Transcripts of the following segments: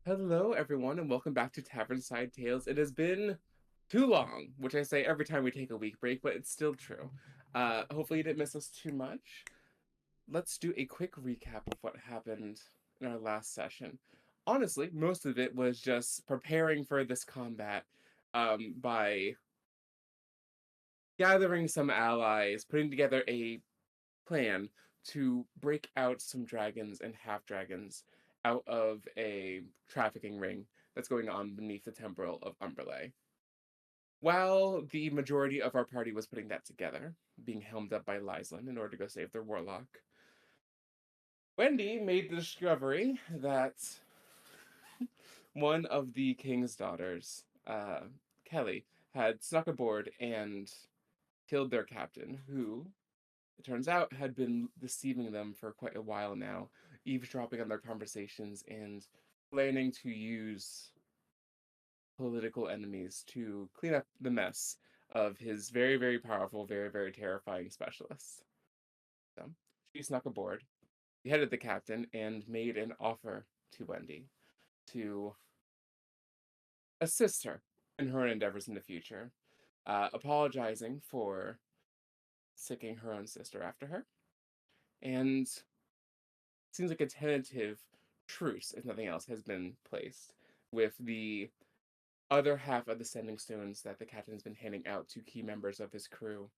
Hello, everyone, and welcome back to Tavernside Tales. It has been too long, which I say every time we take a week break, but it's still true. Hopefully, you didn't miss us too much. Let's do a quick recap of what happened in our last session. Honestly, most of it was just preparing for this combat by gathering some allies, putting together a plan to break out some dragons and half dragons out of a trafficking ring that's going on beneath the temple of Umberlay. While the majority of our party was putting that together, being helmed up by Lyslin in order to go save their warlock, Wendy made the discovery that one of the king's daughters, Kelly, had snuck aboard and killed their captain, who it turns out had been deceiving them for quite a while now, eavesdropping on their conversations and planning to use political enemies to clean up the mess of his very, very powerful, very, very terrifying specialists. So she snuck aboard, beheaded the captain, and made an offer to Wendy to assist her in her endeavors in the future, apologizing for sicking her own sister after her, and seems like a tentative truce, if nothing else, has been placed with the other half of the sending stones that the captain has been handing out to key members of his crew,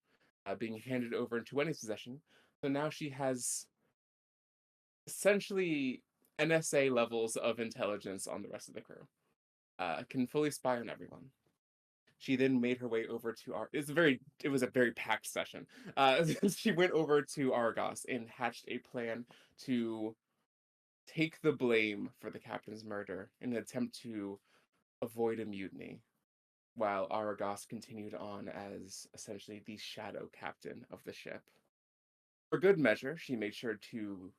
being handed over into Wendy's possession. So now she has essentially NSA levels of intelligence on the rest of the crew. Can fully spy on everyone. She then made her way over to it was a very packed session. She went over to Argos and hatched a plan to take the blame for the captain's murder in an attempt to avoid a mutiny, while Aragos continued on as essentially the shadow captain of the ship. For good measure, she made sure to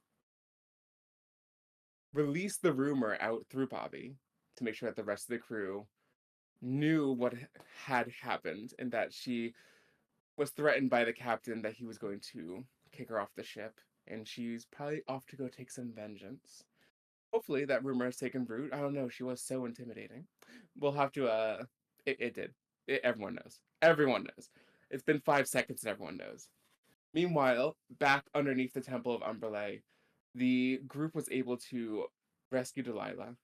release the rumor out through Bobby to make sure that the rest of the crew knew what had happened and that she was threatened by the captain that he was going to kick her off the ship, and she's probably off to go take some vengeance. Hopefully that rumor has taken root. I don't know. She was so intimidating. We'll have to. It did. Everyone knows. Everyone knows. It's been 5 seconds and everyone knows. Meanwhile, back underneath the Temple of Umberlay, the group was able to rescue Delilah.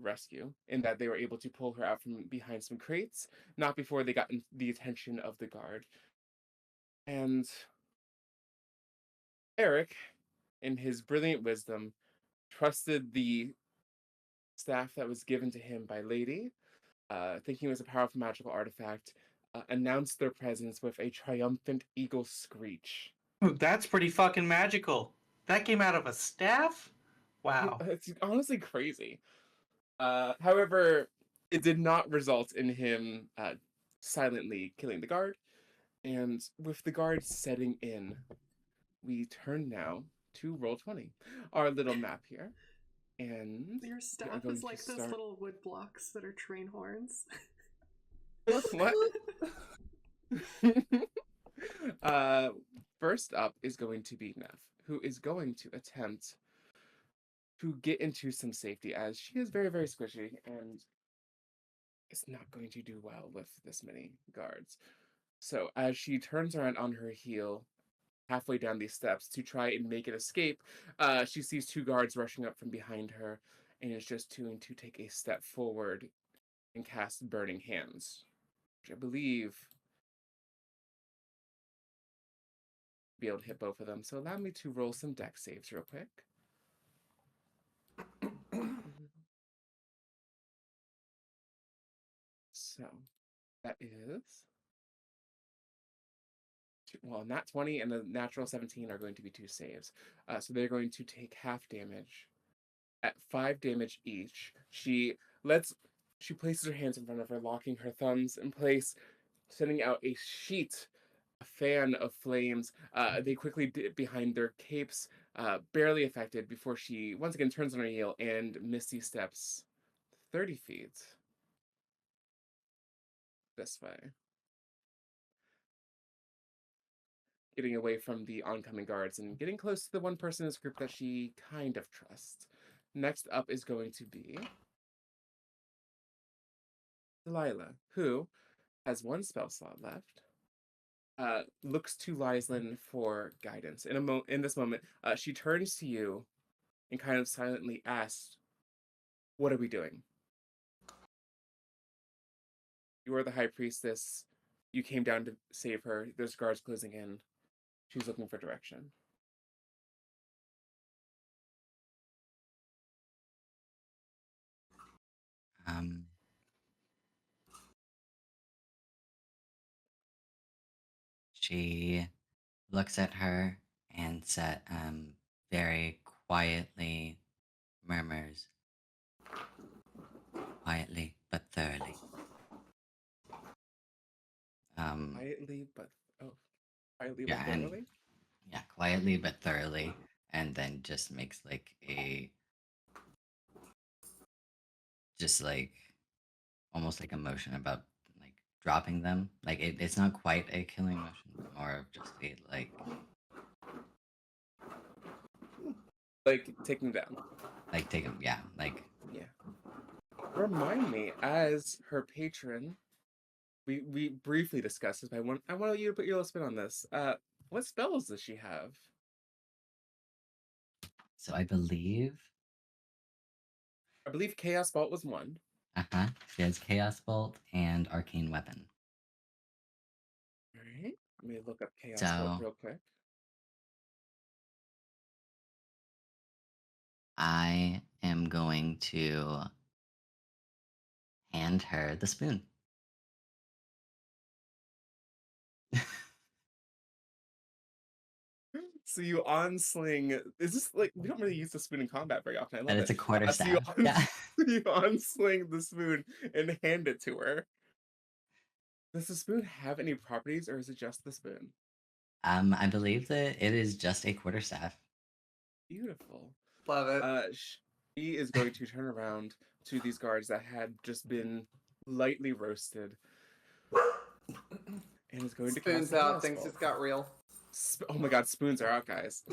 Rescue, in that they were able to pull her out from behind some crates, not before they got the attention of the guard. And Eric, in his brilliant wisdom, trusted the staff that was given to him by Lady, thinking it was a powerful magical artifact, announced their presence with a triumphant eagle screech. That's pretty fucking magical. That came out of a staff? Wow. It's honestly crazy. However, it did not result in him silently killing the guard, and with the guard setting in, we turn now to Roll20, our little map here, and Your we are staff going is to like those start. little wood blocks that are train horns. What? uh, First up is going to be Neff, who is going to attempt to get into some safety as she is very, very squishy and is not going to do well with this many guards. So as she turns around on her heel, halfway down these steps to try and make it escape, she sees two guards rushing up from behind her and is just going to take a step forward and cast Burning Hands, which I believe be able to hit both of them. So allow me to roll some dex saves real quick. So that is well, nat 20 and the natural 17 are going to be two saves. So they're going to take half damage at 5 damage each. She places her hands in front of her, locking her thumbs in place, sending out a fan of flames. They quickly dip behind their capes, barely affected, before she once again turns on her heel and misty steps 30 feet this way, getting away from the oncoming guards and getting close to the one person in this group that she kind of trusts. Next up is going to be Delilah, who has one spell slot left, looks to Lyslin for guidance. In this moment, she turns to you and kind of silently asks, "What are we doing? You are the High Priestess. You came down to save her. There's guards closing in. She's looking for direction." Um, she looks at her and very quietly murmurs, quietly but thoroughly. Quietly, but oh, quietly but Yeah, and thoroughly. yeah, quietly but thoroughly, and then just makes like just like almost like a motion about like dropping them. Like it's not quite a killing motion, but more of just a Like taking them down. like take them. Yeah, like Yeah. Remind me, as her patron, we briefly discussed this, but I want you to put your little spin on this. What spells does she have? so. I believe. I believe Chaos Vault was one. She has Chaos Bolt and Arcane Weapon. All right. Let me look up Chaos Vault So real quick. I am going to hand her the spoon. So you onsling. Is this like we don't really use the spoon in combat very often? I love And it's it. a quarter So you staff. Yeah. you onsling the spoon and hand it to her. Does the spoon have any properties, or is it just the spoon? I believe that it is just a quarter staff. Beautiful. Love it. She is going to turn around to these guards that had just been lightly roasted, and is going to cast Spoons a out, Chaos thinks Bolt. it's got real. Oh my god, spoons are out, guys.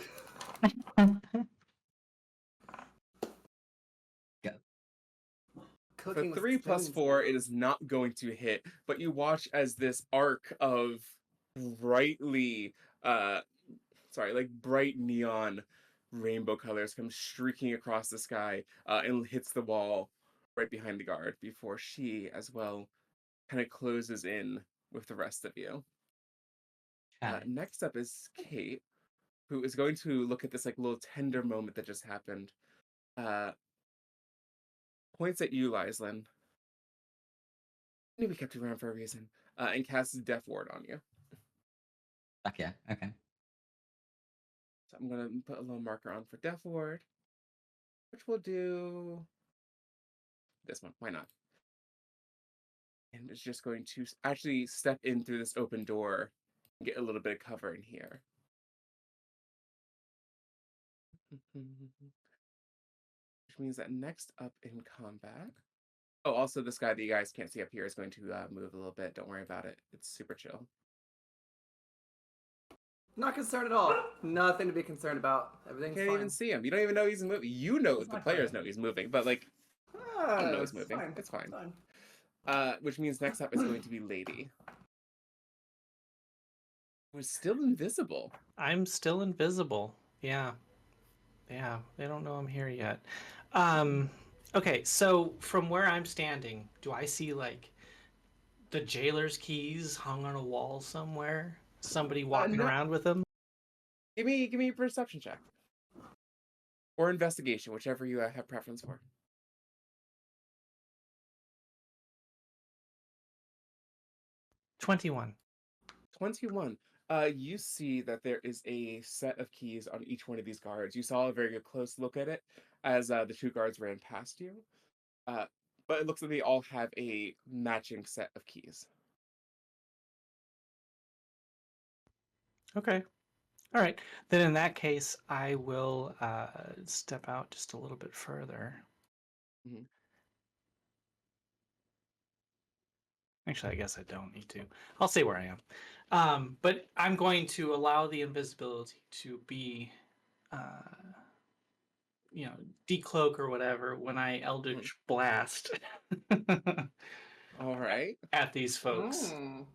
Go. For Cooking with 3 plus spoons, 4, man. it is not going to hit, but you watch as this arc of brightly, like bright neon rainbow colors come streaking across the sky and hits the wall right behind the guard before she, as well, kind of closes in with the rest of you. Try. Next up is Kate, who is going to look at this like little tender moment that just happened. Points at you, Lyslin. I knew we kept you around for a reason. And casts Death Ward on you. Fuck yeah. Okay. So I'm gonna put a little marker on for Death Ward, which will do this one. Why not? And it's just going to actually step in through this open door and get a little bit of cover in here. Which means that next up in combat. Oh, also this guy that you guys can't see up here is going to move a little bit. Don't worry about it. It's super chill. Not concerned at all. Nothing to be concerned about. You Everything's can't fine. even see him. You don't even know he's moving. You know It's the not players fine. know he's moving, but like I don't know he's It's moving. fine. It's fine. Fine. Which means next up is going to be Lady, who's still invisible. I'm still invisible. Yeah. Yeah. They don't know I'm here yet. Okay, so from where I'm standing, do I see like the jailer's keys hung on a wall somewhere? Somebody walking No. around with them? Give me a perception check. Or investigation, whichever you have preference for. 21. 21. You see that there is a set of keys on each one of these guards. You saw a very good close look at it as the two guards ran past you. But it looks like they all have a matching set of keys. Okay. All right. Then in that case, I will step out just a little bit further. Mhm. Actually, I guess I don't need to. I'll stay where I am. But I'm going to allow the invisibility to be, decloak or whatever when I Eldritch Blast. All right. at these folks. Go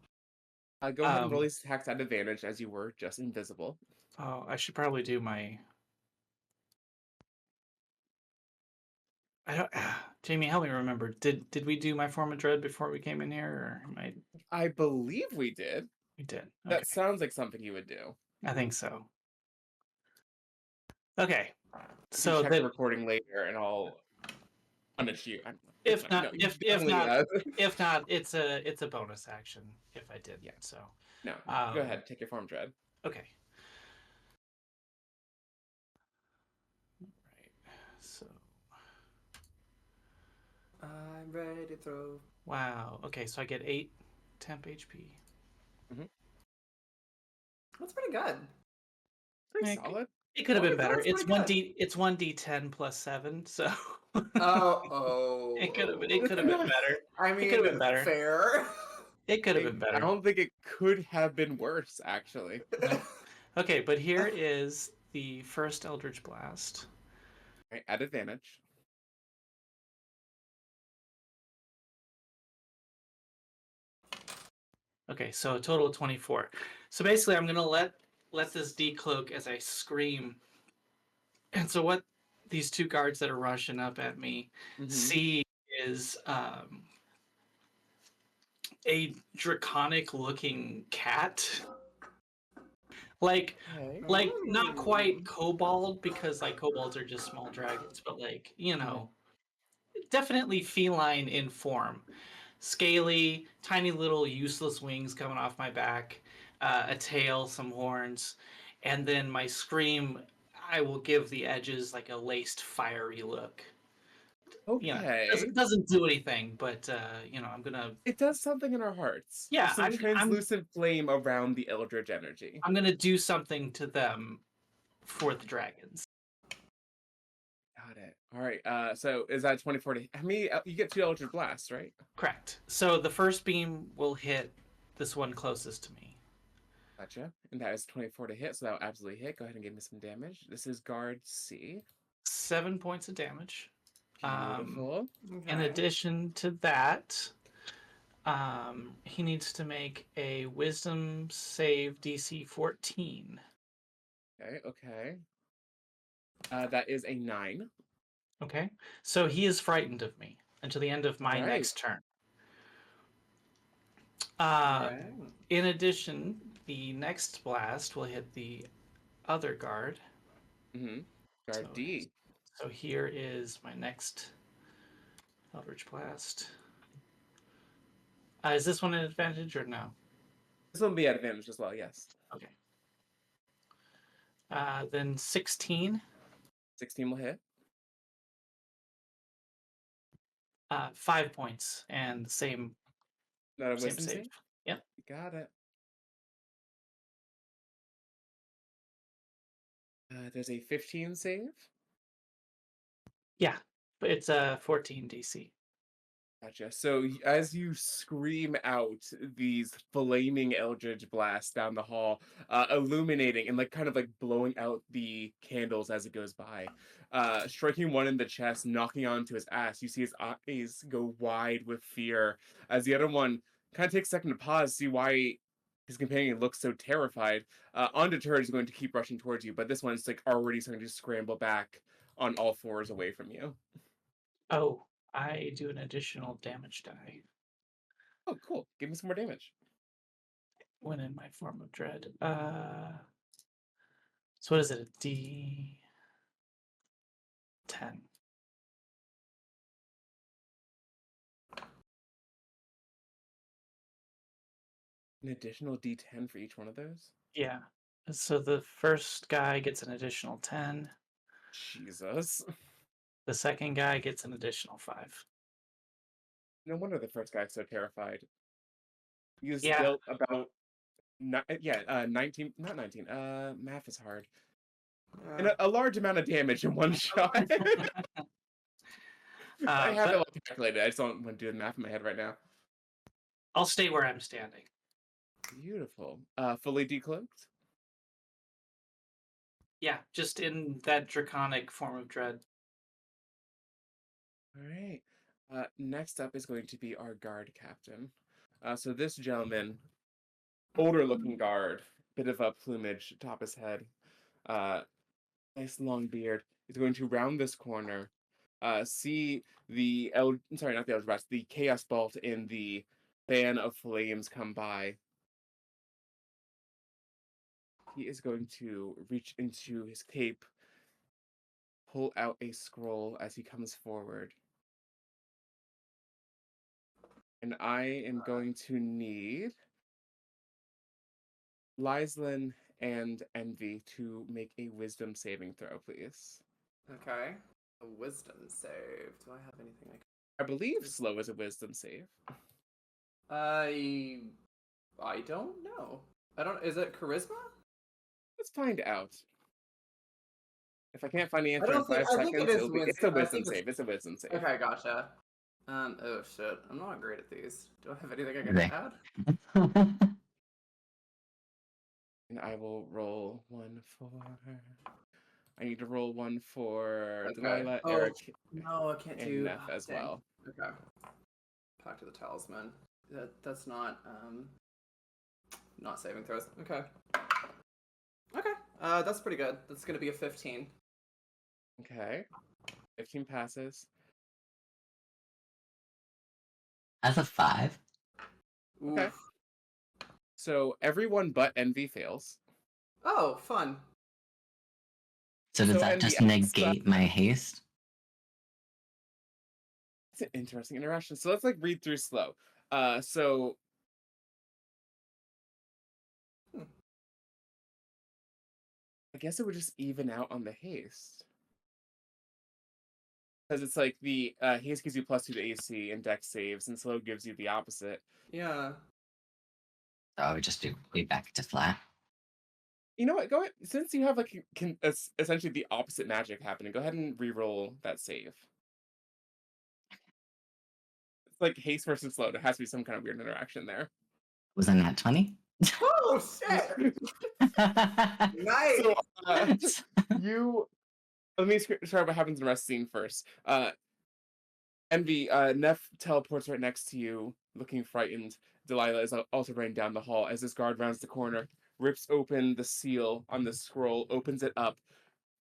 ahead and roll these attacks at advantage as you were just invisible. Oh, I should probably do my. I don't. Jamie, help me remember. Did we do my form of dread before we came in here, or am I? I believe we did. We did. Okay. That sounds like something you would do. I think so. Okay. So check the recording later, and I'll punish you. If not, no, if not, it's a bonus action if I did. Yeah. So No, go ahead. Take your form of dread. Okay. Right. So. I'm ready to throw. Wow. Okay, so I get 8 temp HP. That's pretty good. Pretty solid. It could have been better. It's It's 1d10 plus 7, so. Oh. It could have been better. I mean, it could have been better. Fair. It could have been better. I don't think it could have been worse, actually. Okay, but here is the first Eldritch Blast. Right, at advantage. Okay, so a total of 24. So basically, I'm gonna let this decloak as I scream. And so what these two guards that are rushing up at me see is a draconic-looking cat. Like not quite kobold, because like kobolds are just small dragons, but like, you know, definitely feline in form. Scaly, tiny little useless wings coming off my back, a tail, some horns, and then my scream, I will give the edges like a laced, fiery look. Okay. You know, it doesn't do anything, but you know, I'm gonna. It does something in our hearts. Yeah, There's some translucent flame around the eldritch energy. I'm gonna do something to them for the dragons. Got it. All right. So is that 24 to how many? You get 2 eldritch blasts, right? Correct. So the first beam will hit this one closest to me. Gotcha. And that is 24 to hit, so that will absolutely hit. Go ahead and give me some damage. This is guard C. 7 points of damage. Beautiful. In addition to that, he needs to make a wisdom save DC 14. Okay. That is a 9. Okay. So he is frightened of me until the end of my next turn. In addition, the next blast will hit the other guard. Guard D. So here is my next Eldritch Blast. Is this one an advantage or no? This one will be at advantage as well, yes. Okay. Then 16. 16 will hit. 5 points and the same. Not a same wisdom save? Yep. You got it. There's a 15 save. Yeah, but it's a 14 DC. Gotcha. So as you scream out these flaming eldritch blasts down the hall, illuminating and like kind of like blowing out the candles as it goes by, striking one in the chest, knocking onto his ass, you see his eyes go wide with fear as the other one kind of takes a second to pause, see why his companion looks so terrified. Undeterred, is going to keep rushing towards you, but this one's like already starting to scramble back on all fours away from you. Oh, I do an additional damage die. Oh, cool. Give me some more damage. When in my form of dread. So what is it? A D10. An additional D10 for each one of those? Yeah. So the first guy gets an additional 10. Jesus. The second guy gets an additional 5. No wonder the first guy's so terrified. He's dealt about 19, not 19, math is hard. And a large amount of damage in one shot. I have it all calculated. I just don't want to do the math in my head right now. I'll stay where I'm standing. Beautiful. Fully decloaked? Yeah, just in that draconic form of dread. All right. Next up is going to be our guard captain. So this gentleman, older looking guard, bit of a plumage atop his head, nice long beard, is going to round this corner, see sorry, not the Eldritch Blast, the Chaos Bolt in the fan of flames come by. He is going to reach into his cape, pull out a scroll as he comes forward. And I am going to need Lyslin and Envy to make a wisdom saving throw, please. Okay. A wisdom save. Do I have anything I can... I believe slow is a wisdom save. I don't know. Is it charisma? Let's find out. If I can't find the I answer in don't think- 5 I think it seconds, is it's a wisdom. I wisdom think it's- save. It's a wisdom save. Okay, gotcha. Oh shit. I'm not great at these. Do I have anything I can Okay. add? And I will roll one for... I need to roll one for Okay. Delilah, Oh, Eric, No, I can't and do Neff as dang. well. Okay. Back to the talisman. That's not saving throws. Okay. Okay. That's pretty good. That's gonna be a 15. Okay. 15 passes. That's a 5. Okay. Oof. So everyone but Envy fails. Oh, fun. So does So, that and just the negate my haste? It's an interesting interaction. So let's read through slow. So I guess it would just even out on the haste. Because it's the haste gives you +2 to AC and dex saves, and slow gives you the opposite. Yeah. So I would just do way back to flat. You know what? Go ahead. Since you have essentially the opposite magic happening, go ahead and re-roll that save. It's like haste versus slow. There has to be some kind of weird interaction there. Was I nat 20? Oh shit! Nice. So you let me describe what happens in the rest scene first. Envy, Neff teleports right next to you, looking frightened. Delilah is also running down the hall as this guard rounds the corner, rips open the seal on the scroll, opens it up.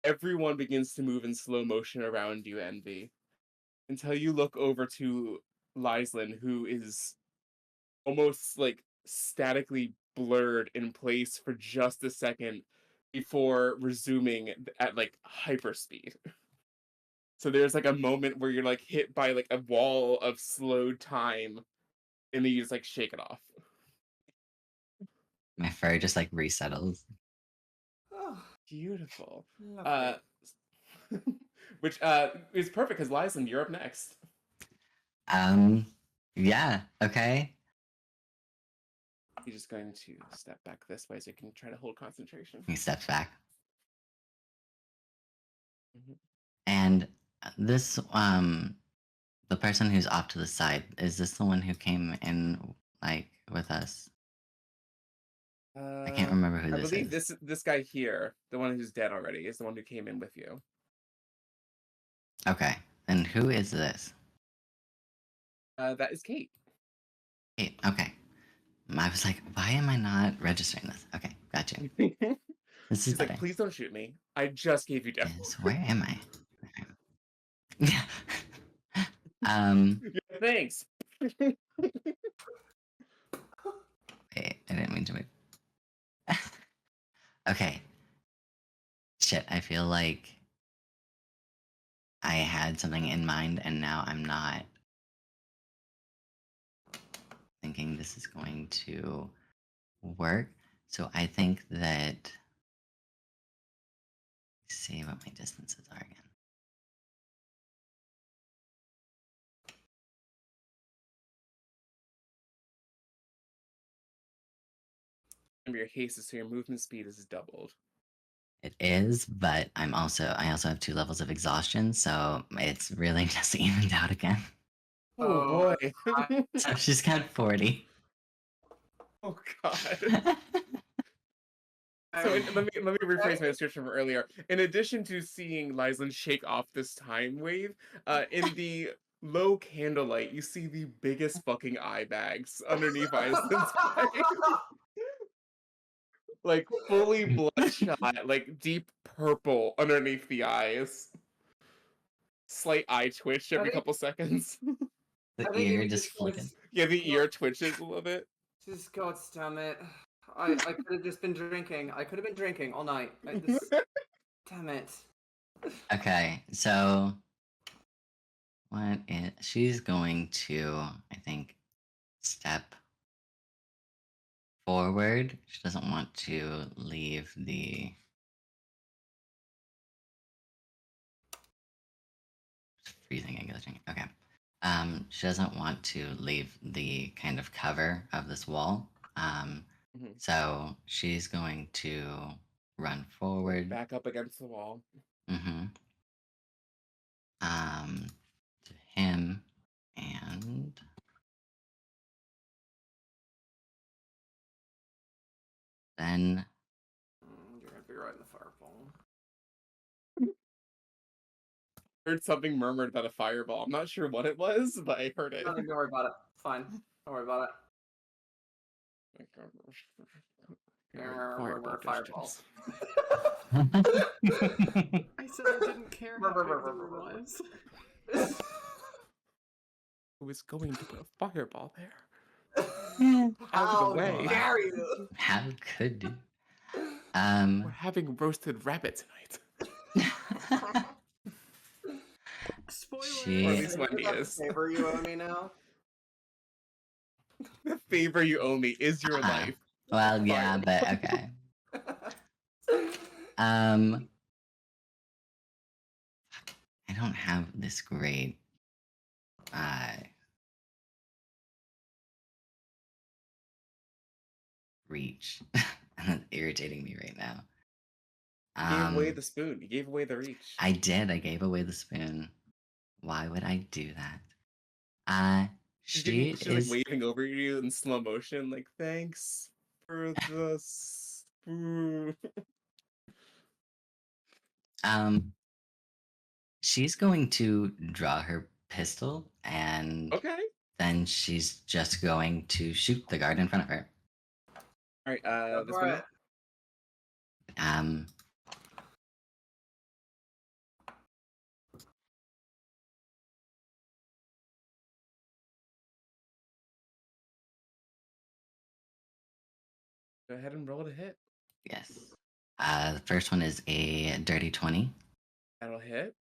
Everyone begins to move in slow motion around you, Envy, until you look over to Lyslin, who is almost statically blurred in place for just a second before resuming at hyperspeed. So there's a moment where you're hit by a wall of slowed time, and then you just shake it off. My fur just resettles. Oh, Beautiful. lovely. Which is perfect because Lyslin, you're up next. Yeah, okay. He's just going to step back this way so you can try to hold concentration. He steps back. Mhm. And this, the person who's off to the side, is this the one who came in, with us? I can't remember who I this believe is. this guy here, the one who's dead already, is the one who came in with you. Okay, and who is this? That is Kate. Kate, okay. I was like, why am I not registering this? Okay, gotcha. This is She's better. please don't shoot me. I just gave you death. Yes, where am I? Yeah. Yeah, thanks. Wait, I didn't mean to move. Okay. Shit, I feel like I had something in mind and now I'm not thinking this is going to work. So I think that, let's see what my distances are again. Remember, your haste is so your movement speed is doubled. It is, but I also have 2 levels of exhaustion, so it's really just evened out again. Oh boy. So she's got 40. Oh god. So let me rephrase my description from earlier. In addition to seeing Lyslin shake off this time wave, in the low candlelight, you see the biggest fucking eye bags underneath Iceland's eye. Like fully bloodshot, like deep purple underneath the eyes. Slight eye twitch every couple seconds. The I think ear you just just flicking. Yeah, the ear twitches a little bit. Just God damn it. I could have just been drinking. I could have been drinking all night. Damn it. Okay, so she's going to, I think, step forward. She doesn't want to leave the freezing and glitching. Okay. She doesn't want to leave the kind of cover of this wall. Mhm. So she's going to run forward. Back up against the wall. Mm-hmm. To him and then You're gonna be right in the fireball. Heard something murmured about a fireball. I'm not sure what it was, but I heard it. Don't even worry about it. It's fine. Don't worry about it. Fireball. I said I didn't care how big the room was. Who was going to put a fireball there? How the way. dare you? how could you? We're having roasted rabbit tonight. Spoiler. She- Or at least Wendy Is that is. the favor you owe me now? The favor you owe me is your Uh-huh. life. Well, yeah, but okay. I don't have this great reach. And it's irritating me right now. You gave away the spoon. You gave away the reach. I did. I gave away the spoon. Why would I do that? She She's is. like waving over you in slow motion, like thanks for the spoon. She's going to draw her pistol, and Okay. then she's just going to shoot the guard in front of her. All right. Go This for one. it. Go ahead and roll to hit. Yes. The first one is a dirty 20. That'll hit.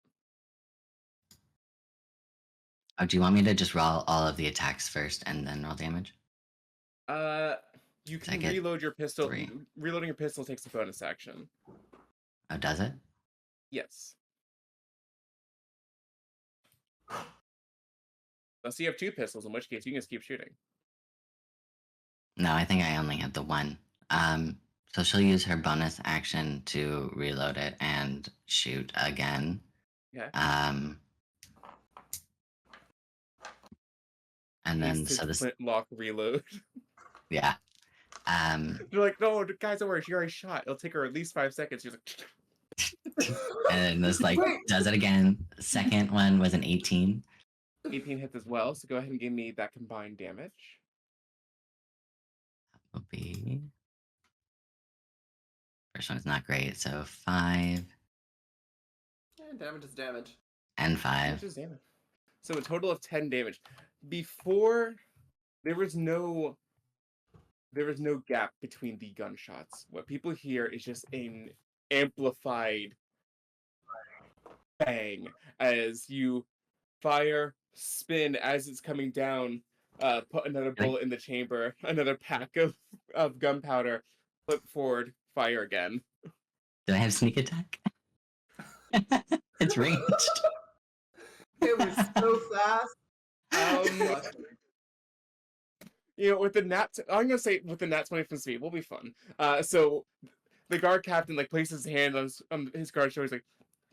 Oh, do you want me to just roll all of the attacks first and then roll damage? You I can get reload your pistol. 3. Reloading your pistol takes a bonus action. Oh, does it? Yes. Unless you have 2 pistols, in which case you can just keep shooting. No, I think I only have the one. So she'll use her bonus action to reload it and shoot again. Okay. And then Needs to so this, flintlock reload. yeah. They're like, no, guys, don't worry. She already shot. It'll take her at least 5 seconds. She's like, And this like does it again. Second one was an 18. 18 hits as well. So go ahead and give me that combined damage. Will be first one is not great, so 5 Yeah, damage is damage. and 5. Which is damage. So a total of 10 damage. Before, there was no gap between the gunshots. What people hear is just an amplified bang as you fire, spin as it's coming down, put another bullet in the chamber, another pack of gunpowder, flip forward, fire again. Do I have sneak attack? It's ranged. It was so fast. With the I'm gonna say with the nat 20 from speed, will be fun. So the guard captain like places his hand on his guard shoulder. He's like,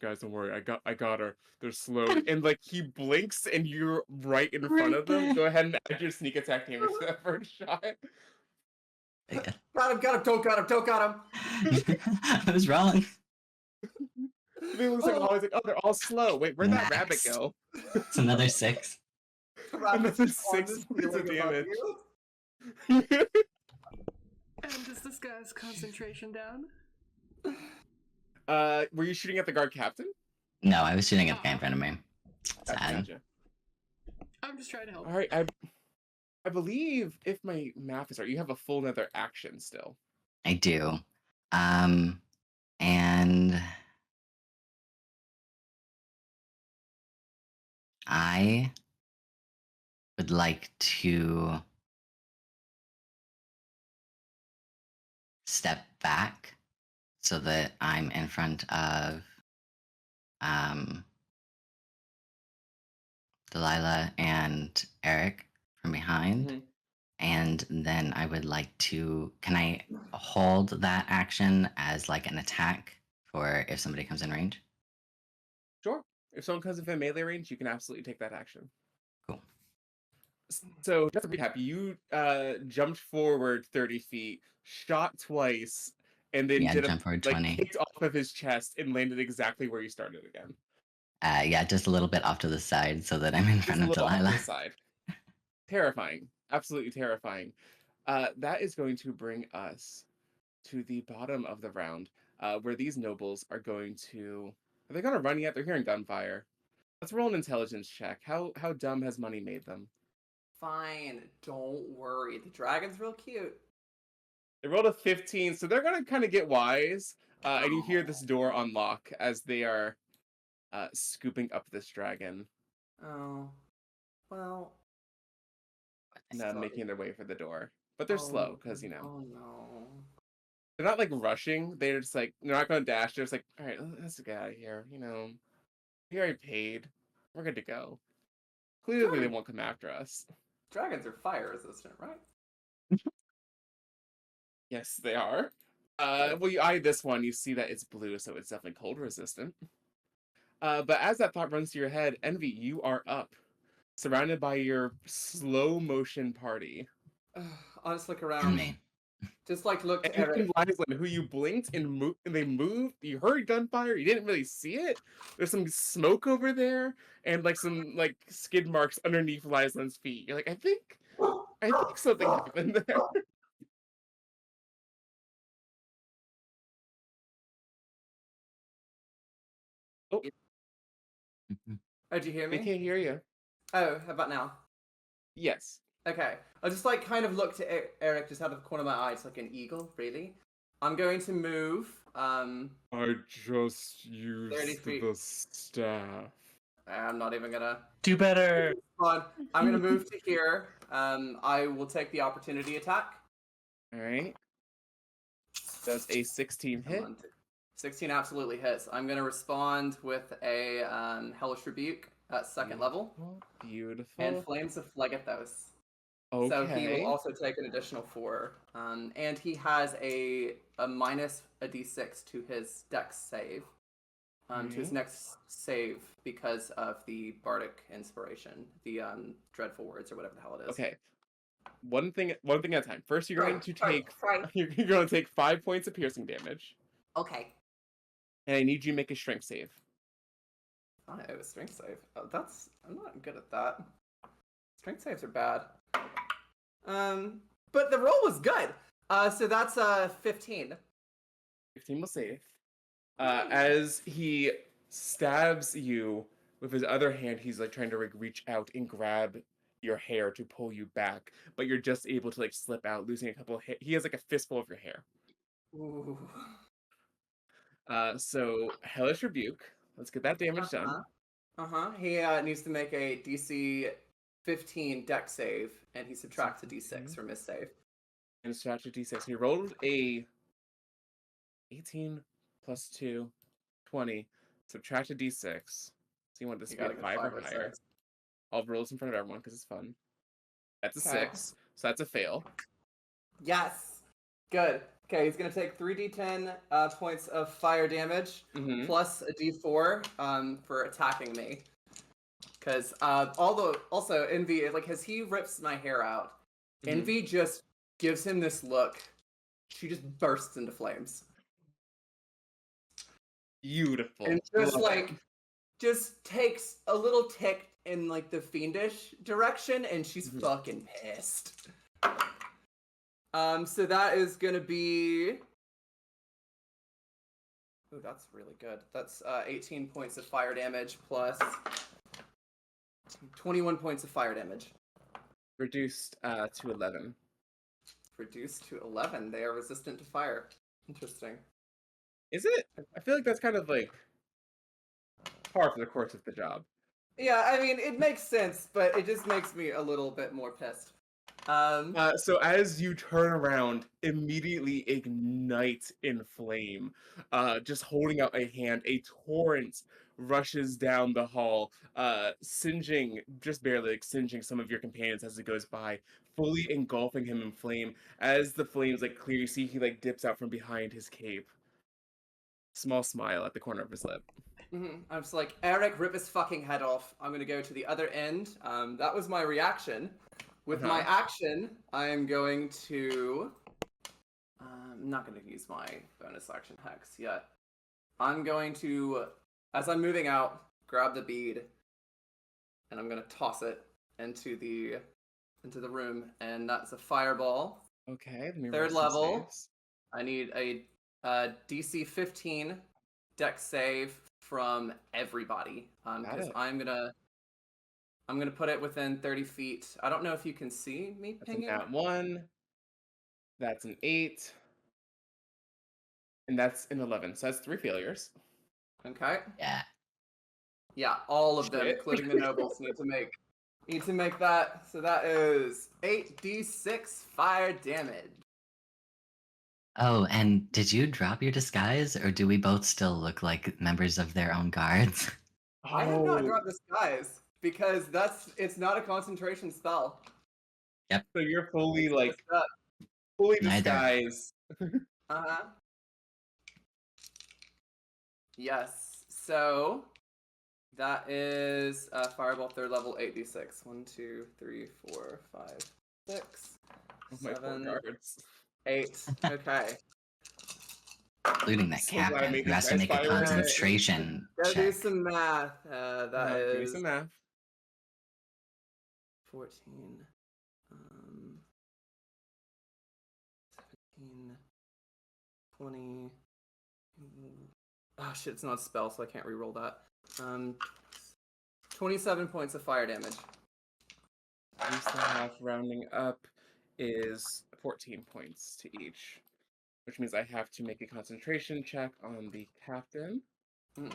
"Guys, don't worry, I got her. They're slow." And like he blinks, and you're right in front of them. Go ahead and add your sneak attack damage to that first shot. Got him, don't got him. I was wrong. It looks like Holly's like, oh, they're all slow. Wait, where'd that rabbit Max. go? It's another 6. Rabbit's Another on 6 this points of ceiling above damage. you. And does this guy's concentration down? Were you shooting at the guard captain? No, I was shooting at the guy in front of me. Gotcha, Sad. gotcha. I'm just trying to help. All right, I believe if my math is right, you have a full another action still. I do. And I would like to step back so that I'm in front of Delilah and Eric from behind. Mhm. And then I would like to, can I hold that action as like an attack for if somebody comes in range? Sure. If someone comes within melee range, you can absolutely take that action. Cool. So just to recap, you jumped forward 30 feet, shot twice, and then Yeah, did jump forward like 20. kicked off of his chest and landed exactly where you started again. Yeah, just a little bit off to the side so that I'm in Just front a of little off to Delilah. the side. Terrifying. Absolutely terrifying. That is going to bring us to the bottom of the round, where these nobles are going to... Are they going to run yet? They're hearing gunfire. Let's roll an intelligence check. How dumb has money made them? Fine, don't worry. The dragon's real cute. They rolled a 15, so they're going to kind of get wise. And you hear this door unlock as they are scooping up this dragon, Oh, well. making their way for the door. But they're slow, because, you know, Oh no. they're not, like, rushing. They're just, like, they're not going to dash. They're just like, all right, let's get out of here. You know, we already paid. We're good to go. Clearly, they won't come after us. Dragons are fire resistant, right? Yes, they are. Well, you eye this one, you see that it's blue, so it's definitely cold resistant. But as that thought runs through your head, Envy, you are up, surrounded by your slow motion party. I'll just look And around. me. Just like look to And Eric. even Liesland, who you blinked and they moved. You heard gunfire. You didn't really see it. There's some smoke over there, and like some like skid marks underneath Liesland's feet. You're like, I think something happened there. Oh, Mhm. Oh, do you hear they me? can't hear you. Oh, how about now? Yes. Okay. I'll just like kind of look to Eric just out of the corner of my eye. It's like an eagle, really. I'm going to move. I just used 30 feet. the staff. I'm not even gonna. Do better. Fine. I'm gonna move to here. I will take the opportunity attack. All right. Does a 16 hit? Come on. 16 absolutely hits. I'm gonna respond with a hellish rebuke at second level Beautiful. and flames of Phlegethos. Okay. So he will also take an additional 4. And he has a minus a d6 to his dex save. To his next save because of the bardic inspiration, the dreadful words or whatever the hell it is. Okay. One thing at a time. First, you're going to take Sorry. you're going to take 5 points of piercing damage, Okay. and I need you to make a strength save. Oh, a strength save. Oh, I'm not good at that. Strength saves are bad. But the roll was good. So that's 15. 15 will save. As he stabs you with his other hand, he's like trying to like reach out and grab your hair to pull you back, but you're just able to like slip out, losing a couple of he has like a fistful of your hair. Ooh. So hellish rebuke. Let's get that damage done. He needs to make a DC 15 dex save, and he subtracts a d6 from his save. And subtract a d6. He rolled a 18 plus 2, 20. Subtract a d6. So you want this to be a 5 or higher. 6. I'll roll this in front of everyone because it's fun. That's a Okay. 6, so that's a fail. Yes! Good. Okay, he's gonna take 3d10 points of fire damage, Mhm. plus a d4 for attacking me. Because also Envy, like as he rips my hair out, Mhm. Envy just gives him this look. She just bursts into flames. Beautiful. And just Love like it. just takes a little tick in like the fiendish direction, and she's Mhm. fucking pissed. So that is gonna be. Oh, that's really good. That's 18 points of fire damage plus 21 points of fire damage. Reduced to 11. Reduced to 11. They are resistant to fire. Interesting. Is it? I feel like that's kind of like par for the course of the job. Yeah, I mean, it makes sense, but it just makes me a little bit more pissed. So as you turn around, immediately ignite in flame. Just holding out a hand, a torrent rushes down the hall, singeing, just barely like singeing some of your companions as it goes by, fully engulfing him in flame. As the flames like clear, you see he like dips out from behind his cape. Small smile at the corner of his lip. I was like, Eric, rip his fucking head off. I'm gonna go to the other end. That was my reaction. With my action, I am going to. I'm not going to use my bonus action hex yet. I'm going to, as I'm moving out, grab the bead, and I'm going to toss it into the room, and that's a fireball. Okay, let me Third roll some level. saves. I need a DC 15 dex save from everybody, because I'm gonna put it within 30 feet. I don't know if you can see me That's pinging. that 1. That's an 8. And that's an 11. So that's 3 failures. Okay. Yeah. Yeah, all of them, Shit. including the nobles, need to make that. So that is 8d6 fire damage. Oh, and did you drop your disguise, or do we both still look like members of their own guards? I have not dropped disguise because it's not a concentration spell. So you're fully It's like just that. fully Neither. disguised. Uh-huh. Yes. So that is fireball third level 8d6. 1, 2, 3, 4, 5, 6, Oh, my poor 7, guards. 8. Okay. Including that So glad I captain made who this has to guy's make a fire resist. concentration Gotta do check. some math. That is Give me some math. 14, 17, 20. Oh shit, it's not a spell, so I can't reroll that. 27 points of fire damage. Reduce the half, rounding up is 14 points to each. Which means I have to make a concentration check on the captain. Mm.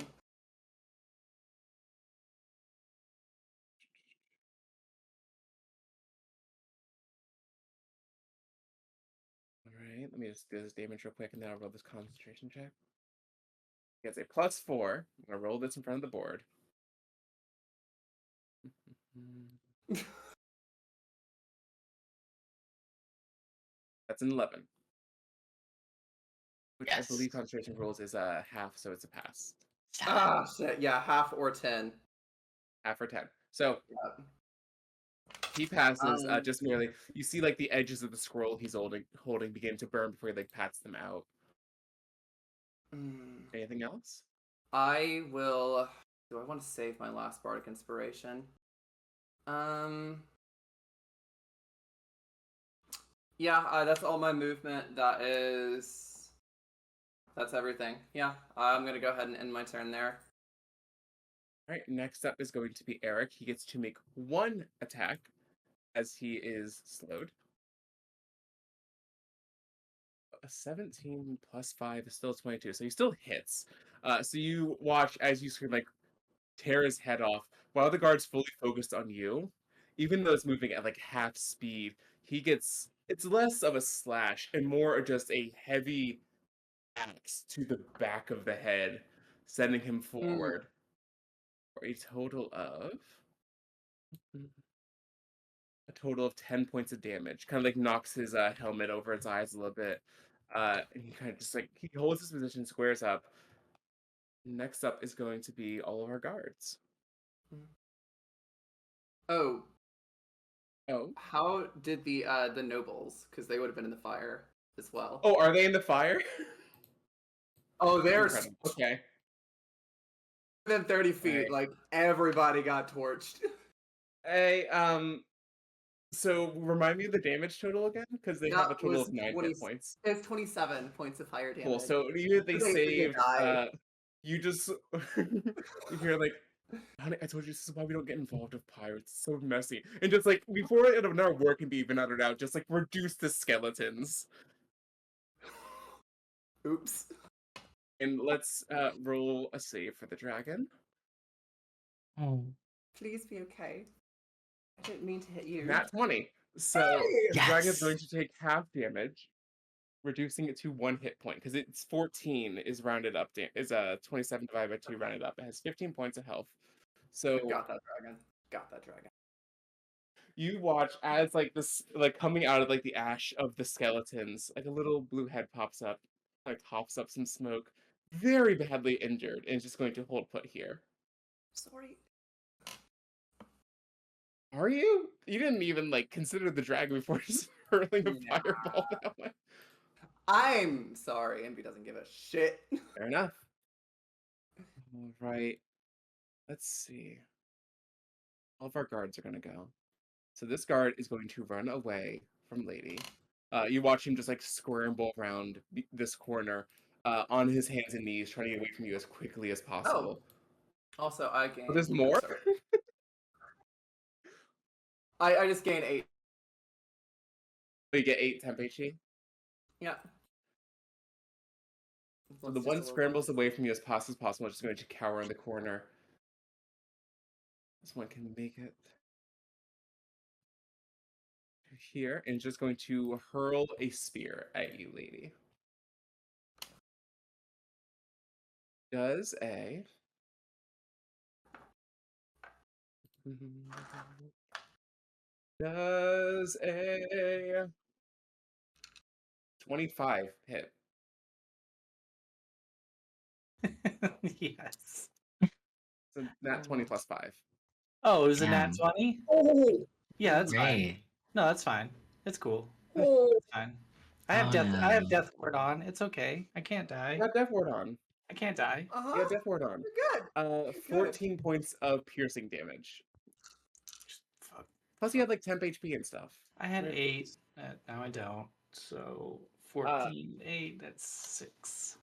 Alright, let me just do this damage real quick and then I'll roll this concentration check. He gets a +4. I'm gonna roll this in front of the board. That's an 11. Which Yes. I believe concentration rolls is half, so it's a pass. Ah shit, yeah, half or 10. Half or 10. So Yep. he passes just merely. You see like the edges of the scroll he's holding begin to burn before he like pats them out. Anything else? I will. Do I want to save my last bardic inspiration? Yeah, that's all my movement. That's everything. Yeah, I'm gonna go ahead and end my turn there. Alright, next up is going to be Eric. He gets to make 1 attack as he is slowed. A 17 plus 5 is still 22, so he still hits. So you watch as you scream like tear his head off while the guard's fully focused on you. Even though it's moving at like half speed, it's less of a slash and more just a heavy axe to the back of the head, sending him forward for a total of 10 points of damage. Kind of like knocks his helmet over his eyes a little bit. And he kind of just like he holds his position, squares up. Next up is going to be all of our guards. Oh, Oh. how did the nobles? Because they would have been in the fire as well. Oh, are they in the fire? Oh, they're Incredible. Okay. Within 30 feet, Right. like everybody got torched. Hey, so remind me of the damage total again, because they have a That total was of 9 20. hit points. It's 27 points of fire damage. Cool. So even if they They saved, die. you just you hear like, honey, I told you this is why we don't get involved with pirates. It's so messy. And just like before our work can be even uttered out, just like reduce the skeletons. Oops. And let's roll a save for the dragon. Please be okay. I didn't mean to hit you. Nat 20. So Hey! the dragon is Yes! going to take half damage, reducing it to 1 hit point because it's 14 is rounded up. Is 27 divided by 2 rounded up. It has 15 points of health. So Got that dragon. Got that dragon. you watch as like this, like coming out of like the ash of the skeletons, like a little blue head pops up, like coughs up some smoke, very badly injured, and is just going to hold put here. Sorry. Are you? You didn't even like consider the dragon before just hurling a Nah. fireball that way. I'm sorry. Envy doesn't give a shit. Fair enough. All right. Let's see. All of our guards are gonna go. So this guard is going to run away from Lady. You watch him just like scramble around this corner, on his hands and knees, trying to get away from you as quickly as possible. Also, I gained. Oh, there's more? Sorry. I just gained 8. You get 8 temp HP. Yeah. So the one scrambles away from you as fast as possible, just going to cower in the corner. This one can make it here, and just going to hurl a spear at you, Lady. Does a does a 25 hit? Yes. So nat 20 plus 5. Oh, it was a nat Damn. 20? Oh! Yeah, that's fine. Great. No, that's fine. It's cool. Oh! It's fine. I have Oh, death. I have no. death ward on. It's okay. I can't die. You got Death Ward on. I can't die. Uh-huh. You got Death Ward on. You're good. 14 points of piercing damage. Fuck. Plus you had like temp HP and stuff. I had Right. 8. Now I don't. So 14, 8. That's 6.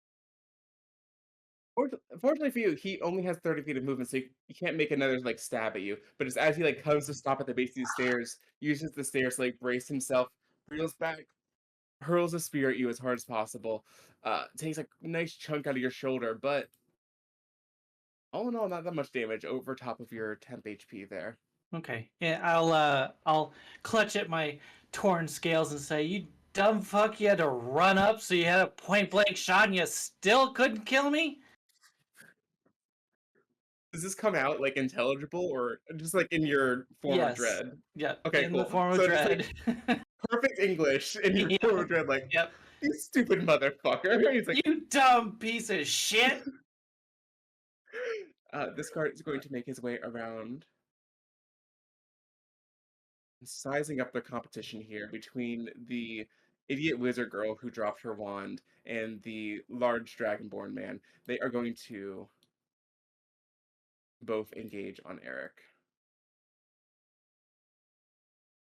Fortunately for you, he only has 30 feet of movement, so you can't make another like stab at you. But it's as he like comes to stop at the base of these stairs, uses the stairs to like brace himself, reels back, hurls a spear at you as hard as possible. Takes a nice chunk out of your shoulder, but all in all, not that much damage over top of your temp HP there. Okay. Yeah, I'll clutch at my torn scales and say, "You dumb fuck! You had to run up, so you had a point blank shot, and you still couldn't kill me." Does this come out like intelligible or just like in your form of Yes. dread? Yeah. Okay, in cool. the form of So just, dread. like, perfect English in your Yeah. form of dread, like, Yep. you stupid motherfucker. He's like, You dumb piece of shit. this card is going to make his way around, sizing up the competition here between the idiot wizard girl who dropped her wand and the large dragonborn man. They are going to both engage on Eric,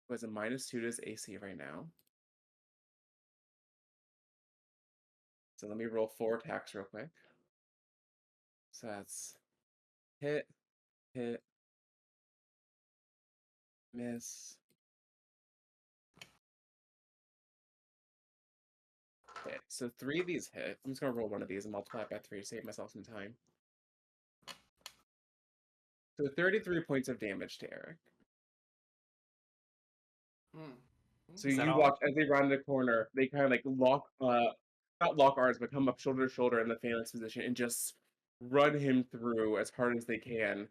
who has a -2 to his AC right now. So let me roll 4 attacks real quick. So that's hit, hit, miss, hit. So 3 of these hit. I'm just going to roll one of these and multiply it by 3 to save myself some time. So 33 points of damage to Eric. So Is that you all? watch as they round the corner, they kind of like lock, not lock arms, but come up shoulder to shoulder in the phalanx position and just run him through as hard as they can.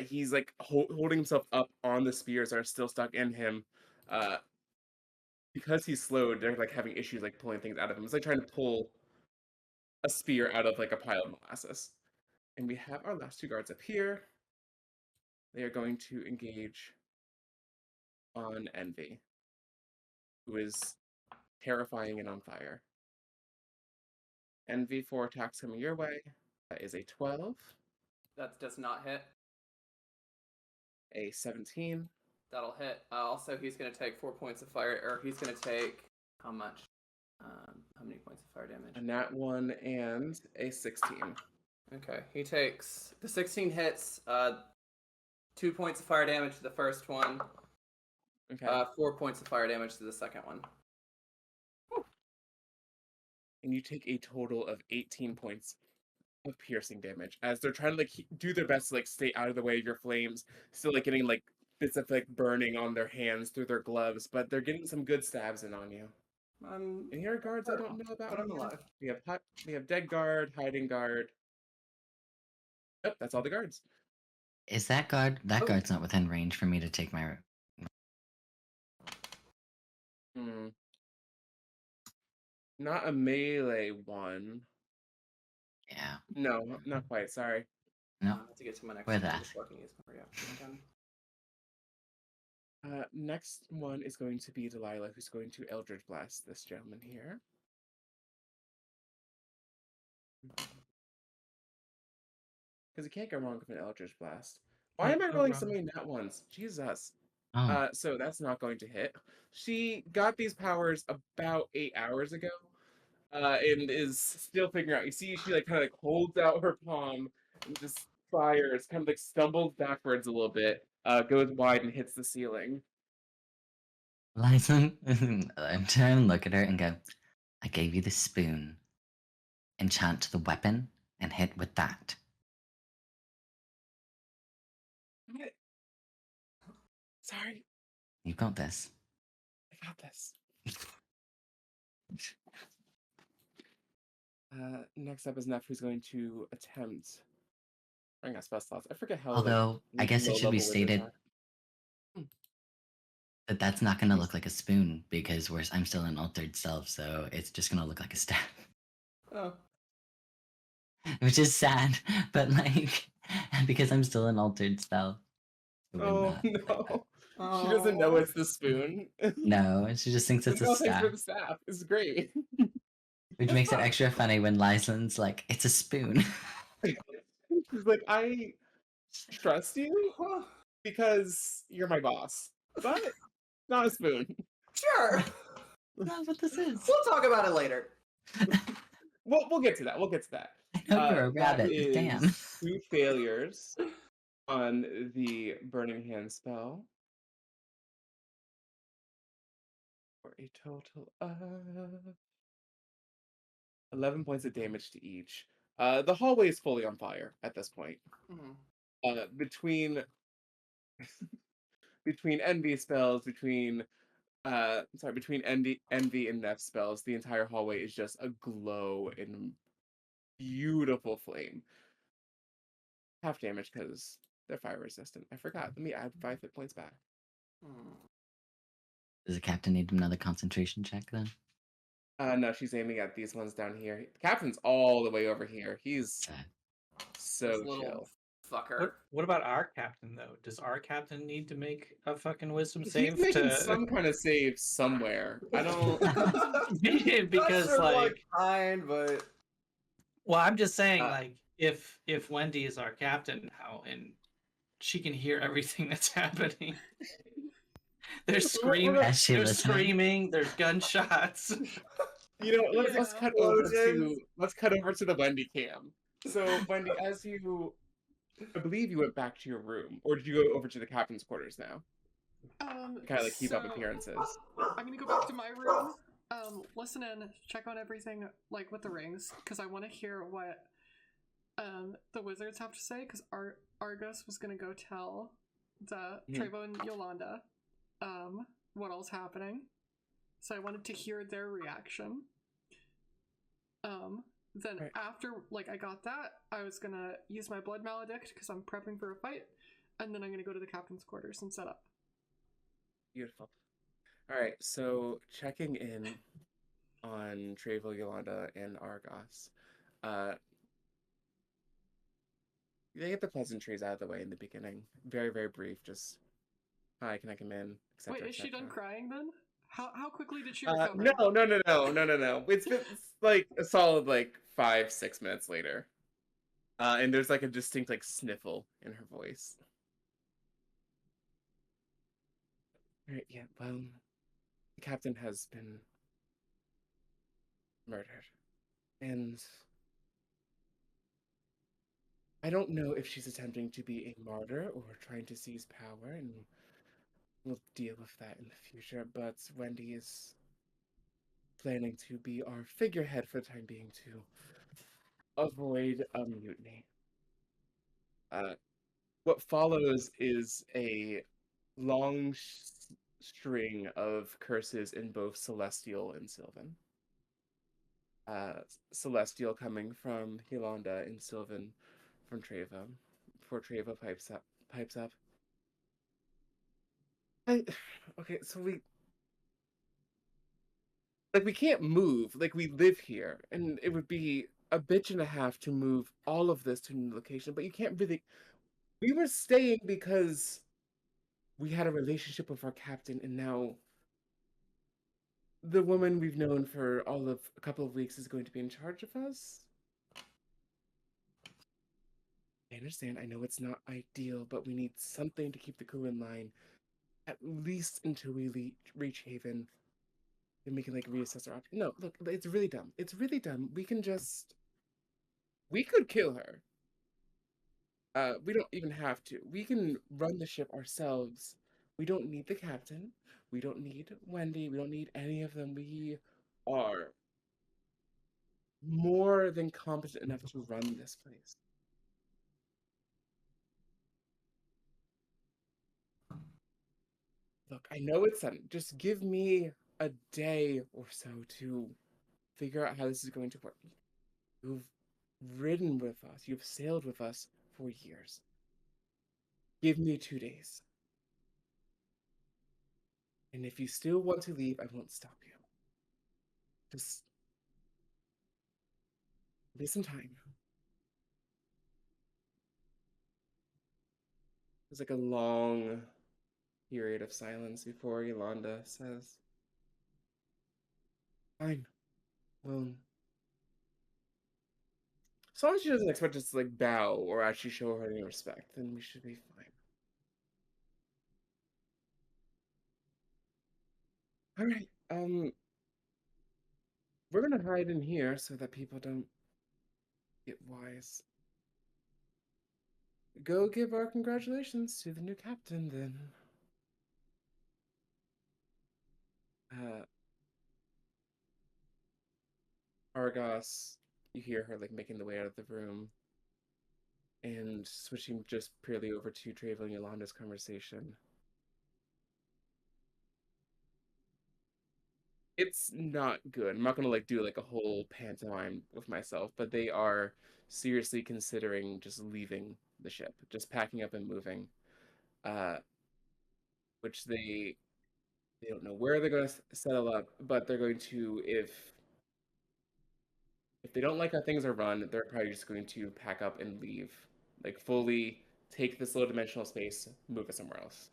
He's like holding himself up on the spears that are still stuck in him. Because he's slowed, they're like having issues like pulling things out of him. It's like trying to pull a spear out of like a pile of molasses. And we have our last 2 guards up here. They are going to engage on Envy, who is terrifying and on fire. Envy 4 attacks coming your way. That is a 12. That does not hit. A 17. That'll hit. Also, he's going to take 4 points of fire, or he's going to take how much? How many points of fire damage? A nat 1 and a 16. Okay, he takes the 16 hits. 2 points of fire damage to the first one. Okay. 4 points of fire damage to the second one. And you take a total of 18 points of piercing damage as they're trying to like do their best to like stay out of the way of your flames, still like getting like bits of like burning on their hands through their gloves, but they're getting some good stabs in on you. Any other guards I don't know about? But I'm alive. We have dead guard, hiding guard. Yep, that's all the guards. Is that guard? That guard's not within range for me to take my. Hmm. Not a melee one. Yeah. No, not quite. Sorry. No. I have to get to my next Where one. that? Just fucking use my reaction again. Next one is going to be Delilah, who's going to Eldritch Blast this gentleman here. Because you can't go wrong with an Eldritch Blast. Why am I Can't go rolling wrong. so many nat ones? Jesus. Oh. So that's not going to hit. She got these powers about 8 hours ago, and is still figuring out. You see, she like kind of like holds out her palm and just fires, kind of like stumbles backwards a little bit, goes wide and hits the ceiling. Liza, I'm trying to look at her and go, I gave you the spoon. Enchant the weapon and hit with that. Sorry, You got this. I got this. Next up is Neff, who's going to attempt. I got spell slots. I forget how. Although, I guess it should be stated that that's not going to look like a spoon because I'm still an altered self, so it's just going to look like a staff. Oh. Which is sad, but like, because I'm still an altered self. it would Oh not look like that. no! She doesn't know it's the spoon. No, she just thinks it's a No, thanks staff. for the staff. It's great. Which makes it extra funny when Lysan's like, it's a spoon. She's like, I trust you because you're my boss, but not a spoon. Sure. That's what this is. We'll talk about it later. We'll get to that. We'll get to that. I know you're a That rabbit. is Damn. 2 failures on the Burning Hand spell. For a total of 11 points of damage to each. The hallway is fully on fire at this point. Between envy spells, between envy and Neff spells, the entire hallway is just aglow in beautiful flame. Half damage because they're fire resistant. I forgot. Let me add 5 hit points back. Does the captain need another concentration check then? No, she's aiming at these ones down here. The captain's all the way over here. He's so This little chill. fucker. What about our captain though? Does our captain need to make a fucking wisdom He's save making to some kind of save somewhere. I don't. because Not sure like what kind, but well, I'm just saying Uh, like if Wendy is our captain, how and she can hear everything that's happening. There's screaming. As she There's listening. screaming. There's gunshots. You know, let's Yeah. cut over to Explosions. the Wendy cam. So Wendy, as you, I believe you went back to your room, or did you go over to the captain's quarters now? Kind of like keep up So, appearances. I'm gonna go back to my room, listen in, check on everything, like with the rings, because I want to hear what the wizards have to say, because Argus was gonna go tell the Trevo and Yolanda what all's happening. So I wanted to hear their reaction. Then Right. after like I got that, I was gonna use my blood maledict because I'm prepping for a fight, and then I'm gonna go to the captain's quarters and set up. Beautiful. All right, so checking in on Trevo, Yolanda, and Argos. They get the pleasantries out of the way in the beginning. Very, very brief. Just, hi, can I come in? Et cetera, Wait, is et she done cetera. crying then? How quickly did she No. recover? It's been like a solid like 5-6 minutes later. And there's like a distinct like sniffle in her voice. Right, yeah, well, the captain has been murdered. And I don't know if she's attempting to be a martyr or trying to seize power, and we'll deal with that in the future, but Wendy is planning to be our figurehead for the time being to avoid a mutiny. Uh, what follows is a long string of curses in both Celestial and Sylvan. Celestial coming from Yolanda and Sylvan from Treva. Before Treva pipes up. Okay, so we can't move. Like, we live here, and it would be a bitch and a half to move all of this to a new location, but you can't really. We were staying because we had a relationship with our captain, and now the woman we've known for all of a couple of weeks is going to be in charge of us. I understand. I know it's not ideal, but we need something to keep the crew in line, at least until we reach Haven, and we can like reassess our options. No, look, it's really dumb. It's really dumb. We could kill her. We don't even have to. We can run the ship ourselves. We don't need the captain. We don't need Wendy. We don't need any of them. We are more than competent enough to run this place. Look, I know it's sudden. Just give me a day or so to figure out how this is going to work. You've ridden with us. You've sailed with us for years. Give me 2 days. And if you still want to leave, I won't stop you. Just give me some time. There's like a long period of silence before Yolanda says, fine. Well, as long as she doesn't expect us to like bow or actually show her any respect, then we should be fine. All right. We're gonna hide in here so that people don't get wise. Go give our congratulations to the new captain, then. Uh, Argos, you hear her like making the way out of the room, and switching just purely over to Treva and Yolanda's conversation. It's not good. I'm not gonna like do like a whole pantomime with myself, but they are seriously considering just leaving the ship, just packing up and moving. Uh, which they don't know where they're going to settle up, but they're going to if they don't like how things are run, they're probably just going to pack up and leave, like fully take this low dimensional space, move it somewhere else.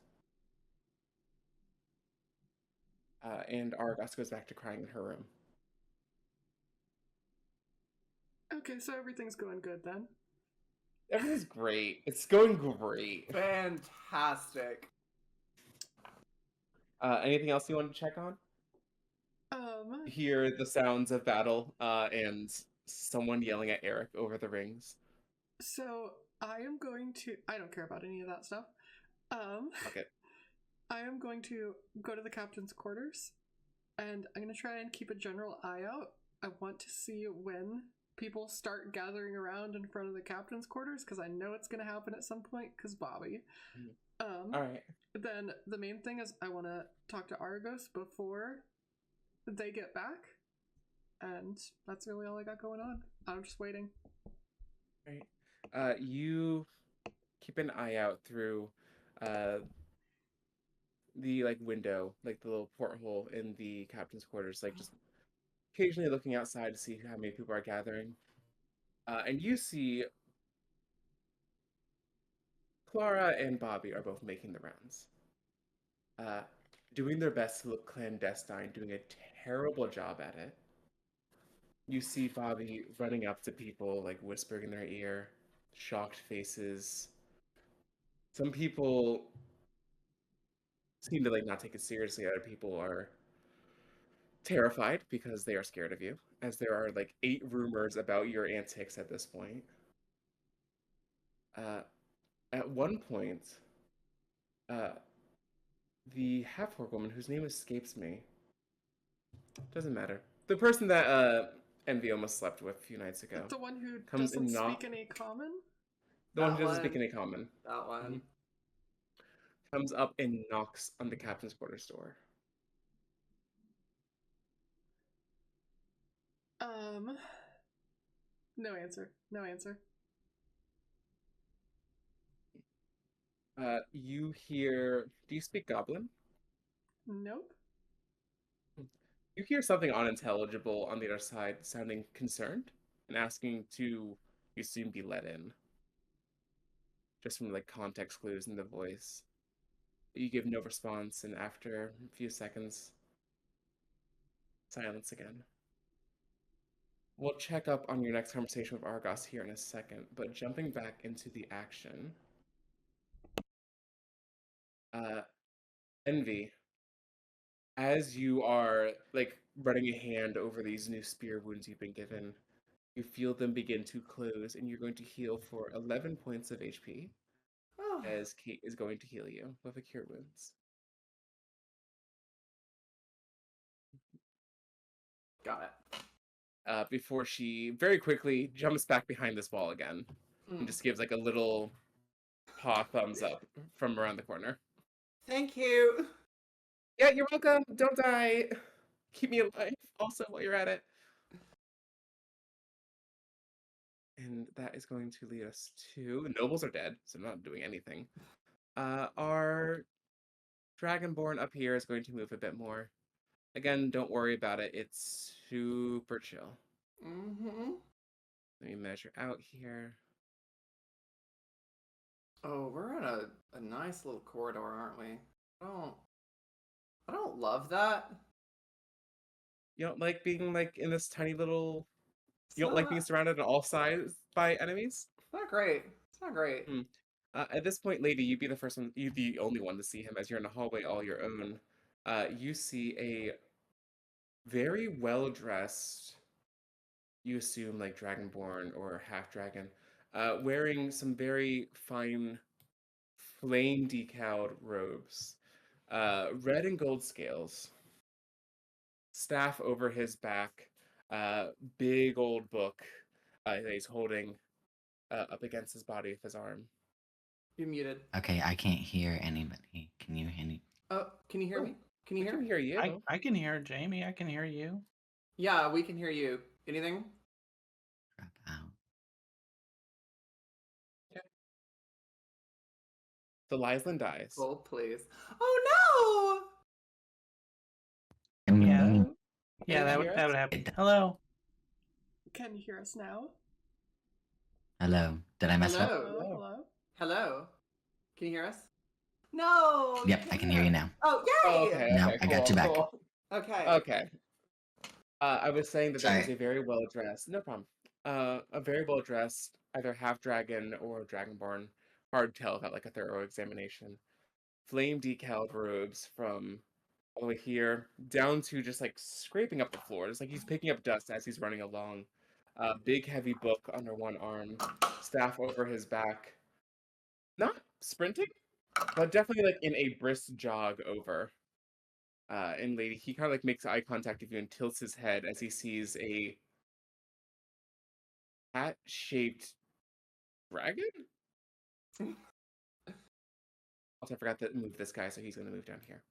And Argos goes back to crying in her room. Okay, so everything's going good then. Everything's great. It's going great. Fantastic. Anything else you want to check on? Hear the sounds of battle and someone yelling at Eric over the rings. So I am going to. I don't care about any of that stuff. Okay. I am going to go to the captain's quarters, and I'm going to try and keep a general eye out. I want to see when people start gathering around in front of the captain's quarters, because I know it's going to happen at some point, because Bobby. All right. Then the main thing is I want to talk to Argos before they get back, and that's really all I got going on. I'm just waiting. Right. You keep an eye out through the like window, like the little porthole in the captain's quarters, like just occasionally looking outside to see how many people are gathering. And you see Clara and Bobby are both making the rounds. Doing their best to look clandestine, doing a terrible job at it. You see Bobby running up to people, like whispering in their ear. shocked faces. Some people seem to like not take it seriously. Other people are terrified because they are scared of you, as there are like 8 rumors about your antics at this point. Uh, at one point, uh, the half-orc woman, whose name escapes me, doesn't matter. The person that Envy almost slept with a few nights ago. The one who Comes doesn't and knock. speak any common? The one That who doesn't speak one. any common. That one. Comes up and knocks on the captain's quarters door. No answer. No answer. You hear. Do you speak Goblin? Nope. You hear something unintelligible on the other side, sounding concerned and asking to, you soon be let in. Just from like context clues in the voice. You give no response, and after a few seconds, silence again. We'll check up on your next conversation with Argos here in a second, but jumping back into the action. Envy, as you are like running a hand over these new spear wounds you've been given, you feel them begin to close, and you're going to heal for 11 points of HP, as Kate is going to heal you with a cure wounds. Got it. Before she very quickly jumps back behind this wall again, and just gives like a little paw thumbs up from around the corner. Thank you. Yeah, you're welcome. Don't die. Keep me alive also while you're at it. And that is going to lead us to... Nobles are dead, so not doing anything. Our Dragonborn up here is going to move a bit more. Again, don't worry about it. It's super chill. Let me measure out here. Oh, we're in a nice little corridor, aren't we? I don't love that. You don't like being like in this tiny little... You don't It's like being surrounded on all sides by enemies? not great. It's not great. At this point, lady, you'd be the first one, you'd be the only one to see him as you're in a hallway all your own. You see a very well-dressed, you assume like Dragonborn or half-dragon, wearing some very fine flame decaled robes, red and gold scales, staff over his back, big old book that he's holding up against his body with his arm. You're muted. Okay, I can't hear anybody. Can you hear me? Oh, can you hear me? Can you I hear can me? hear you. I can hear Jamie. I can hear you. Yeah, we can hear you. Anything? Crap out. So Lyslin dies. Oh, please. Oh, Yeah. Yeah, Can that you would hear that us? would happen. Hello. Can you hear us now? Hello. Did I mess up? Hello. Hello? Hello? Hello. Can you hear us? No. Yep, I can hear you now. Oh, yay! Oh, okay. No, Okay, I got you back. cool. Okay. Okay. I was saying that that was Sorry. a very well dressed. No problem. A very well dressed, either half dragon or dragonborn. Hard to tell without like a thorough examination. Flame decaled robes from all the way here down to just like scraping up the floor. It's like he's picking up dust as he's running along. Big heavy book under one arm, staff over his back. Not sprinting, but definitely like in a brisk jog over. And lady, he kind of like makes eye contact with you and tilts his head as he sees a hat-shaped dragon. Also, I forgot to move this guy, so he's gonna move down here.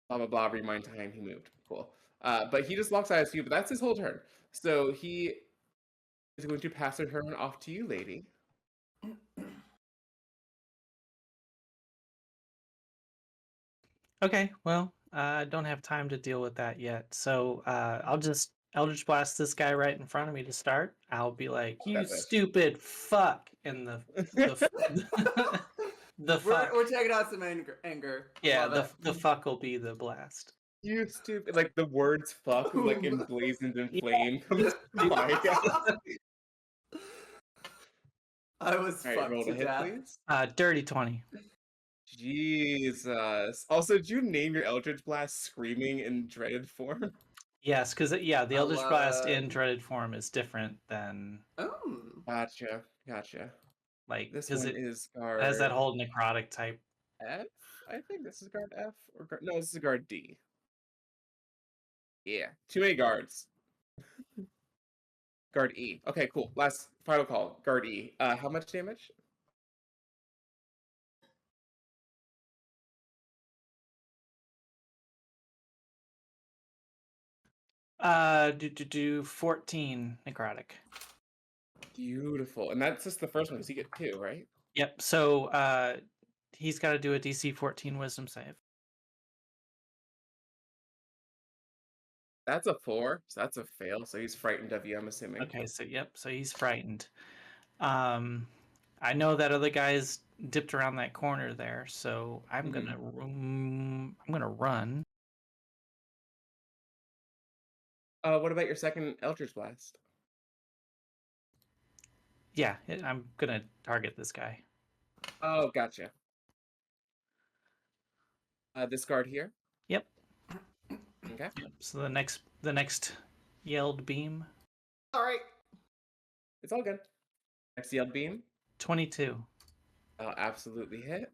Blah blah blah. Remind time he moved. Cool. But he just locks eyes with you. But that's his whole turn. So he is going to pass the turn off to you, lady. Okay, well, I don't have time to deal with that yet. So I'll just Eldritch Blast this guy right in front of me to start. I'll be like, "You That's it. stupid fuck!" And the fuck. We're taking out some anger. Yeah, Love the fuck will be the blast. You stupid! Like the words "fuck" like emblazoned in flame comes it. flying out. I was All right, fucked roll to to hit, death. please. Dirty 20. Jesus. Also, did you name your Eldritch Blast Screaming in Dreaded form? Yes, because the I'll, Eldritch Blast in dreaded form is different than Gotcha. like This because one it is has that guard whole necrotic type. F. I think this is guard F or guard. No, this is guard D. Yeah, too many guards. Guard E. Okay, cool. Last final call. Guard E. How much damage? Do 14 necrotic. Beautiful. And that's just the first one, because you get 2, right? Yep. So he's got to do a DC 14 Wisdom save. That's a 4, so that's a fail. So he's frightened of you, I'm assuming. Okay. So yep. So he's frightened. I know that other guy's dipped around that corner there, so I'm gonna run. What about your second Eldritch Blast? Yeah, I'm gonna target this guy. Oh, gotcha. This guard here. Yep. Okay. Yep. So the next yelled beam. All right. It's all good. Next yelled beam. 22 I'll absolutely hit.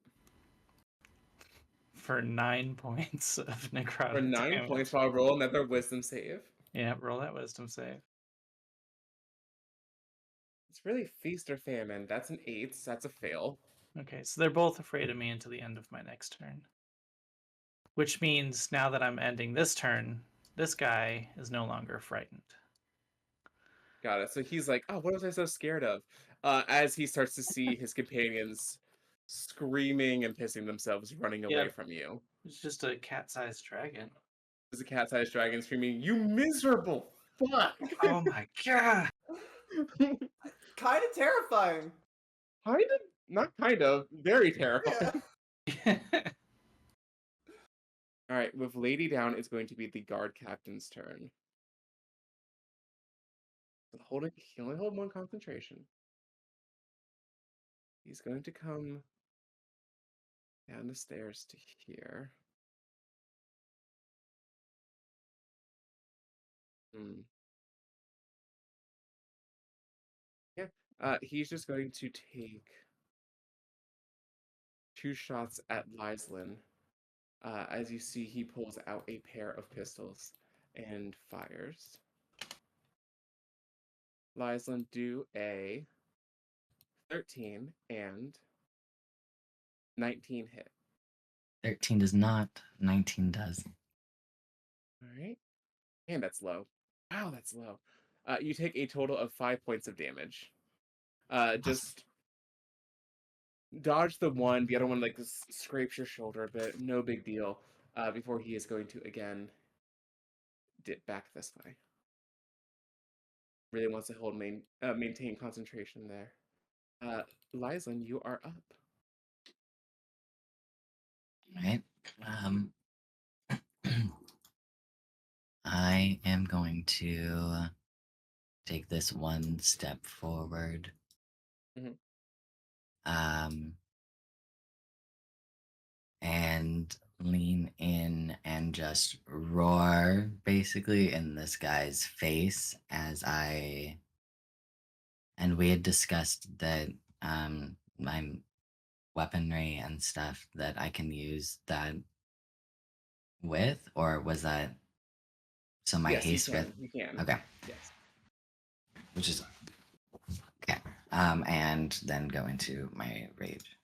for 9 points of necrotic For 9 damage. points, while I roll another wisdom save. Yeah, roll that wisdom save. It's really feast or famine. That's an 8, so that's a fail. Okay, so they're both afraid of me until the end of my next turn. Which means now that I'm ending this turn, this guy is no longer frightened. Got it. So he's like, oh, what was I so scared of? As he starts to see his companions screaming and pissing themselves, running away Yep. from you. It's just a cat-sized dragon. There's a cat-sized dragon screaming, "You miserable fuck!" Oh my god! Kind of terrifying. Very terrifying. Yeah. All right, with Lady down, it's going to be the guard captain's turn. He can only hold 1 concentration. He's going to come down the stairs to here. Yeah, he's just going to take 2 shots at Lyslin. As you see, he pulls out a pair of pistols and fires. Lyslin, do a 13 and 19 hit. 13 does not. 19 does. All right. And that's low. Wow, that's low. You take a total of 5 points of damage. Just dodge the one. The other one like scrapes your shoulder a bit. No big deal. Before he is going to again dip back this way. Really wants to maintain concentration there. Lyslin, you are up. Right. I am going to take this 1 step forward. Mhm. And lean in and just roar basically in this guy's face and we had discussed that my weaponry and stuff that I can use that with, or was that so my Yes, haste with you can. okay, Yes. which is okay, and then go into my rage.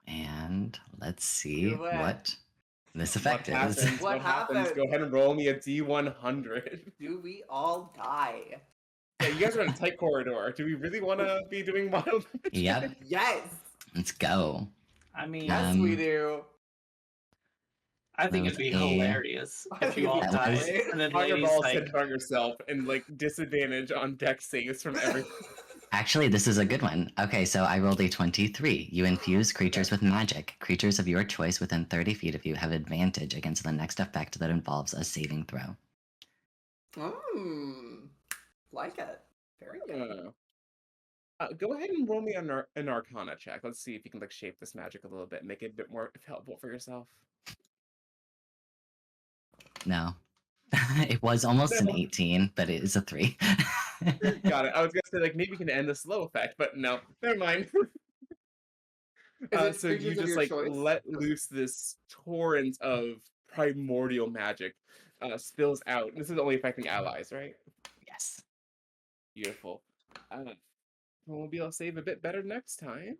And let's see Do it. what this effect What is. happens? What What happens? happened? Go ahead and roll me a D100. Do we all die? Yeah, you guys are in a tight corridor. Do we really want to be doing wild? Yep, Yes. let's go. I mean, Yes, we do. I think that it'd be was a- hilarious I if think you all it'd be died. great. And then Fireball Lady's like, centered on yourself and like disadvantage on deck saves from everything. Actually, this is a good one. Okay, so I rolled a 23. You infuse creatures with magic. Creatures of your choice within 30 feet of you have advantage against the next effect that involves a saving throw. Like it. Very good. Go ahead and roll me an Arcana check. Let's see if you can like shape this magic a little bit, make it a bit more helpful for yourself. No. It was almost an No. 18, but it is a 3. Got it. I was gonna say like maybe you can end the slow effect, but no, never mind. Is it So you creatures of just your like choice? let loose this torrent of primordial magic, spills out. This is only affecting allies, right? Yes. Beautiful. We'll be able to save a bit better next time.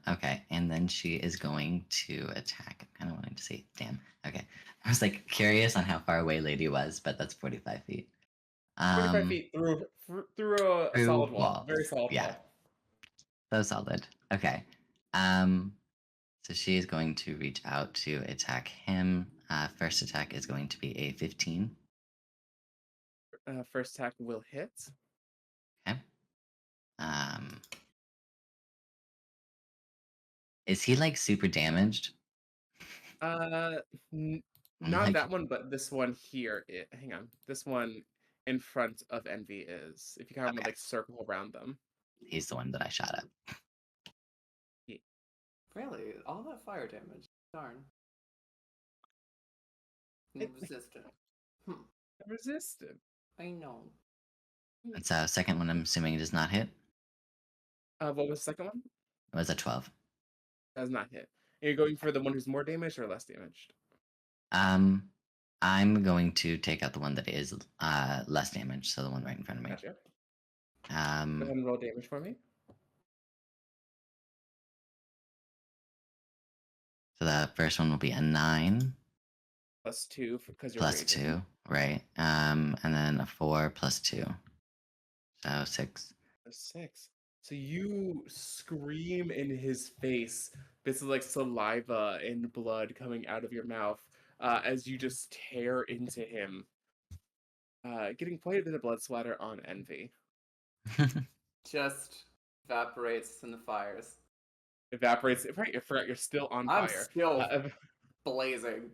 Okay, and then she is going to attack. I'm kind of wanting to say, damn. Okay. I was like curious on how far away Lady was, but that's 45 feet. 45 feet through a Through solid wall. walls. Very solid Yeah. wall. So solid. Okay. So she is going to reach out to attack him. First attack is going to be a 15. First attack will hit. Okay. Is he like super damaged? Not Like, that one, but this one here. Hang on. This one in front of Envy is. If you kind of okay. like circle around them. He's the one that I shot at. Really? All that fire damage? Darn. Resistant. Resistant. I know. That's second one. I'm assuming does not hit. What was the second one? It was a 12. Does not hit. Are you going for the one who's more damaged or less damaged? I'm going to take out the one that is less damage, so the one right in front of me. Gotcha. Go ahead and roll damage for me. So the first one will be a 9. +2 because you're Plus raging. 2, right? And then a 4 plus 2. So 6. A 6. So you scream in his face, bits of like saliva and blood coming out of your mouth as you just tear into him, getting quite a bit of blood splatter on Envy. Just evaporates in the fires. Evaporates. Right, you forgot you're still on I'm fire. still blazing.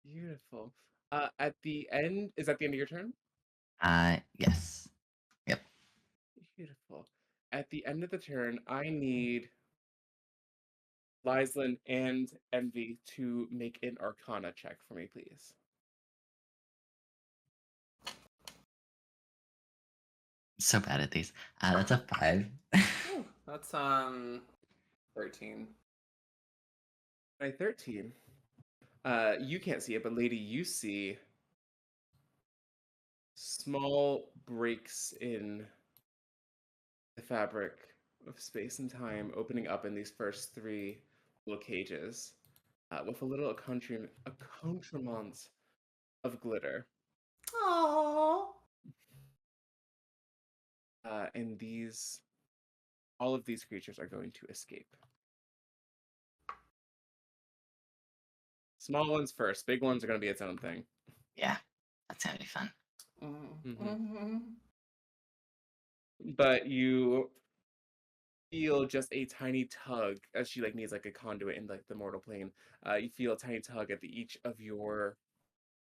Beautiful. At the end, is that the end of your turn? Yes. Yep. Beautiful. At the end of the turn, I need Lyslin and Envy to make an Arcana check for me, please. So bad at these. That's a 5. Ooh, that's 13. By 13. You can't see it, but lady, you see small breaks in the fabric of space and time opening up in these first 3 little cages, with a little accoutrement of glitter. Aww. And all of these creatures are going to escape. Small ones first. Big ones are going to be its own thing. Yeah, that's gonna be fun. But you feel just a tiny tug as she like needs like a conduit in like the mortal plane. You feel a tiny tug at each of your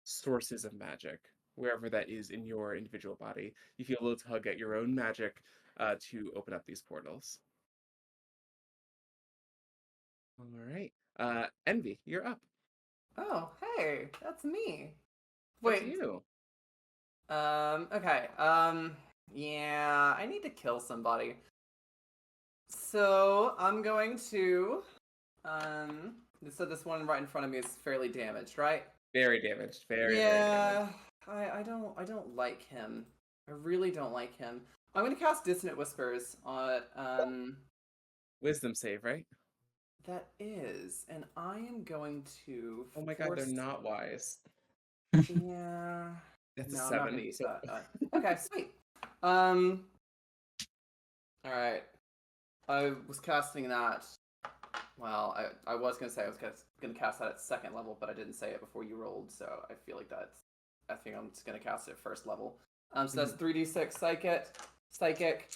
sources of magic, wherever that is in your individual body. You feel a little tug at your own magic to open up these portals. All right. Envy, you're up. Oh, hey, that's me. That's Wait. you. Okay. Yeah, I need to kill somebody. So I'm going to. So this one right in front of me is fairly damaged, right? Very damaged. Very Yeah, damaged. I don't like him. I really don't like him. I'm gonna cast Dissonant Whispers on Wisdom save, right? that is, and I am going to. Oh my god, they're not wise. Yeah. That's No, a I'm not 7. gonna use So that. Okay, sweet. All right. I was casting that. Well, I was gonna say I was gonna cast that at 2nd level, but I didn't say it before you rolled, so I feel like I think I'm just gonna cast it at 1st level. So that's 3d6 psychic.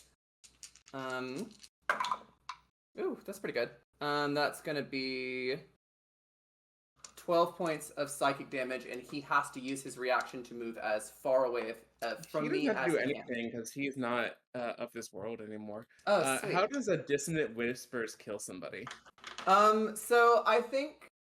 Ooh, that's pretty good. That's gonna be 12 points of psychic damage, and he has to use his reaction to move as far away from me He doesn't have as to do he can. anything because he's not of this world anymore. Oh, sweet. How does a dissonant whispers kill somebody? So I think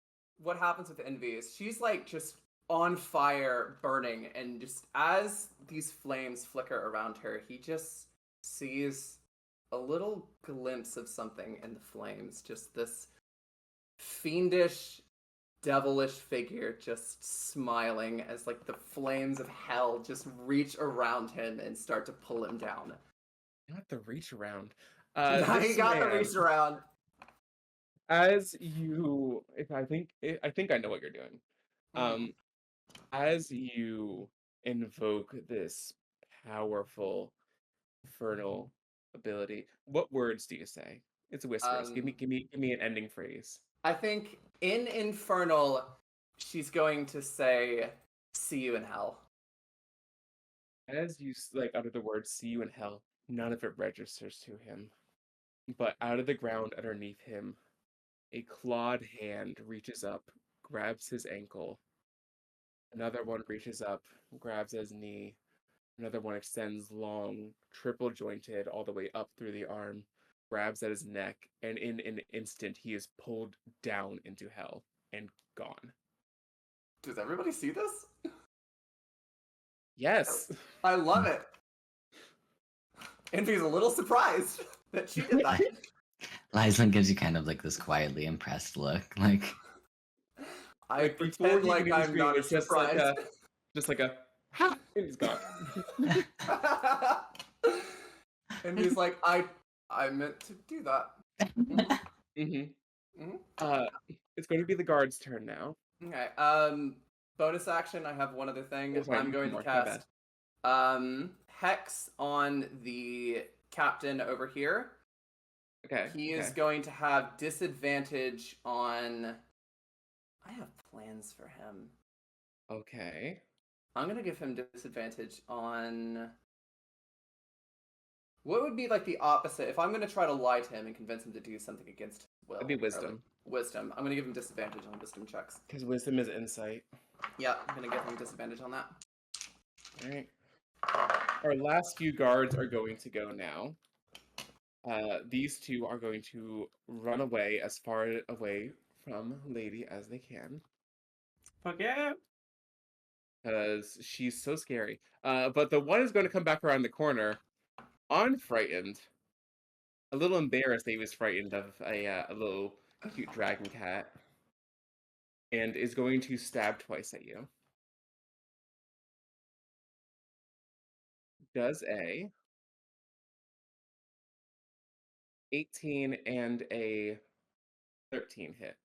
what happens with Envy is she's like just on fire, burning, and just as these flames flicker around her, he just sees a little glimpse of something in the flames. Just this fiendish, devilish figure just smiling as like the flames of hell just reach around him and start to pull him down. Not the reach around. He got the reach around. As you, I think I know what you're doing. As you invoke this powerful infernal ability, what words do you say? It's whispers. Give me an ending phrase. I think in Infernal, she's going to say, "See you in hell." As you utter the word "see you in hell," none of it registers to him. But out of the ground underneath him, a clawed hand reaches up, grabs his ankle. Another one reaches up, grabs his knee. Another one extends long, triple jointed, all the way up through the arm, grabs at his neck, and in an instant he is pulled down into hell and gone. Does everybody see this? Yes. I love it. Envy's a little surprised that she did that. Liza gives you kind of like this quietly impressed look, like I Like, before pretend he like can even I'm scream, not it's just like surprised. just like a ha, and he's gone. Envy's like, I meant to do that. It's going to be the guard's turn now. Okay. Bonus action. I have one other thing. Oh, sorry, I'm going to more, my cast Hex on the captain over here. Okay. He is going to have disadvantage on. I have plans for him. Okay. I'm gonna give him disadvantage on. What would be like the opposite? If I'm gonna try to lie to him and convince him to do something against his will. That'd be wisdom. Wisdom. I'm gonna give him disadvantage on wisdom checks. Because wisdom is insight. Yeah, I'm gonna give him disadvantage on that. Alright. Our last few guards are going to go now. These two are going to run away as far away from Lady as they can. Fuck yeah. Because she's so scary. But the one is going to come back around the corner, unfrightened, a little embarrassed that he was frightened of a little cute dragon cat, and is going to stab twice at you. Does a 18 and a 13 hit.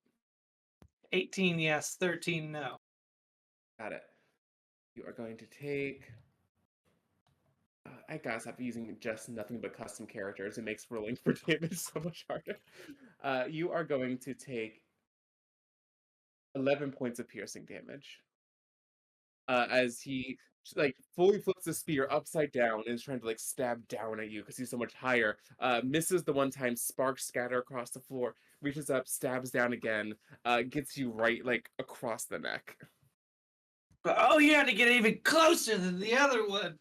18 yes, 13 no. Got it. You are going to take... I gotta stop using just nothing but custom characters. It makes rolling for damage so much harder. You are going to take 11 points of piercing damage. As he fully flips the spear upside down and is trying to stab down at you because he's so much higher. Misses the one time, sparks scatter across the floor, reaches up, stabs down again, gets you right across the neck. But oh, you had to get even closer than the other one.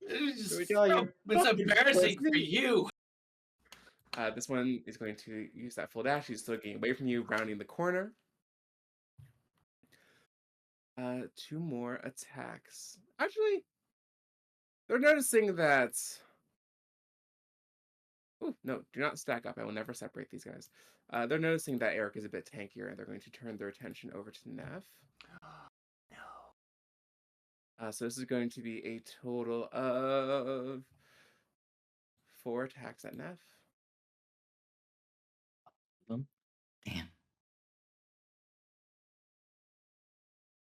It's embarrassing for you. This one is going to use that full dash. He's still getting away from you, rounding the corner. 2 more attacks. Actually, they're noticing that... Oh, no, do not stack up. I will never separate these guys. They're noticing that Eric is a bit tankier, and they're going to turn their attention over to Neff. So this is going to be a total of 4 attacks at Neff. Damn.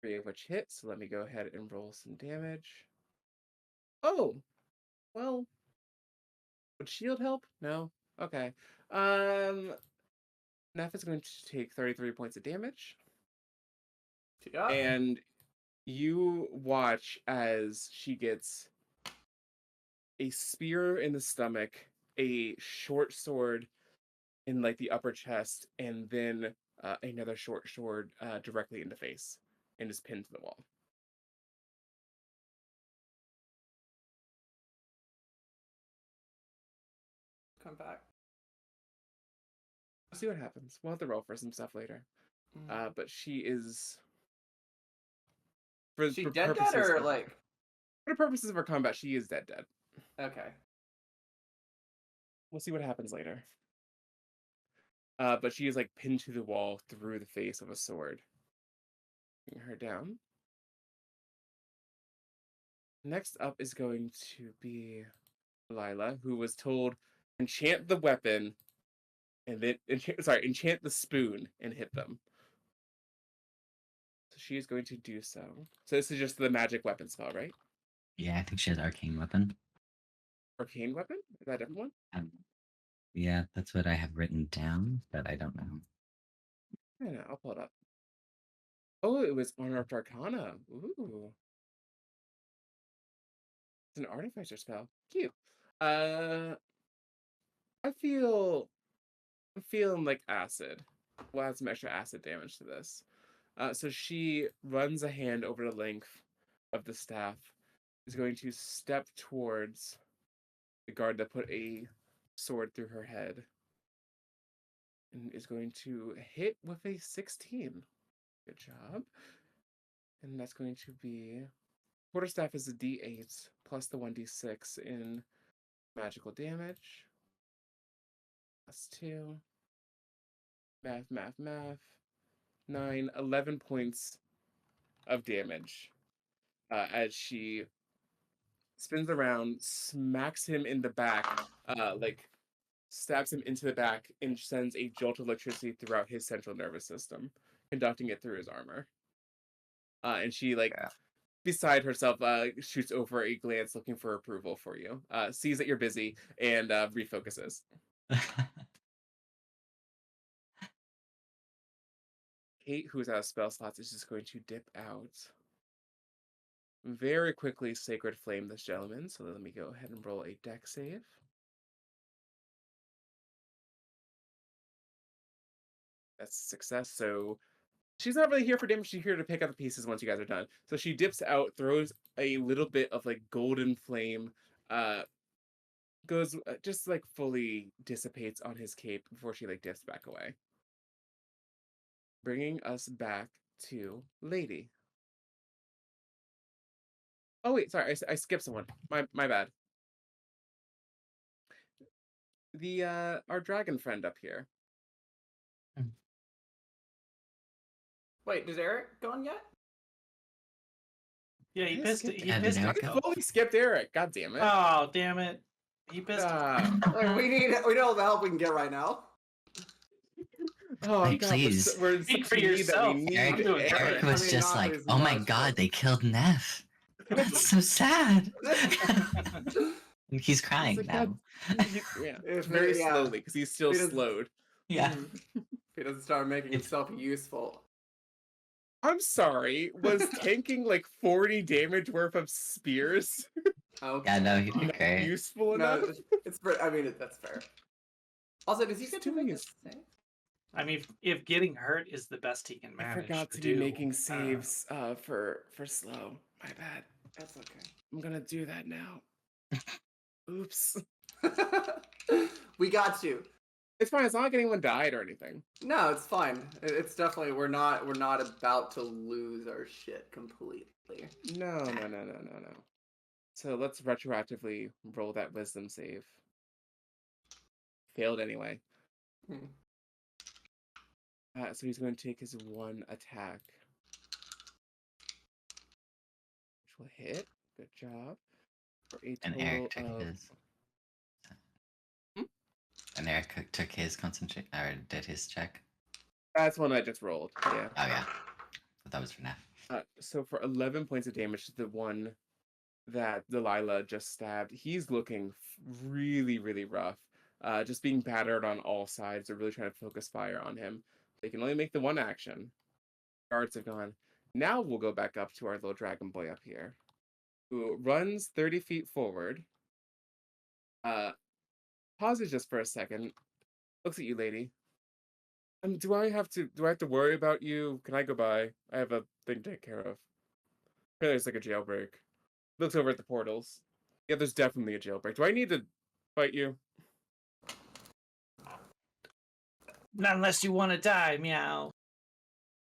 3 of which hit, so let me go ahead and roll some damage. Oh! Well... Would shield help? No? Okay. Neff is going to take 33 points of damage. Yeah. And you watch as she gets a spear in the stomach, a short sword in the upper chest, and then another short sword directly in the face and is pinned to the wall. Come back. We'll see what happens. We'll have to roll for some stuff later. But she is... Is she dead or like... For the purposes of our combat, she is dead. Okay. We'll see what happens later. But she is like pinned to the wall through the face of a sword. Bring her down. Next up is going to be Lila, who was told, enchant the weapon, and then, enchant the spoon and hit them. So she is going to do so. So this is just the magic weapon spell, right? Yeah, I think she has arcane weapon. Arcane weapon? Is that a different one? Yeah, that's what I have written down, but I don't know. I don't know, I'll pull it up. Oh, it was Unearthed Arcana. Ooh. It's an artificer spell. Cute. I'm feeling like acid. We'll add some extra acid damage to this. So she runs a hand over the length of the staff, is going to step towards the guard that put a sword through her head, and is going to hit with a 16. Good job. And that's going to be... Quarterstaff is a d8 plus the 1d6 in magical damage. Plus 2. Math. 9, 11 points of damage as she spins around, smacks him in the back, stabs him into the back, and sends a jolt of electricity throughout his central nervous system, conducting it through his armor. And she, beside herself, shoots over a glance looking for approval for you, sees that you're busy, and refocuses. Kate, who is out of spell slots, is just going to dip out. Very quickly Sacred Flame this gentleman, so let me go ahead and roll a dex save. That's a success, so she's not really here for damage, she's here to pick up the pieces once you guys are done. So she dips out, throws a little bit of golden flame, goes just fully dissipates on his cape before she dips back away. Bringing us back to Lady. Oh wait, sorry, I skipped someone. My bad. Our dragon friend up here. Wait, is Eric gone yet? Yeah, he pissed. I fully skipped Eric. God damn it! Oh, damn it! He pissed. We need all the help we can get right now. Oh Hey, God, please. we're in Speak such for need that we yourself. need Eric was I mean, just not like, as oh my much, god, but- they killed Neff. That's so sad. And he's crying now. Very slowly because he's still slowed. Yeah. If he doesn't start making himself useful. I'm sorry. Was tanking 40 damage worth of spears Okay. Yeah, no, he's great. useful No, enough? that's fair. Also, does he get to make a save? I mean, if getting hurt is the best he can I manage, forgot to be making saves for slow. My bad. That's okay. I'm gonna do that now. Oops. We got you. It's fine. It's not like anyone died or anything. No, it's fine. It's definitely we're not about to lose our shit completely. No. So let's retroactively roll that wisdom save. Failed anyway. So he's going to take his one attack, which will hit. Good job. For a And total Eric took of... his. And Eric took his concentration, or did his check. That's one I just rolled. Yeah. Oh yeah, but that was for Neff. So for 11 points of damage to the one that Delilah just stabbed, he's looking really, really rough. Just being battered on all sides. They're really trying to focus fire on him. They can only make the one action. Guards have gone. Now we'll go back up to our little dragon boy up here, who runs 30 feet forward. Pauses just for a second. Looks at you, lady. Do I have to worry about you? Can I go by? I have a thing to take care of. There's like a jailbreak. Looks over at the portals. Yeah, there's definitely a jailbreak. Do I need to fight you? Not unless you want to die, meow.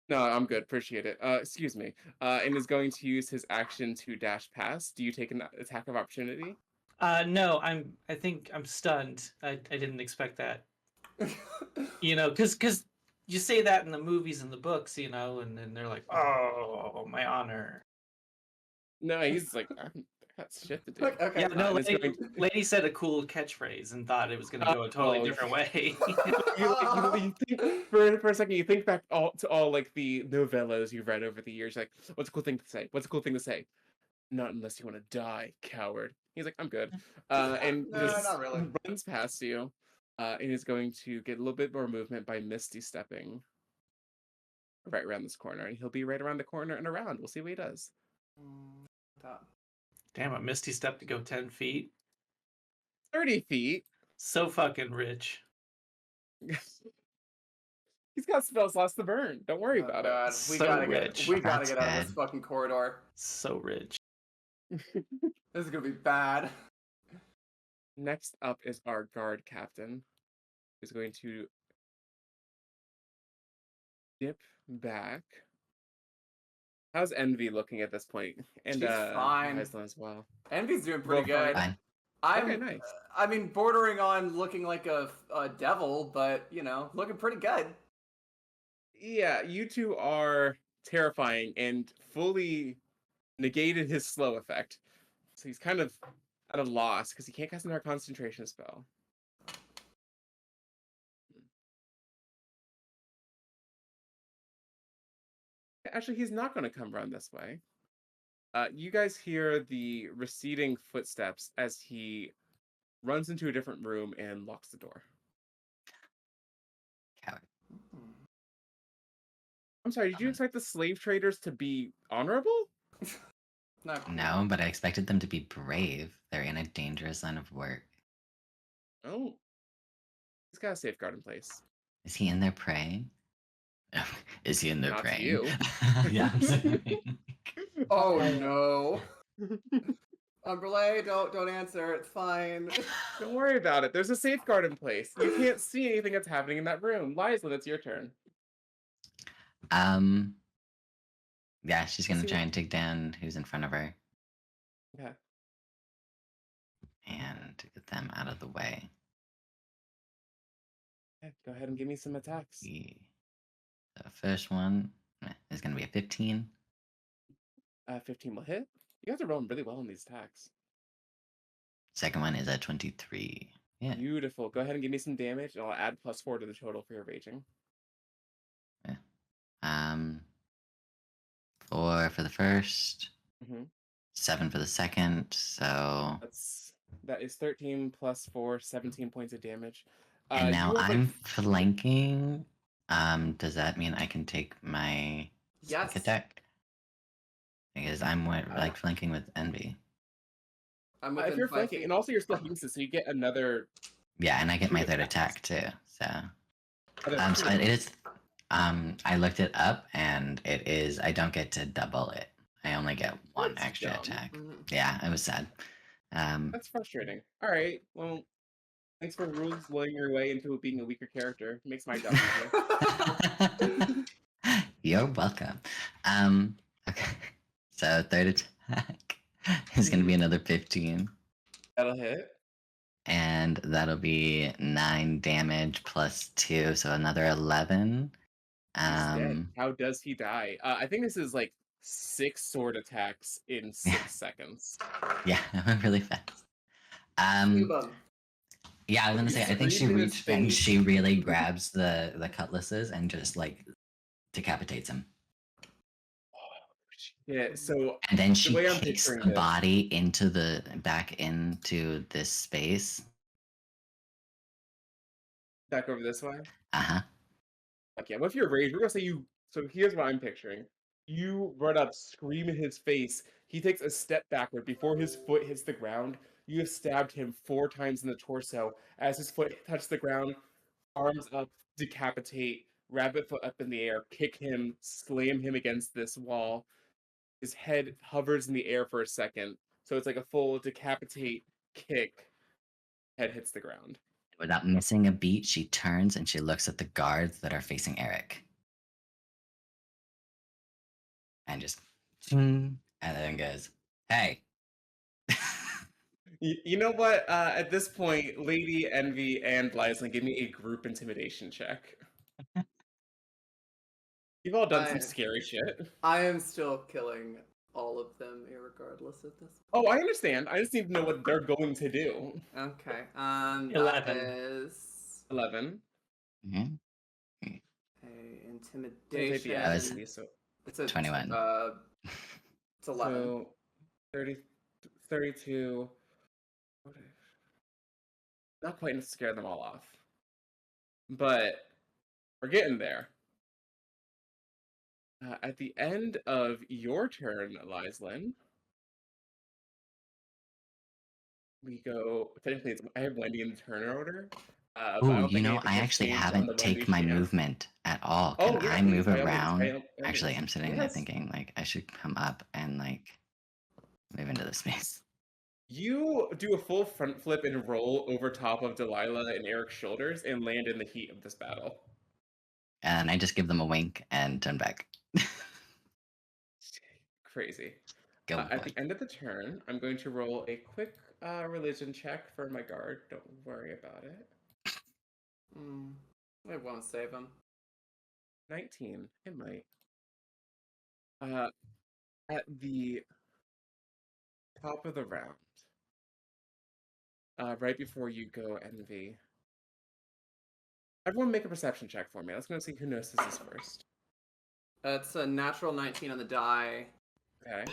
No, I'm good. Appreciate it. Excuse me. And is going to use his action to dash past. Do you take an attack of opportunity? No, I think I'm stunned. I didn't expect that. You know, because you say that in the movies and the books, you know, and then they're like, oh, my honor. No, he's like, I got shit to do. Okay, Yeah, no, it's going lady said a cool catchphrase and thought it was going to go a totally Oh, different way. you think for a second, you think back to all like the novellas you've read over the years. Like, what's a cool thing to say? What's a cool thing to say? Not unless you want to die, coward. He's like, I'm good. And No, just not really. runs past you. And is going to get a little bit more movement by Misty stepping right around this corner. And he'll be right around the corner and around. We'll see what he does. Damn, a Misty step to go 10 feet. 30 feet. So fucking rich. He's got spell slots to burn. Don't worry Oh, about God. it. We So gotta rich. get out That's of this bad. fucking corridor. So rich. This is gonna be bad. Next up is our guard captain, who's going to dip back. How's Envy looking at this point? And She's fine. Heisler as well. Envy's doing pretty Well, good. Fine. I'm, Okay, nice. I mean, bordering on looking like a devil, but you know, looking pretty good. Yeah, you two are terrifying and fully negated his slow effect. So he's kind of at a loss because he can't cast another concentration spell. Actually, he's not going to come run this way. You guys hear the receding footsteps as he runs into a different room and locks the door. Coward. I'm sorry, did you expect the slave traders to be honorable? No, but I expected them to be brave. They're in a dangerous line of work. Oh. He's got a safeguard in place. Is he in there praying? Is he in there Not to praying? you. Yeah, I'm saying. Oh no. Umberlay, don't answer. It's fine. Don't worry about it. There's a safeguard in place. You can't see anything that's happening in that room. Liza, it's your turn. Yeah, she's gonna See try what- and take down who's in front of her Okay. and to get them out of the way. Okay, go ahead and give me some attacks. The first one is gonna be a 15. 15 will hit. You guys are rolling really well on these attacks. Second one is a 23. Yeah. Beautiful. Go ahead and give me some damage, and I'll add +4 to the total for your raging. 4 for the first, Mhm. 7 for the second. So That is 13 + 4, 17 points of damage. and now you have, like, I'm flanking. Does that mean I can take my Yes. sneak attack? Because I'm like flanking with Envy. I'm if within you're 5 flanking, feet. and also you're still Hingsis, so you get another. Yeah, and I get my Two third attacks. attack too. So other so it is. I looked it up, and it is. I don't get to double it. I only get one That's extra dumb. attack. Mhm. Yeah, it was sad. That's frustrating. All right. Well, thanks for rules blowing your way into being a weaker character. It makes my job easier. You're welcome. Okay. So third attack is gonna be another 15. That'll hit. And that'll be 9 damage plus 2, so another 11. He's dead. How does he die? I think this is like 6 sword attacks in 6 seconds. Yeah, I went really fast. Cuba. Yeah, I was gonna say, I think she Screamed in his reached and face. she really grabs the cutlasses and just like decapitates him. Yeah. So And then she way I'm kicks picturing the this- body back into this space. back over this way. Uh-huh. Like, yeah. What if you're raged? We're gonna say you. So here's what I'm picturing. You run up, scream in his face. He takes a step backward before his foot hits the ground. You have stabbed him 4 times in the torso. As his foot touches the ground, arms up, decapitate, rabbit foot up in the air, kick him, slam him against this wall. His head hovers in the air for a second, so it's like a full decapitate kick. Head hits the ground. Without missing a beat, she turns and she looks at the guards that are facing Eric. And just, and then goes, hey. You know what? At this point, Lady Envy and Blyslin, give me a group intimidation check. You've all done some scary shit. I am still killing all of them, irregardless of this. Oh, I understand. I just need to know what they're going to do. Okay. 11. That is 11. Mhm. a intimidation. Yeah, so It's a 21. It's 11. So 30, 32. Not quite enough to scare them all off. But we're getting there. At the end of your turn, Lyslin, we go. Technically, I have Wendy in the turn order. But I Ooh, don't you think know, anything I has actually changed on haven't the taken Wendy my stance. movement at all. Oh, Can yeah, I please, move by all means, around? by all Actually, means. I'm sitting there Yes. thinking, like, I should come up and, like, move into the space. You do a full front flip and roll over top of Delilah and Eric's shoulders and land in the heat of this battle. And I just give them a wink and turn back. Crazy. Go At boy. the end of the turn, I'm going to roll a quick religion check for my guard. Don't worry about it. It won't save him. 19. It might. At the top of the round, right before you go, Envy, everyone make a perception check for me. Let's go see who notices this first. It's a natural 19 on the die. Okay.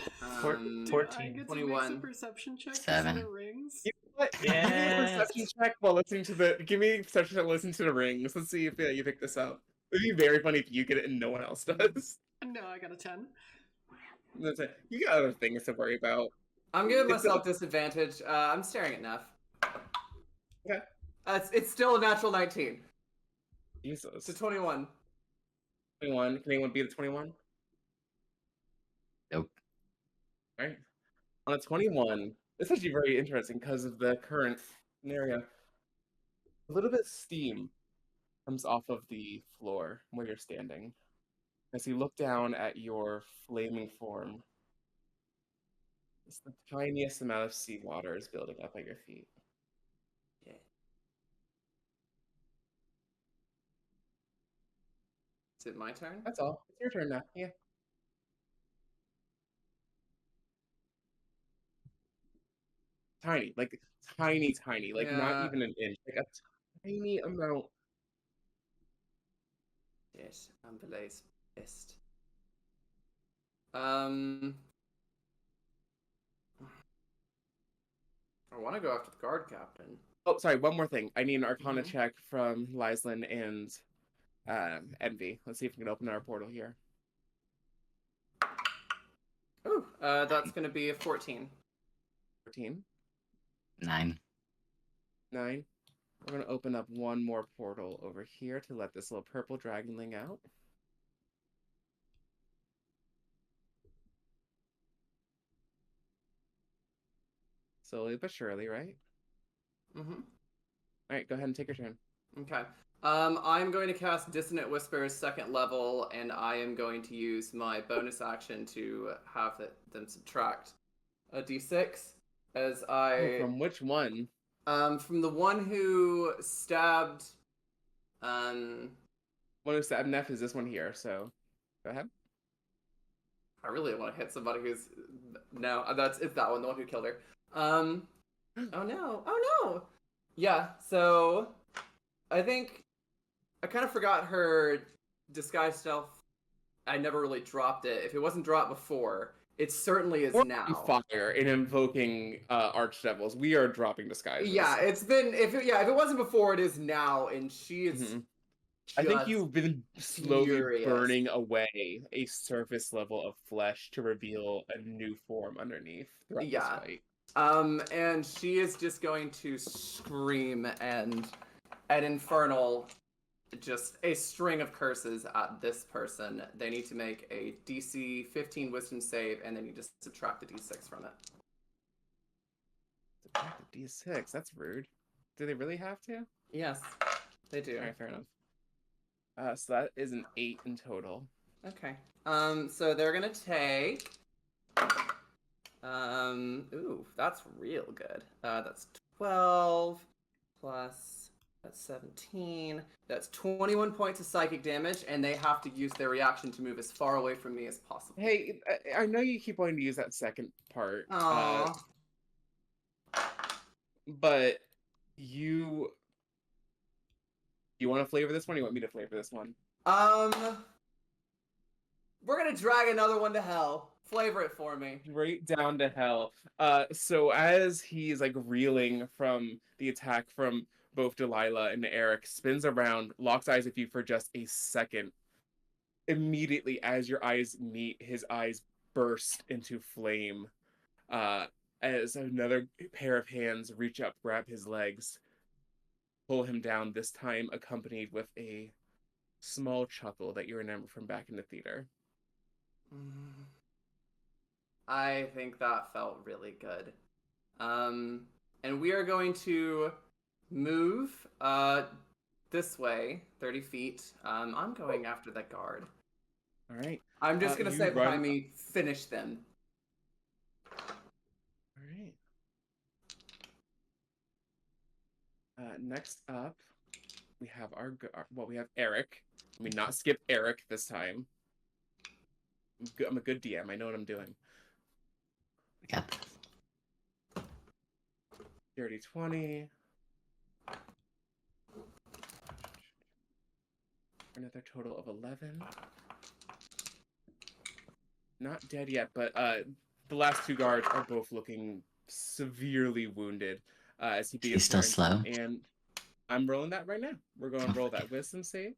Do 14. I get to make 21. some perception check to see 7. the rings? You know what? Give me a perception check while listening to the. Give me a perception check while listening to the rings. Let's see if you pick this up. It'd be very funny if you get it and no one else does. No, I got a 10. That's it. You got other things to worry about. I'm giving myself disadvantage. I'm staring at Neff. Okay. It's still a natural 19. Jesus. It's a 21. 21. Can anyone beat a 21? Nope. Right. On a 21, it's actually very interesting because of the current scenario. A little bit of steam comes off of the floor where you're standing. As you look down at your flaming form, it's the tiniest amount of seawater is building up at your feet. Yeah. Is it my turn? That's all. It's your turn now. Yeah. Tiny, like tiny, like not Yeah. even an inch, like a tiny amount. Yes, I'm Belay's pissed. I want to go after the guard captain. Oh, sorry, one more thing. I need an Arcana Mhm. check from Lyslin and Envy. Let's see if we can open our portal here. Ooh, that's going to be a 14. 14, 9. 9. We're going to open up one more portal over here to let this little purple dragonling out. Slowly but surely, right? Mm-hmm. All right, go ahead and take your turn. Okay. I'm going to cast Dissonant Whispers 2nd level, and I am going to use my bonus action to have them subtract a d6 as I... From which one? From the one who stabbed... One who stabbed Neff is this one here, so go ahead. I really want to hit somebody who's... No, it's that one, the one who killed her. Oh no. Oh no! Yeah, so... I think... I kind of forgot her disguise stealth. I never really dropped it. If it wasn't dropped before, it certainly is Or now. Fire in invoking archdevils. We are dropping disguises. Yeah, it's been... If it wasn't before, it is now, and she is... I think you've been slowly furious. burning away a surface level of flesh to reveal a new form underneath throughout this fight. And she is just going to scream and at Infernal just a string of curses at this person. They need to make a DC 15 Wisdom save, and they need to subtract a D6 from it. Subtract the D6. That's rude. Do they really have to? Yes, they do. All right, fair enough. So that is an 8 in total. Okay. So they're gonna take. Ooh, that's real good. That's 12 plus. That's 17. That's 21 points of psychic damage, and they have to use their reaction to move as far away from me as possible. Hey, I know you keep wanting to use that second part. Aww. But you want to flavor this one? Or you want me to flavor this one? We're gonna drag another one to hell. Flavor it for me. Right down to hell. So as he's like reeling from the attack from both Delilah and Eric, spins around, locks eyes with you for just a second. Immediately, as your eyes meet, his eyes burst into flame. As another pair of hands reach up, grab his legs, pull him down, this time accompanied with a small chuckle that you remember from back in the theater. I think that felt really good. And we are going to move this way, 30 feet. I'm going after that guard. All right. I'm just gonna you say behind run- me, finish them. All right. Next up, we have we have Eric. I mean, not skip Eric this time. I'm a good DM. I know what I'm doing. We got this. Dirty 20. Another total of 11. Not dead yet, but the last two guards are both looking severely wounded as he begins. He's still to slow. And I'm rolling that right now. We're going to roll that wisdom save.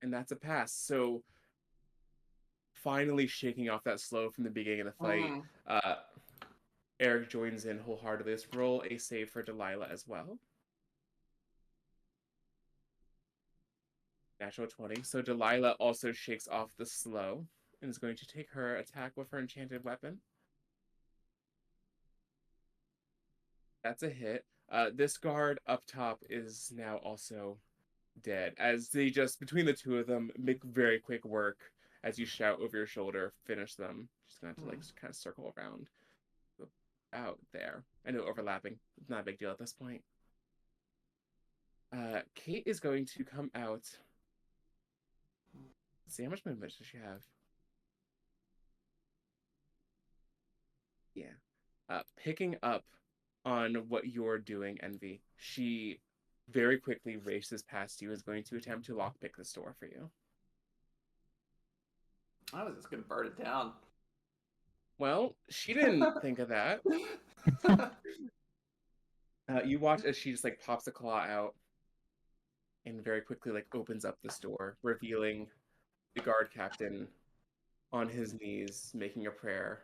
And that's a pass. So finally shaking off that slow from the beginning of the fight, Eric joins in wholeheartedly. Let's roll a save for Delilah as well. Natural 20. So Delilah also shakes off the slow and is going to take her attack with her enchanted weapon. That's a hit. This guard up top is now also dead, as they just, between the two of them, make very quick work as you shout over your shoulder, finish them. Just gonna have to like kind of circle around. Out there. I know overlapping. It's not a big deal at this point. Kate is going to come out. Let's see, how much movement does she have? Yeah. Picking up on what you're doing, Envy, she very quickly races past you and is going to attempt to lockpick this door for you. I was just gonna burn it down. Well, she didn't think of that. You watch as she just like pops a claw out and very quickly like opens up this door, revealing the guard captain on his knees making a prayer.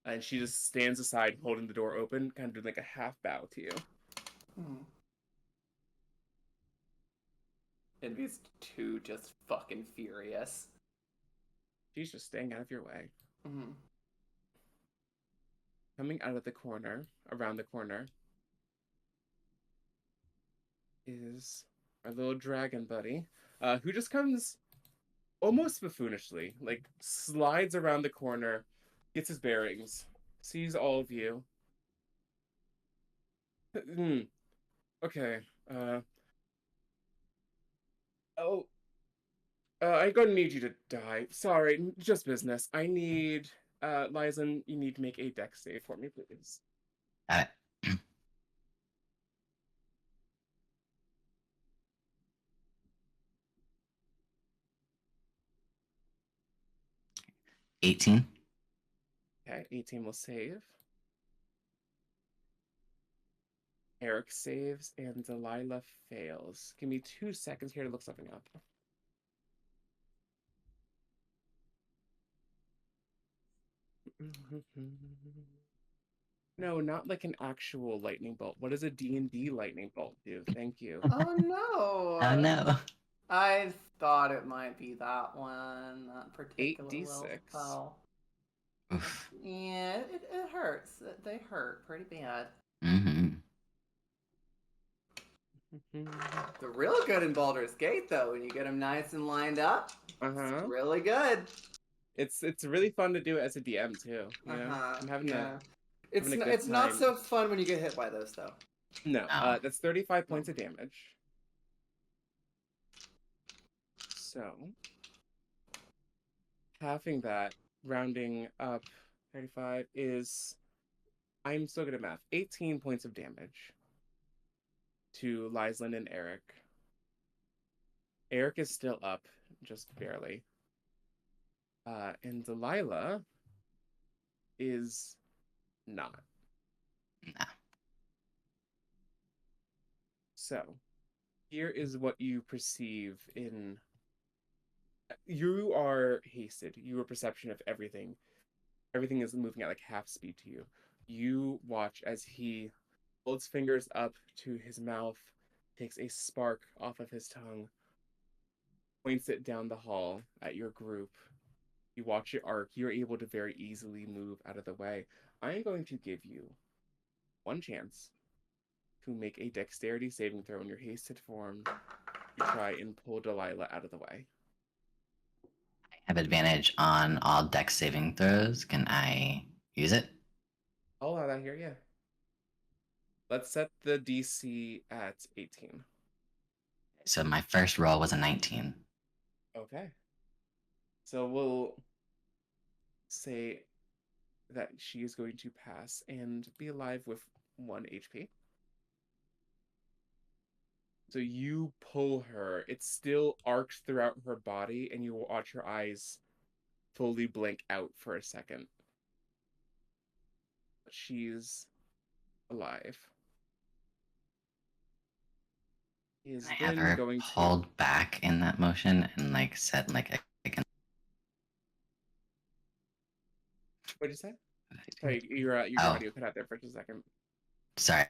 And she just stands aside holding the door open, kind of doing like a half bow to you. Envy's too just fucking furious. She's just staying out of your way. Coming out of the corner, around the corner, is our little dragon buddy, who just comes almost buffoonishly, like slides around the corner, gets his bearings, sees all of you. Okay. I'm gonna need you to die. Sorry, just business. I need, Liza, you need to make a dex save for me, please. Got it. 18. Okay, 18 will save. Eric saves, and Delilah fails. Give me 2 seconds here to look something up. No, not like an actual lightning bolt. What does a D&D lightning bolt do? Thank you. Oh no! Oh no. I thought it might be that one, that particular little 8d6. spell. Oof. Yeah, it hurts. They hurt pretty bad. Mm-hmm. They're real good in Baldur's Gate, though. When you get them nice and lined up, Uh-huh. it's really good. It's really fun to do it as a DM too. You know, I'm having Yeah. a good It's not time. so fun when you get hit by those, though. No, Oh. that's 35 points of damage. So, halving that, rounding up, 35 is, I'm so good at math, 18 points of damage to Lyslin and Eric. Eric is still up, just barely. And Delilah is not. No. So, here is what you perceive in. You are hasted. Your perception of everything. Everything is moving at like half speed to you. You watch as he holds fingers up to his mouth, takes a spark off of his tongue, points it down the hall at your group. You watch it arc. You're able to very easily move out of the way. I am going to give you one chance to make a dexterity saving throw in your hasted form to try and pull Delilah out of the way. I have advantage on all dex saving throws. Can I use it? I'll allow that here, yeah. Let's set the DC at 18. So my first roll was a 19. Okay. So we'll say that she is going to pass and be alive with 1 HP. So you pull her. It still arcs throughout her body, and you will watch her eyes fully blink out for a second. But she's alive. Is I have then her going pulled back in that motion and like set like a. What'd you say? Sorry, your Oh. audio cut out there for just a second. Sorry.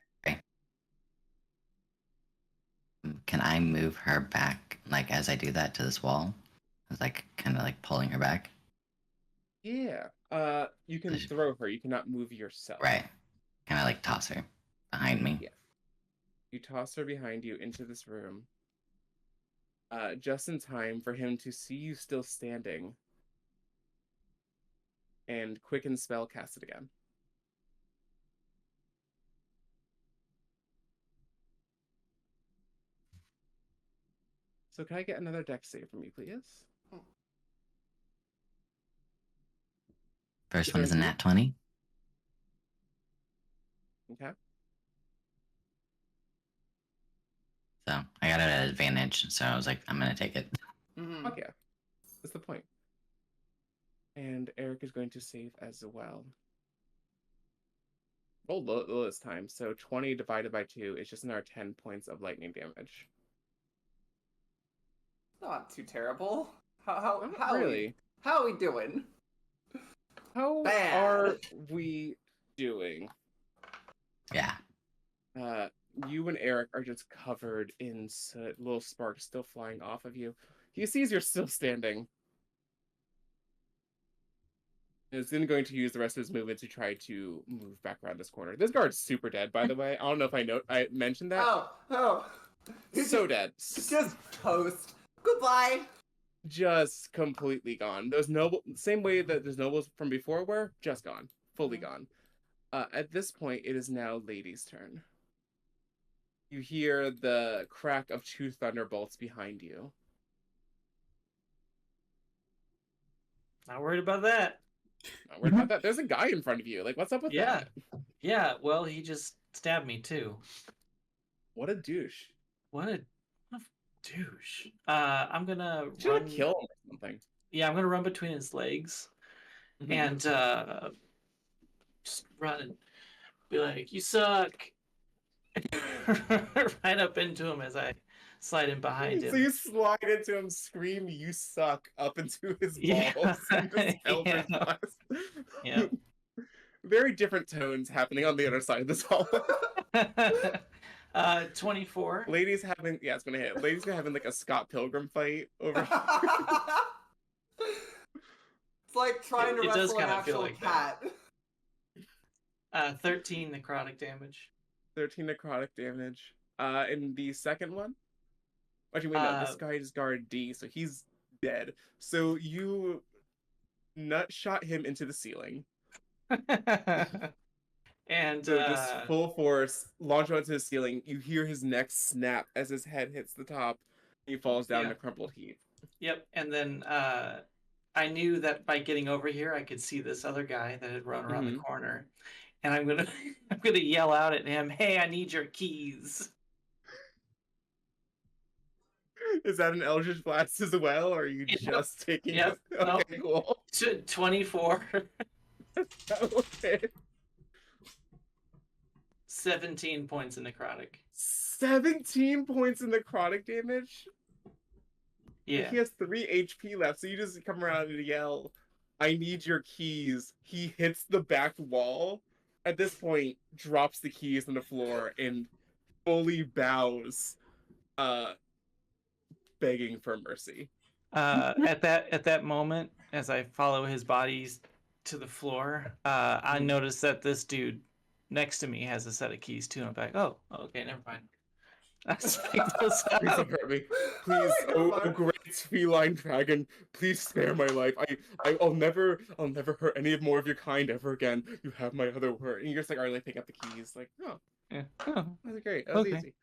Can I move her back like as I do that to this wall? It's like kind of like pulling her back. Yeah. You can throw her. You cannot move yourself. Right. Kind of like toss her behind me. Yeah. You toss her behind you into this room. Just in time for him to see you still standing. And quicken spell cast it again. So can I get another dex save from you, please? First one is a nat 20. Okay. So I got it at advantage. So I was like, I'm going to take it. Mm-hmm. Fuck yeah. That's the point. And Eric is going to save as well. Roll low this time. So 20 divided by 2 is just another 10 points of lightning damage. Not too terrible. How really? How are we doing? How Bad. are we doing? Yeah. You and Eric are just covered in soot, little sparks still flying off of you. He sees you're still standing. Is then going to use the rest of his movement to try to move back around this corner. This guard's super dead, by the way. I don't know if I mentioned that. Oh. So dead. Just toast. Goodbye. Just completely gone. Those noble, same way that those nobles from before were, just gone. Fully gone. At this point, it is now Lady's turn. You hear the crack of 2 thunderbolts behind you. Not worried about that. Not worried about that. There's a guy in front of you. Like, what's up with that? Yeah, well, he just stabbed me too. What a douche. What a douche. I'm gonna Should run. have killed him or something. Yeah, I'm gonna run between his legs and just run and be like, "You suck!" right up into him as I slide in behind him. So you slide into him, scream, "You suck," up into his balls. Yeah. And just Hellfire Yeah. Blast. Yeah. very different tones happening on the other side of this hall. 24. Ladies having, yeah, it's gonna hit. Ladies gonna having like a Scott Pilgrim fight over. It's like trying to It does wrestle an kinda feel actual like that. cat. 13 necrotic damage. 13 necrotic damage. In the second one. Actually, wait, no. This guy is guard D, so he's dead. So you nut shot him into the ceiling. And So just full force, launch him onto the ceiling. You hear his neck snap as his head hits the top. He falls down in a crumpled heap. Yep, and then I knew that by getting over here, I could see this other guy that had run around the corner, and I'm gonna yell out at him, "Hey, I need your keys!" Is that an Eldritch Blast as well, or are you just taking? Yep. Okay, cool. 24. Okay. 17 points of necrotic. 17 points in necrotic damage? Yeah. He has 3 HP left, so you just come around and yell, I need your keys. He hits the back wall. At this point, drops the keys on the floor and fully bows, begging for mercy. At that moment, as I follow his bodies to the floor, I notice that this dude next to me has a set of keys too. And I'm like, oh, okay, never mind. Please don't hurt me. Please, oh great feline dragon, please spare my life. I'll never hurt any more of your kind ever again. You have my other word. And you're just like, alright, pick up the keys. Like, oh, yeah. Oh, that was great. That was easy.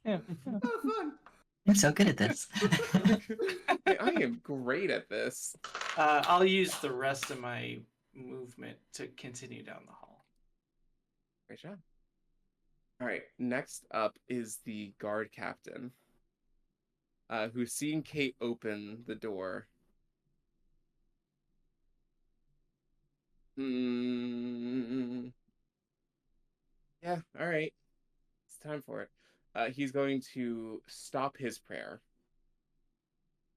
Yeah. Oh, fun. I'm so good at this. I am great at this. I'll use the rest of my movement to continue down the hall. Great job. All right, next up is the guard captain, who's seeing Kate open the door. Yeah, all right. It's time for it. He's going to stop his prayer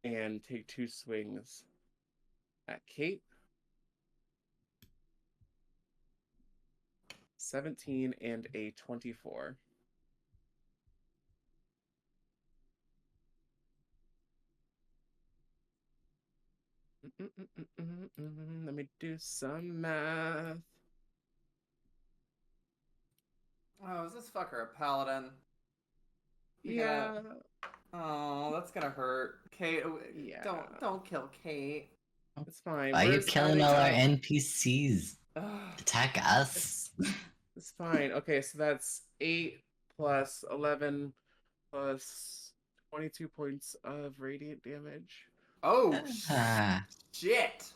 and take 2 swings at Kate. 17 and a 24. Let me do some math. Oh, is this fucker a paladin? Yeah. Oh, that's gonna hurt. Kate, Yeah. Don't kill Kate. It's fine. Why are We're you just killing adding all our up. NPCs? Ugh. Attack us. It's fine. Okay, so that's 8 plus 11 plus 22 points of radiant damage. Oh, Ah, shit. That's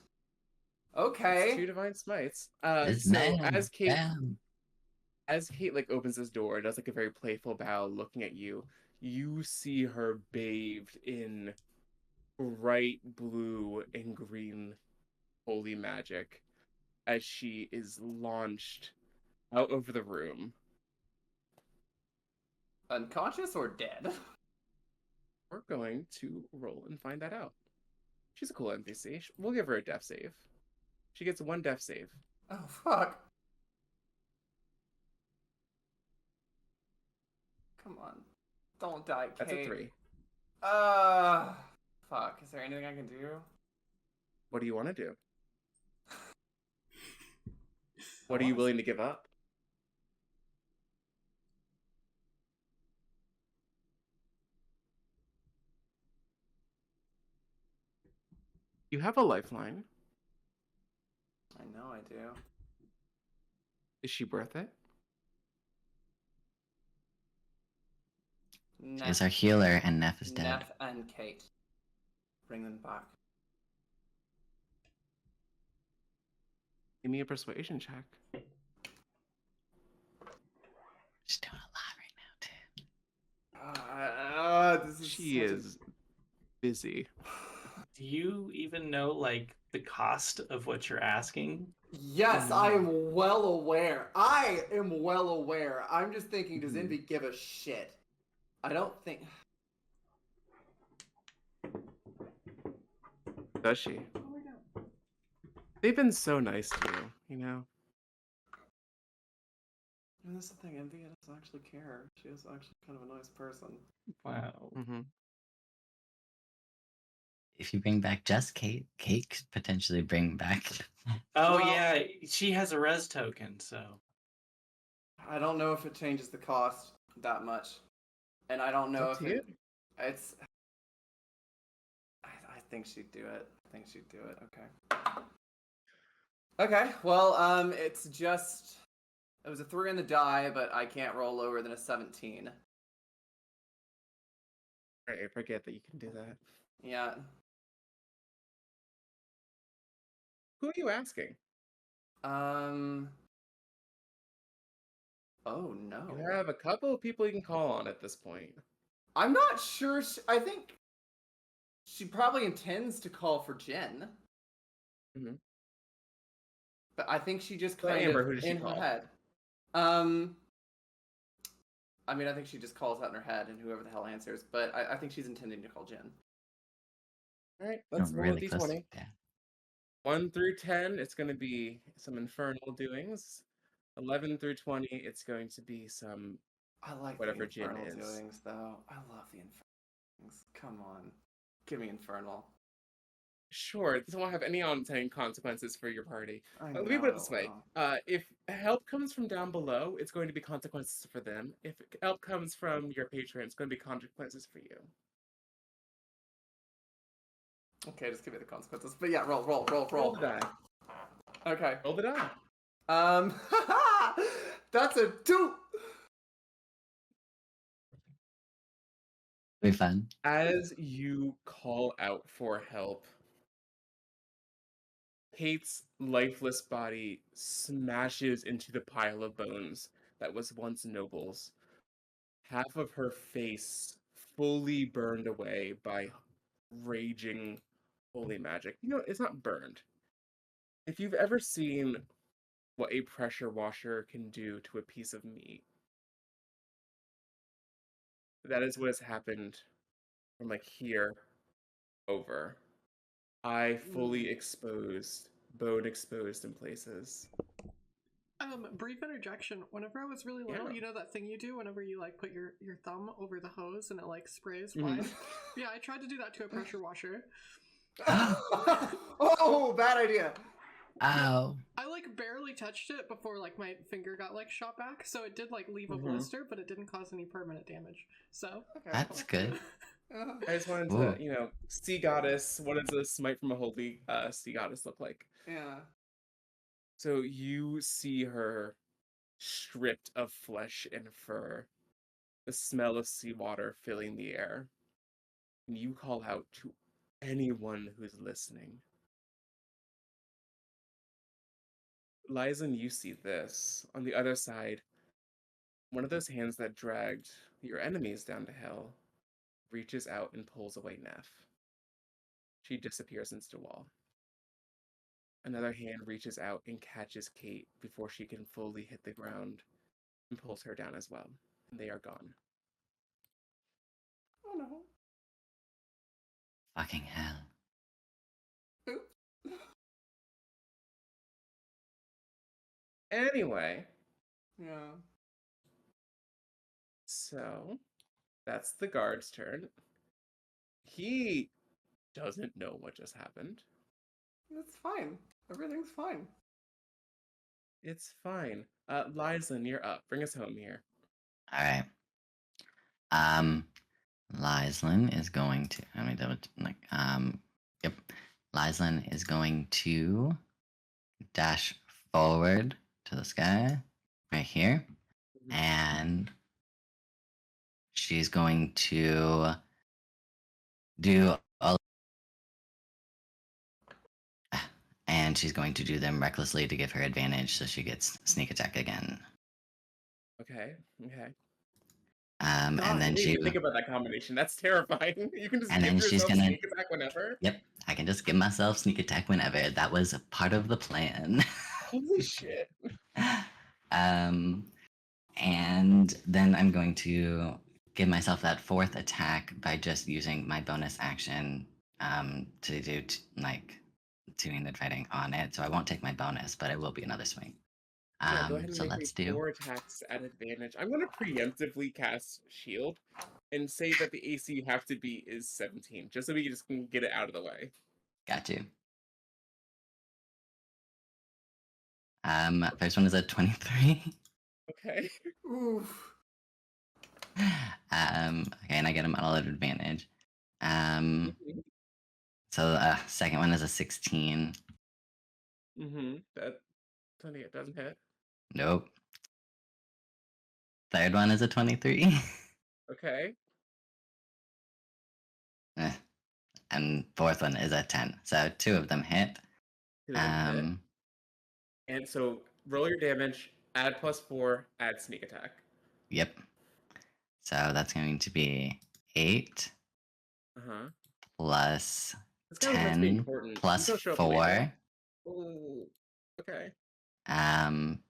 Okay. 2 divine smites. this So man. as Kate Damn. like opens this door, does like a very playful bow, looking at you. You see her bathed in bright blue and green holy magic as she is launched out over the room. Unconscious or dead? We're going to roll and find that out. She's a cool NPC. We'll give her a death save. She gets 1 death save. Oh, fuck. Come on. Don't die, Kate. That's a 3. Fuck. Is there anything I can do? What do you want to do? What are you willing to give up? You have a lifeline. I know I do. Is she worth it? She's our healer, and Neff is dead. Neff and Kate. Bring them back. Give me a persuasion check. She's doing a lot right now, too. She is busy. Do you even know like the cost of what you're asking? Yes, I am well aware. I'm just thinking, does Envy give a shit? I don't think. Does she? They've been so nice to you, you know? And that's the thing, Envy doesn't actually care. She is actually kind of a nice person. Wow. Mm-hmm. If you bring back just Kate, Kate could potentially bring back. Oh Well- yeah, she has a res token, so I don't know if it changes the cost that much, and I don't know It's up if to it. It's. I think she'd do it. I think she'd do it. Okay. Okay. Well, it's just. It was a 3 on the die, but I can't roll lower than a 17. I forget that you can do that. Yeah. Who are you asking? Um. Oh no. You have a couple of people you can call on at this point. I'm not sure. I think she probably intends to call for Jen. Mhm. But I think she just So kind Amber, of who does she in her call? head. I mean, I think she just calls out in her head, and whoever the hell answers. But I think she's intending to call Jen. All right, You're let's roll really a close. d20. Yeah. 1 through 10, it's going to be some infernal doings. 11 through 20, it's going to be some. I like Whatever the Jen infernal is. doings, though. I love the infernal doings. Come on, give me infernal. Sure, this won't have any unintended consequences for your party. I Let me put it know, this way: well. if help comes from down below, it's going to be consequences for them. If help comes from your patron, it's going to be consequences for you. Okay, just give me the consequences. But yeah, roll. Roll the die. Okay. Roll the die. That's a 2. Be fun. As you call out for help, Kate's lifeless body smashes into the pile of bones that was once Noble's. Half of her face fully burned away by raging holy magic. You know, it's not burned. If you've ever seen what a pressure washer can do to a piece of meat, that is what has happened from like here over. Eye fully exposed, bone exposed in places. Brief interjection. Whenever I was really little, Yeah. you know that thing you do whenever you like put your thumb over the hose and it like sprays Mhm. wine? Yeah, I tried to do that to a pressure washer. Oh, bad idea. Ow. I like barely touched it before like my finger got like shot back, so it did like leave a Mhm. blister, but it didn't cause any permanent damage. So Okay, That's cool. good. I just wanted Ooh. to, sea goddess. What does a smite from a holy sea goddess look like? Yeah. So you see her stripped of flesh and fur, the smell of seawater filling the air. And you call out to anyone who's listening. Lizen, you see this. On the other side, one of those hands that dragged your enemies down to hell reaches out and pulls away Neff. She disappears into the wall. Another hand reaches out and catches Kate before she can fully hit the ground and pulls her down as well. And they are gone. Oh no. Fucking hell. Oops. Anyway, Yeah. so that's the guard's turn. He doesn't know what just happened. It's fine. Everything's fine. It's fine. Lizen, you're up. Bring us home here. All right. Lyslin is going to. Let me double. Yep. Lyslin is going to dash forward to the sky, right here, and she's going to do all. And she's going to do them recklessly to give her advantage, so she gets sneak attack again. Okay. And God, I then didn't she. even think about that combination. That's terrifying. You can just And give then she's yourself gonna. sneak attack whenever. Yep, I can just give myself sneak attack whenever. That was a part of the plan. Holy shit. And then I'm going to give myself that 4th attack by just using my bonus action to do two-handed fighting on it. So I won't take my bonus, but it will be another swing. Yeah, go ahead and So make me let's do. 4 attacks at advantage. I'm gonna preemptively cast Shield and say that the AC you have to beat is 17, just so we just can get it out of the way. Got you. First one is a 23. Okay. Oof. Okay, and I get a model at advantage. Mhm. So second one is a 16. That 28 doesn't hit. Nope. Third one is a 23. Okay. And fourth one is a 10. So 2 of them hit. 2 of them hit. And so roll your damage, add +4, add sneak attack. Yep. So that's going to be 8 Uh-huh. plus This guy was meant to be 10 important. plus He's gonna show up 4. later. Oh, okay.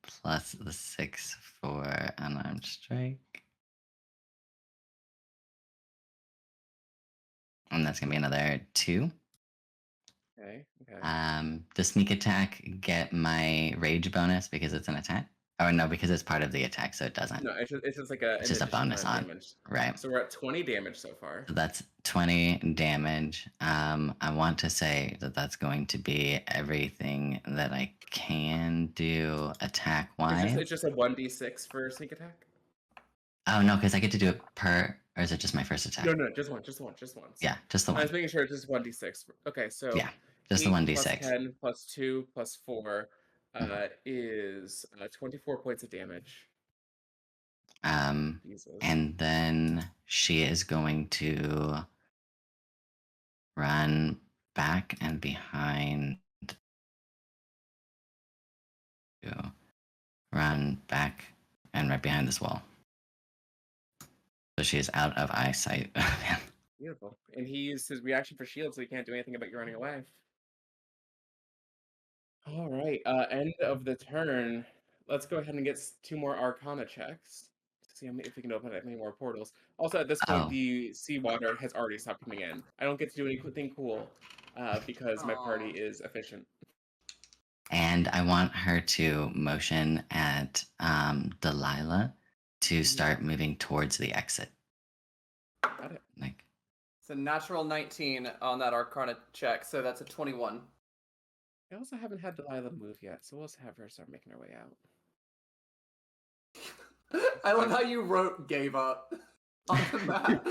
Plus the 6 for unarmed strike. And that's gonna be another 2. Okay. The sneak attack get my rage bonus because it's an attack? Oh no, because it's part of the attack, so it doesn't. No, it's just like an It's just a additional bonus amount of on. damage. Right. So we're at 20 damage so far. So that's 20 damage. I want to say that that's going to be everything that I can do attack wise. It's just a 1d6 for sneak attack? Oh no, because I get to do it per, or is it just my first attack? No, just once. Yeah, just the I one. was making sure it's just 1d6. Okay, so Yeah, just the 8 1d6. plus 10 plus 2 plus 4 is 24 points of damage. Jesus. And then she is going to run back and behind. Run back and right behind this wall. So she is out of eyesight of him. Beautiful. And he used his reaction for shield, so he can't do anything about you running away. All right. End of the turn. Let's go ahead and get 2 more Arcana checks to see if we can open up any more portals. Also, at this point, the seawater has already stopped coming in. I don't get to do anything cool because my party is efficient. And I want her to motion at Delilah to start moving towards the exit. Got it. Like, It's a natural 19 on that Arcana check, so that's a 21. I also haven't had Delilah move yet, so we'll just have her start making her way out. I love how you wrote "gave up" on the map.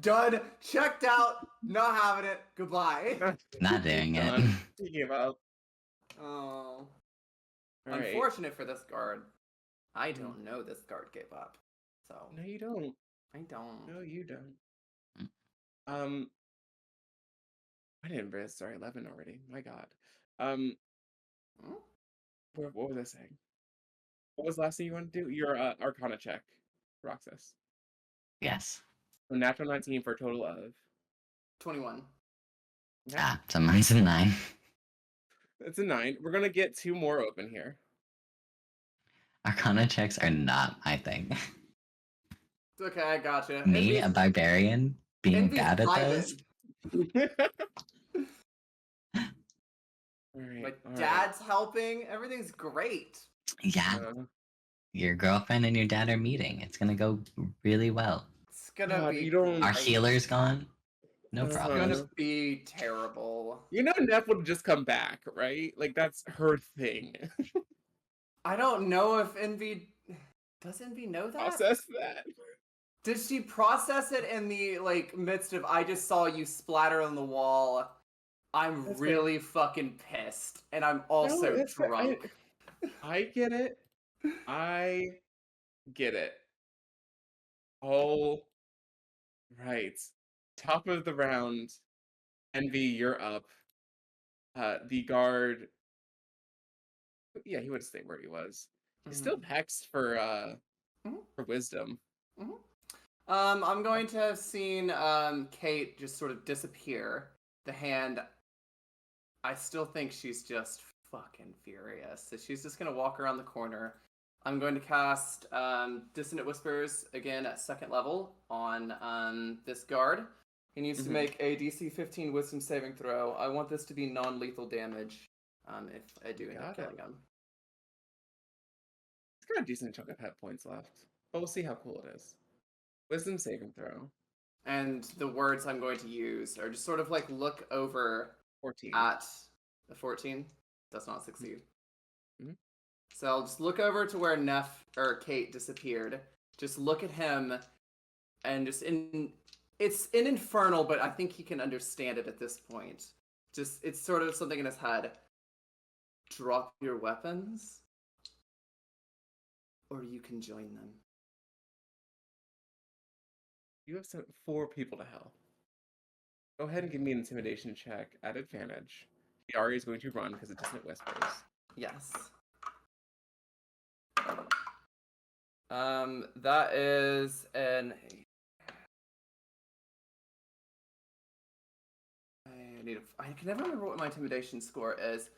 Done. Checked out. Not having it. Goodbye. not doing it. Done. He gave up. Oh. All right. Unfortunate for this guard. I don't know this guard gave up. So. No, you don't. I don't. No, you don't. I didn't read sorry 11 already. My God. What was I saying? What was the last thing you want to do? Your Arcana check, Roxas. Yes. So natural 19 for a total of 21. Okay. So mine's a 9. It's a 9. We're gonna get 2 more open here. Arcana checks are not my thing. Okay, I gotcha. Me, a barbarian, being bad at those. My dad's helping. Everything's great. Yeah. Your girlfriend and your dad are meeting. It's gonna go really well. It's gonna be. You don't. Our healer's gone. No It's problem. gonna be terrible. You know, Neff would just come back, right? Like that's her thing. I don't know if Envy does Envy know that. Process that. Did she process it in the midst of I just saw you splatter on the wall? I'm That's really fucking pissed, and I'm also that's fair. drunk. I get it. I get it. All right. Top of the round. Envy, you're up. The guard. Yeah, he would stay where he was. He's still hexed for wisdom. I'm going to have seen Kate just sort of disappear. The hand. I still think she's just fucking furious. So she's just gonna walk around the corner. I'm going to cast Dissonant Whispers again at 2nd level on this guard. He needs to make a DC 15 Wisdom saving throw. I want this to be non-lethal damage if I do end up killing him. It's got a decent chunk of hit points left, but we'll see how cool it is. Wisdom saving throw. And the words I'm going to use are just sort of like look over 14. at the 14. Does not succeed. Mhm. So I'll just look over to where Neff or Kate disappeared. Just look at him, and it's in Infernal, but I think he can understand it at this point. Just it's sort of something in his head. Drop your weapons, or you can join them. You have sent 4 people to hell. Go ahead and give me an intimidation check at advantage. The Aria is going to run because it doesn't whispers. Yes. That is an. I can never remember what my intimidation score is.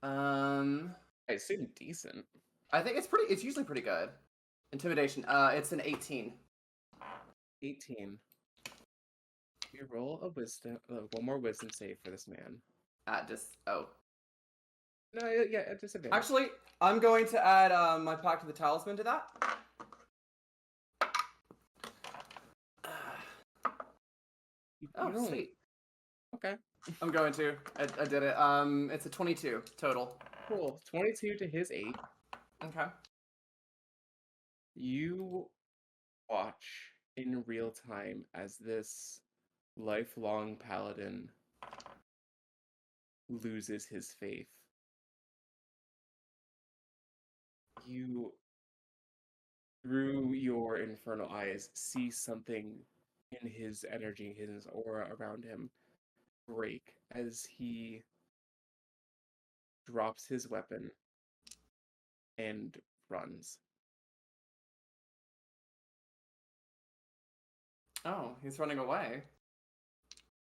I assume decent. I think it's usually pretty good. Intimidation. It's an 18. 18. You roll a wisdom, one more wisdom save for this man. No, Yeah, at disadvantage. actually, I'm going to add my Pact of the Talisman to that. You Oh, don't- sweet. Okay, I'm going to. I did it. It's a 22 total. cool. 22 to his 8. Okay. You watch in real time as this lifelong paladin loses his faith. You, through your infernal eyes, see something in his energy, his aura around him break as he drops his weapon and runs. Oh, he's running away.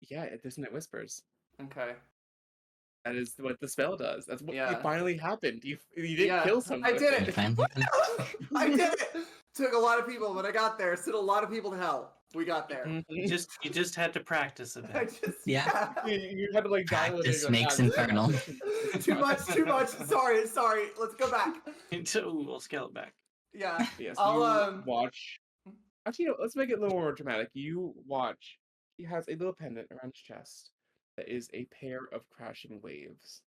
Yeah, it dissonant whispers. Okay. That is what the spell does. That's what Yeah. finally happened. You didn't Yeah, kill someone. I did You it. finally I did it. Took a lot of people, but I got there. Sent a lot of people to hell. We got there. Mhm. You just had to practice a I bit. just Yeah. You had to like dial it in. Practice like, makes ah, infernal. Too much. Sorry. Let's go back. Ooh, we'll scale it back. Yeah. Yes, I'll you watch. Actually, no, let's make it a little more dramatic. You watch. He has a little pendant around his chest that is a pair of crashing waves.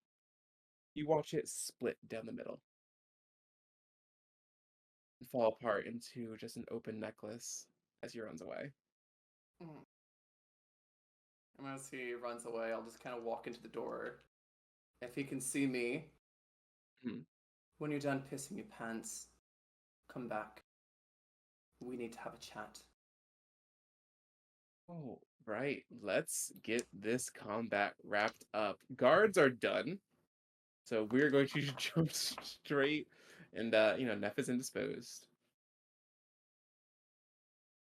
You watch it split down the middle and fall apart into just an open necklace as he runs away. And as he runs away, I'll just kind of walk into the door. If he can see me, when you're done pissing your pants, come back. We need to have a chat. Oh, right. Let's get this combat wrapped up. Guards are done. So we're going to jump straight and Neff is indisposed.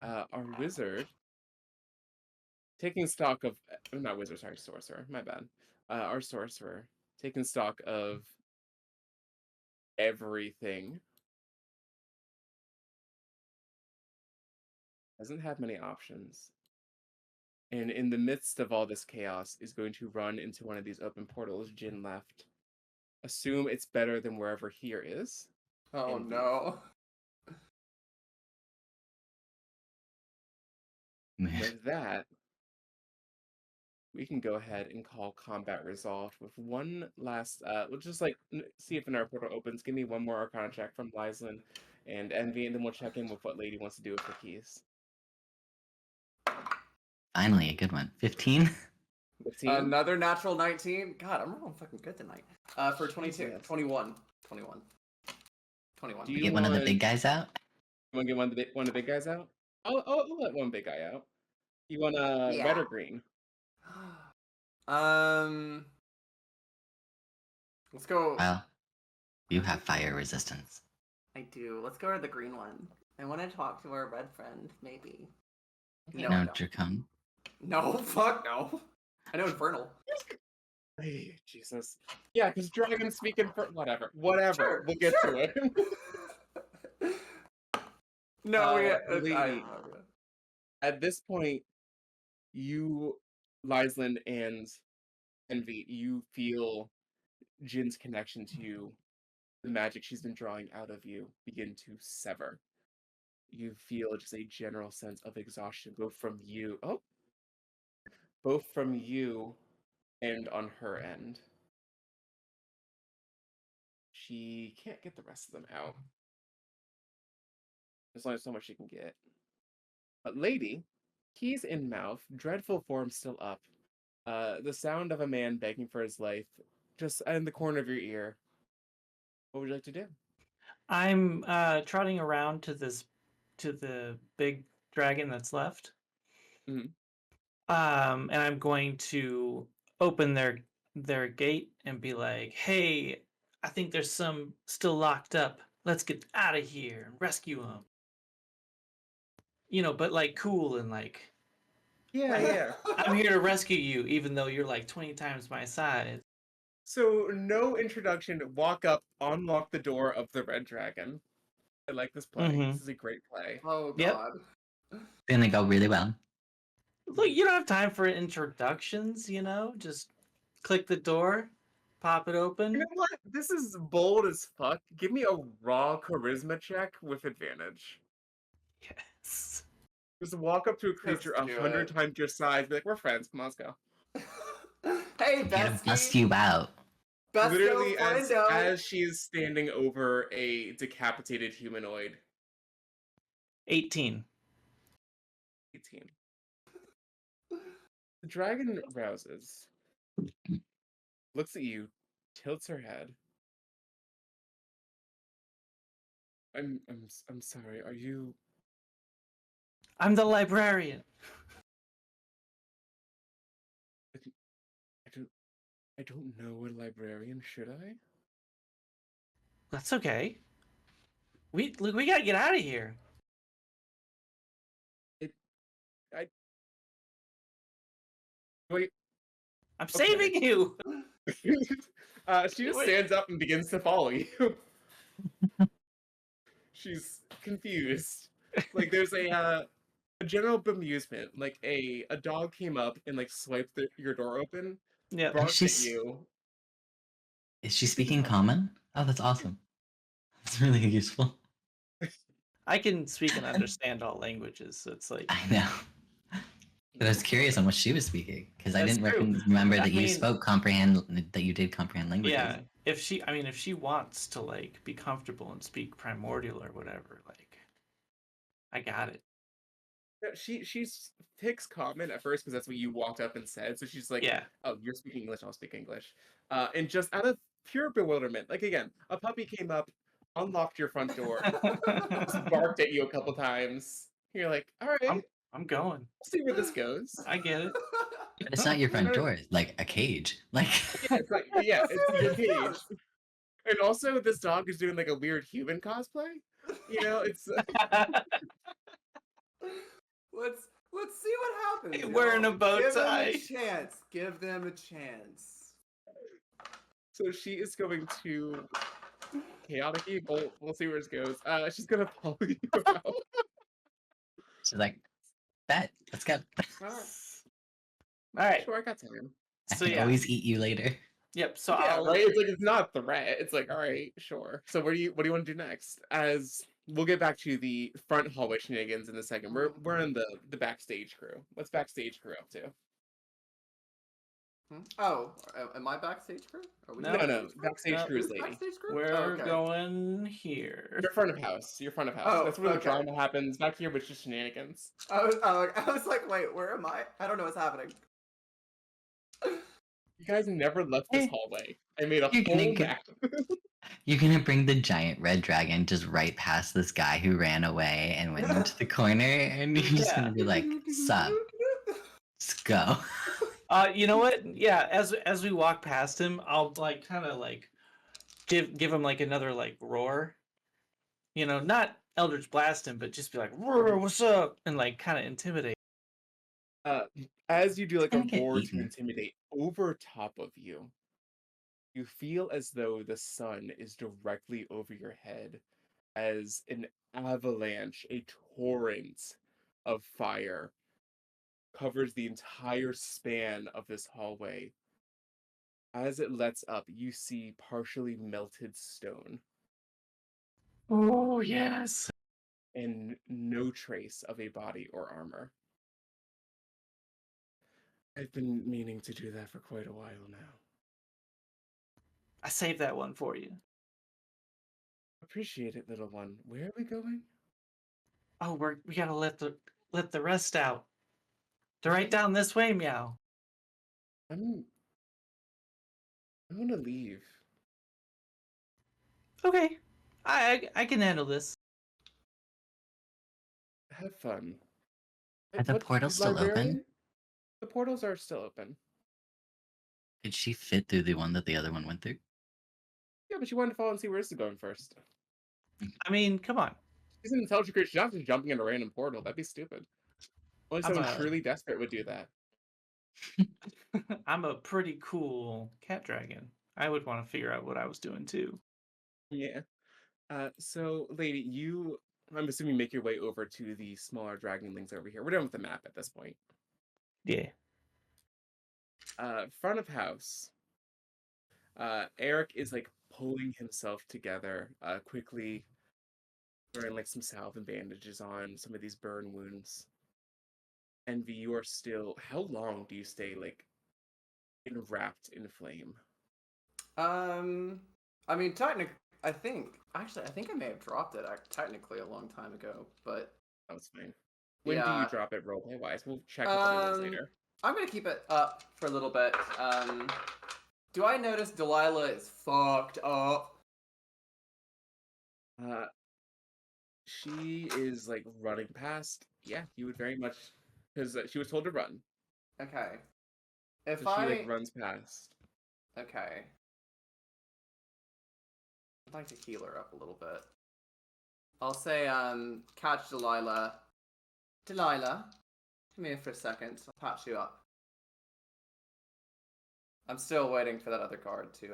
Our wizard taking stock of not wizard, sorry, sorcerer, my bad. Our sorcerer taking stock of everything. Doesn't have many options. And in the midst of all this chaos is going to run into one of these open portals. Jin left. Assume it's better than wherever here is. Oh Indeed. no. With that, we can go ahead and call combat resolved with one last. We'll just see if an air portal opens. Give me one more Arcana check from Lyslin and Envy, and then we'll check in with what Lady wants to do with her keys. Finally, a good one. 15? 15? Another natural 19. God, I'm rolling fucking good tonight. For 22, Jesus. 21. Do You you get one of the want- big guys out? You want to get one of the big guys out? I'll let one big guy out. You want Yeah. red or green? Let's go. Well, you have fire resistance. I do. Let's go to the green one. I want to talk to our red friend, maybe. No, I No, don't. Dracon. No, fuck no. I know Infernal. Hey, Jesus. Yeah, because dragons speak in whatever. Sure, We'll get sure. to it. No, Lady, at this point, you, Lyslin, and Envy, you feel Jin's connection to you the magic she's been drawing out of you begin to sever. You feel just a general sense of exhaustion, both from you and on her end. She can't get the rest of them out. There's only so much she can get. But lady, keys in mouth, dreadful form still up. The sound of a man begging for his life just in the corner of your ear. What would you like to do? I'm trotting around to the big dragon that's left. Mhm. And I'm going to open their gate and be like, "Hey, I think there's some still locked up. Let's get out of here and rescue them." But like cool and like, Yeah. I'm here to rescue you, even though you're like 20 times my size. So, no introduction. Walk up, unlock the door of the red dragon. I like this play. Mhm. This is a great play. Oh Yep. god. Gonna go really well. Look, you don't have time for introductions, just click the door, pop it You open. know what? This is bold as fuck. Give me a raw charisma check with advantage. Yes. Just walk up to a creature Just do 100 it. times your size, be like, we're friends, come on, let's go. Hey, Gotta bust bestie. you out. Literally, Besto as friendo. she is standing over a decapitated humanoid. 18. 18. The dragon rouses, looks at you, tilts her head. I'm sorry. Are you? I'm the librarian. I don't. I don't know a librarian. Should I? That's okay. We gotta get out of here. I. Wait. I'm Okay. saving you. She just stands up and begins to follow you. She's confused. Like there's a general bemusement. Like a dog came up and like swiped your door open, Yeah. barked at She's- you. Is she speaking common? Oh, that's awesome. That's really useful. I can speak and understand all languages, so it's like, I know. But I was curious on what she was speaking because I That's didn't true. remember I that you mean- did comprehend languages. yeah. If she wants to like be comfortable and speak primordial or whatever, like, I got it. Yeah, she picks common at first because that's what you walked up and said. So she's like, Yeah. "Oh, you're speaking English. I'll speak English." And just out of pure bewilderment, like again, a puppy came up, unlocked your front door, just barked at you a couple times. You're like, "All right, I'm going. we'll see where this goes." I get it. But it's not your front door; it's like a cage. Like Yeah, it's your cage. And also, this dog is doing like a weird human cosplay. It's Let's see what happens. Hey, wearing y'all. a bow Give tie. them a chance. Give them a chance. so she is going to chaotic evil. We'll see where it goes. She's gonna follow you out. she's like, "Bet, let's go. All right, All right. sure, I got time. I So can yeah. always eat you later." Yep. So Yeah, I'll right. It's like it's not a threat. It's like, all right, sure. So what do you want to do next? As we'll get back to the front hallway shenanigans in a second. We're in the backstage crew. What's backstage crew up to? Oh, am I backstage crew? Are we No. No, backstage No, crew is Who's lady. backstage crew? We're Oh, okay. going here. Your front of house. Your front of house. Oh, That's where the okay. drama happens. Back here, it's just shenanigans. I was like, wait, where am I? I don't know what's happening. You guys never left this hallway. I made a You're gonna whole get- map. You're gonna bring the giant red dragon just right past this guy who ran away and went into the corner, and you're just gonna be like, "Sup, let's go." You know what? Yeah, as we walk past him, I'll like kind of like give him like another like roar. Not Eldritch blast him, but just be like, "Roar, what's up?" and like kind of intimidate. As you do like a Gonna get roar to eaten. intimidate over top of you, you feel as though the sun is directly over your head as an avalanche, a torrent of fire covers the entire span of this hallway. As it lets up, you see partially melted stone Oh, yes. and no trace of a body or armor. I've been meaning to do that for quite a while now. I saved that one for you. Appreciate it, little one. Where are we going? Oh, we gotta let the rest out. They're right down this way, Meow. I'm gonna leave. Okay, I can handle this. Have fun. Are the portals still open? Librarian? The portals are still open. Could she fit through the one that the other one went through? Yeah, but she wanted to follow and see where this is going first. I mean, come on. She's an intelligent creature. She's not just jumping in a random portal. That'd be stupid. Only I'm someone a- truly desperate would do that. I'm a pretty cool cat dragon. I would want to figure out what I was doing too. Yeah. So, lady, I'm assuming, make your way over to the smaller dragonlings over here. We're done with the map at this point. Yeah. Front of house. Eric is like pulling himself together, quickly throwing like some salve and bandages on some of these burn wounds. Envy, you are still. How long do you stay like wrapped in flame? I mean, I think I may have dropped it technically a long time ago, but That was fine. When do you yeah. drop it roleplay wise? We'll check with the rules later. I'm gonna keep it up for a little bit. Do I notice Delilah is fucked up? She is like running past. Yeah, you would very much, because she was told to run. Okay. If So she like runs past. Okay. I'd like to heal her up a little bit. I'll say, catch Delilah. Delilah, come here for a second. I'll patch you up. I'm still waiting for that other guard to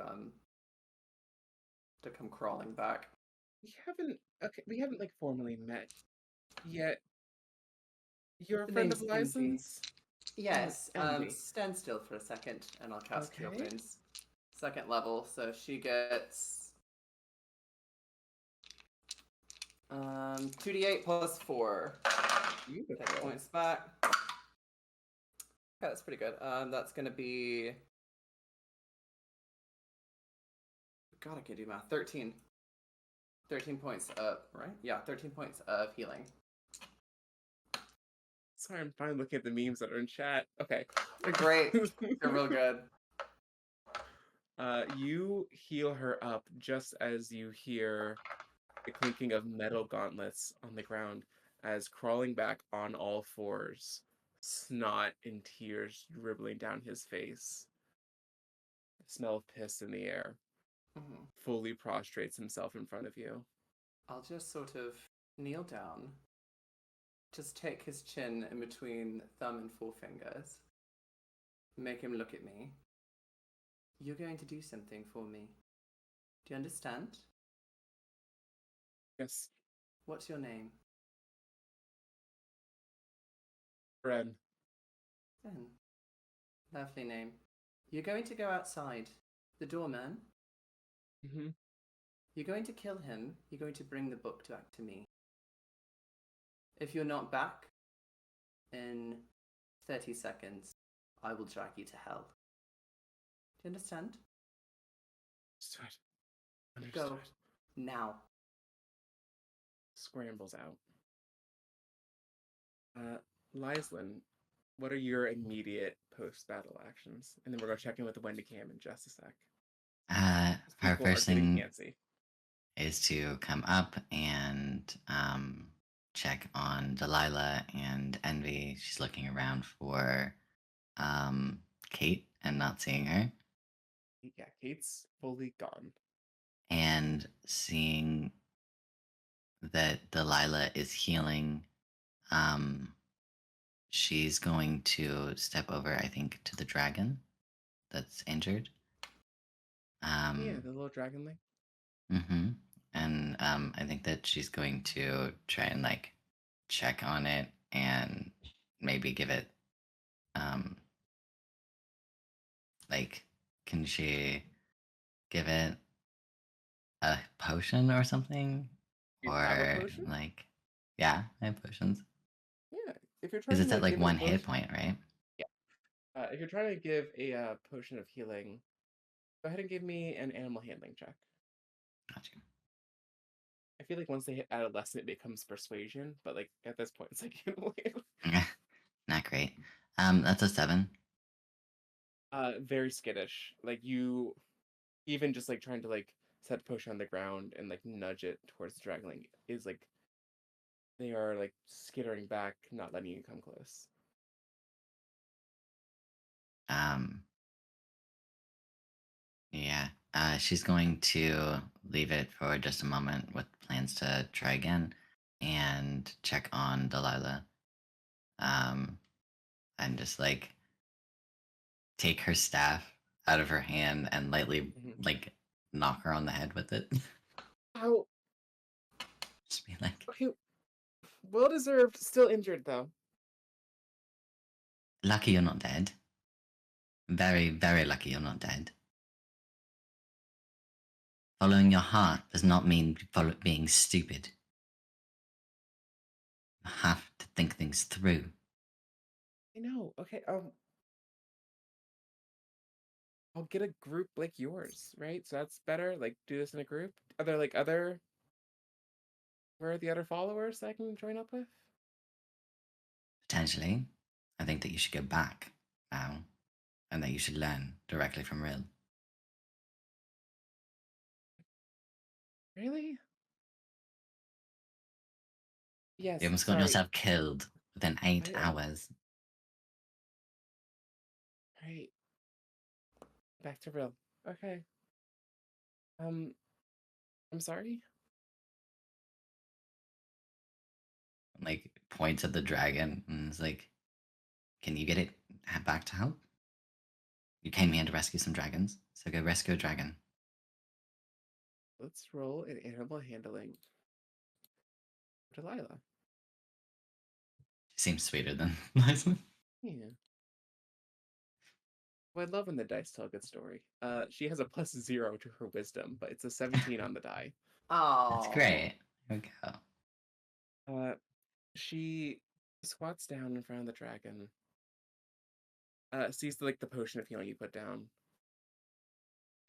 come crawling back. We haven't like formally met yet. You're a The friend of name's Envy. Lyson's? Yes, Envy. stand still for a second and I'll cast Cure Okay. Wounds. Second level, so she gets 2d8 plus 4. Beautiful. Take points back. Okay, that's pretty good. That's gonna be. God, I can't do math. 13. 13 points of, right? Yeah, 13 points of healing. Sorry, I'm finally looking at the memes that are in chat. Okay. They're great. They're real good. You heal her up just as you hear the clinking of metal gauntlets on the ground as crawling back on all fours, snot and tears dribbling down his face. The smell of piss in the air. Mm-hmm. Fully prostrates himself in front of you. I'll just sort of kneel down. Just take his chin in between thumb and forefingers. Make him look at me. You're going to do something for me. Do you understand? Yes. What's your name? Ren. Ben. Lovely name. You're going to go outside. The doorman. Mm-hmm. You're going to kill him. You're going to bring the book back to me. If you're not back in 30 seconds, I will drag you to hell. Do you understand? Understood. Go. Now. Scrambles out. Lyslin, what are your immediate post-battle actions? And then we're going to check in with the Wendy Cam in just a sec. Our People are first getting thing antsy. is to come up and check on Delilah and Envy. She's looking around for Kate and not seeing her. Yeah, Kate's fully gone. And seeing that Delilah is healing, she's going to step over, I think, to the dragon that's injured. Yeah, the little dragon thing. Mm-hmm. And I think that she's going to try and like check on it and maybe give it like, can she give it a potion or something? You have a or potion? like, yeah, I have potions Yeah. If you're because trying it's at to like give a one hit potion, point, right? yeah. If you're trying to give a potion of healing, go ahead and give me an animal handling check. Gotcha. I feel like once they hit adolescent, it becomes persuasion, but like at this point, it's like animal handling. Not great. That's a 7. Very skittish. Like you, even just like trying to like set the potion on the ground and like nudge it towards the dragon, like is like they are like skittering back, not letting you come close. Um, yeah. She's going to leave it for just a moment with plans to try again and check on Delilah. Um, and just like take her staff out of her hand and lightly Mhm. like knock her on the head with it. How? Just be like, Okay, well deserved. Still injured though. lucky you're not dead. Very, very lucky you're not dead. Following your heart does not mean being stupid. You have to think things through. I know. Okay. I'll get a group like yours, right? So that's better. Like do this in a group. Are there like other? Where are the other followers that I can join up with? Potentially, I think that you should go back now and that you should learn directly from Rill. Really? You Yes. almost got Sorry. yourself killed within 8 I hours. right. Back to real. Okay. Um. I'm sorry. Like, points at the dragon and is like, can you get it back to help? You came here to rescue some dragons, so go rescue a dragon. Let's roll an animal handling. Delilah. She seems sweeter than Lysa. Yeah. Well, I love when the dice tell a good story. She has a +0 to her wisdom, but it's a 17 on the die. Oh. That's great. Here we go. She squats down in front of the dragon. Sees like the potion of healing you put down.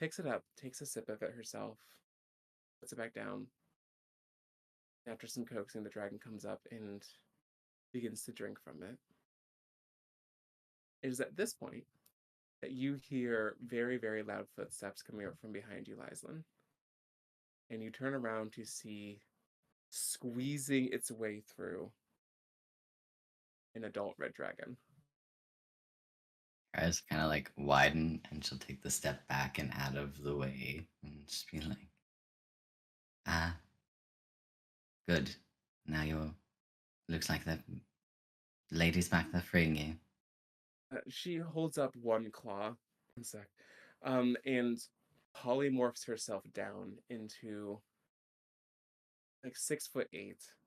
Picks it up, takes a sip of it herself, puts it back down. After some coaxing, the dragon comes up and begins to drink from it. It is at this point that you hear very, very loud footsteps coming up from behind you, Lyslin. And you turn around to see squeezing its way through an adult red dragon. Her eyes kind of like widen and she'll take the step back and out of the way and just be like, ah, good. Now you're. Looks like the lady's back there freeing you. She holds up one claw, one sec, and polymorphs herself down into like 6'8",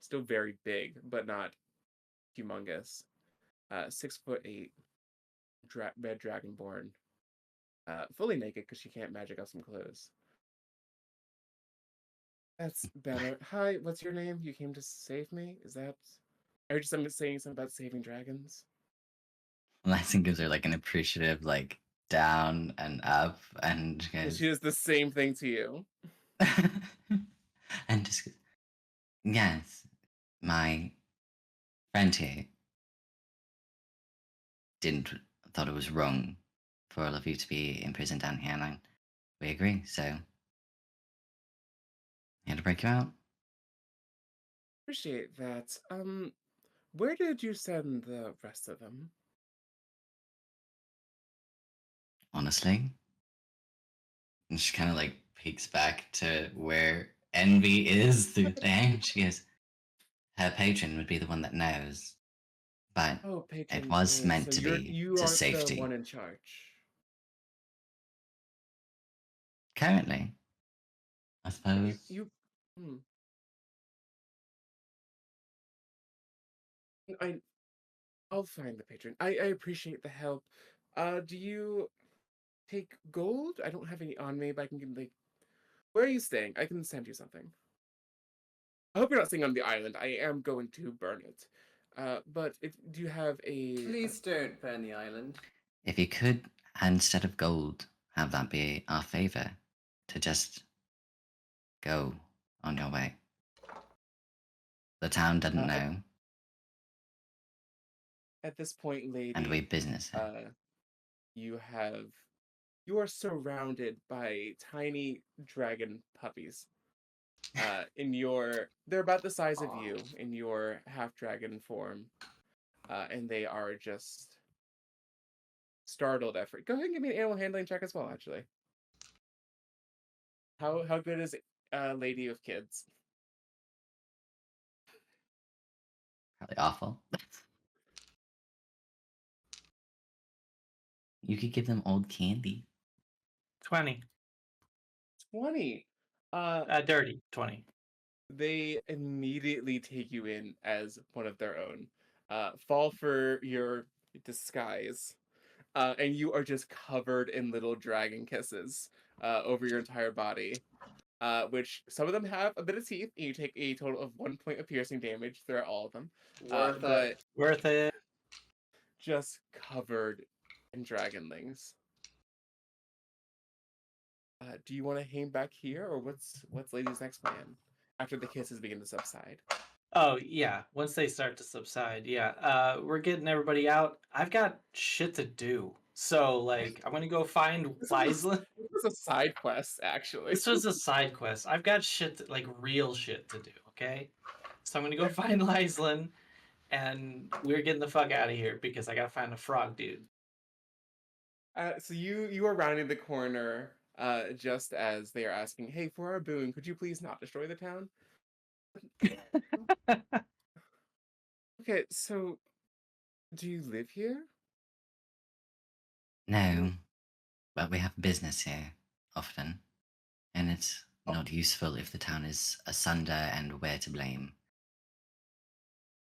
still very big, but not humongous. 6'8", red dragonborn, fully naked because she can't magic up some clothes. That's better. Hi, what's your name? You came to save me? Is that? I heard you saying something about saving dragons. Lansing gives her like an appreciative like down and up and goes, She does the same thing to you. and just goes, yes, my friend here didn't thought it was wrong for all of you to be in prison down here, and we agree. So I had to break you out. Appreciate that. Where did you send the rest of them? Honestly, and she kind of like peeks back to where Envy is through there. She goes, her patron would be the one that knows, but Oh, it patron. was meant So to be you to aren't the safety. one in charge. Currently, I suppose. You. Hmm. I. I'll find the patron. I appreciate the help. Do you take gold? I don't have any on me, but I can like. Where are you staying? I can send you something. I hope you're not staying on the island. I am going to burn it. But if do you have a Please don't burn the island. If you could, instead of gold, have that be our favor to just go on your way. The town doesn't Uh, know, at this point, and we lady, business here. you are surrounded by tiny dragon puppies. They're about the size of you in your half dragon form, and they are just startled at first. Go ahead and give me an animal handling check as well. Actually, how good is lady of kids? Probably awful. You could give them old candy. 20. 20. Dirty 20. They immediately take you in as one of their own. Fall for your disguise. And you are just covered in little dragon kisses over your entire body. Which some of them have a bit of teeth, and you take a total of 1 point of piercing damage throughout all of them. Worth But it. Worth it. just covered in dragonlings. Do you want to hang back here, or what's Lady's next plan after the kisses begin to subside? Oh yeah, once they start to subside, yeah. We're getting everybody out. I've got shit to do. So like I'm gonna go find Liza. This was a side quest, actually. This was a side quest. I've got like real shit to do, okay? So I'm gonna go find Lyslin, and we're getting the fuck out of here because I gotta find a frog dude. So you are rounding the corner just as they are asking, "Hey, for our boon, could you please not destroy the town?" Okay, so do you live here? No, but we have business here often, and it's not useful if the town is asunder and we're to blame.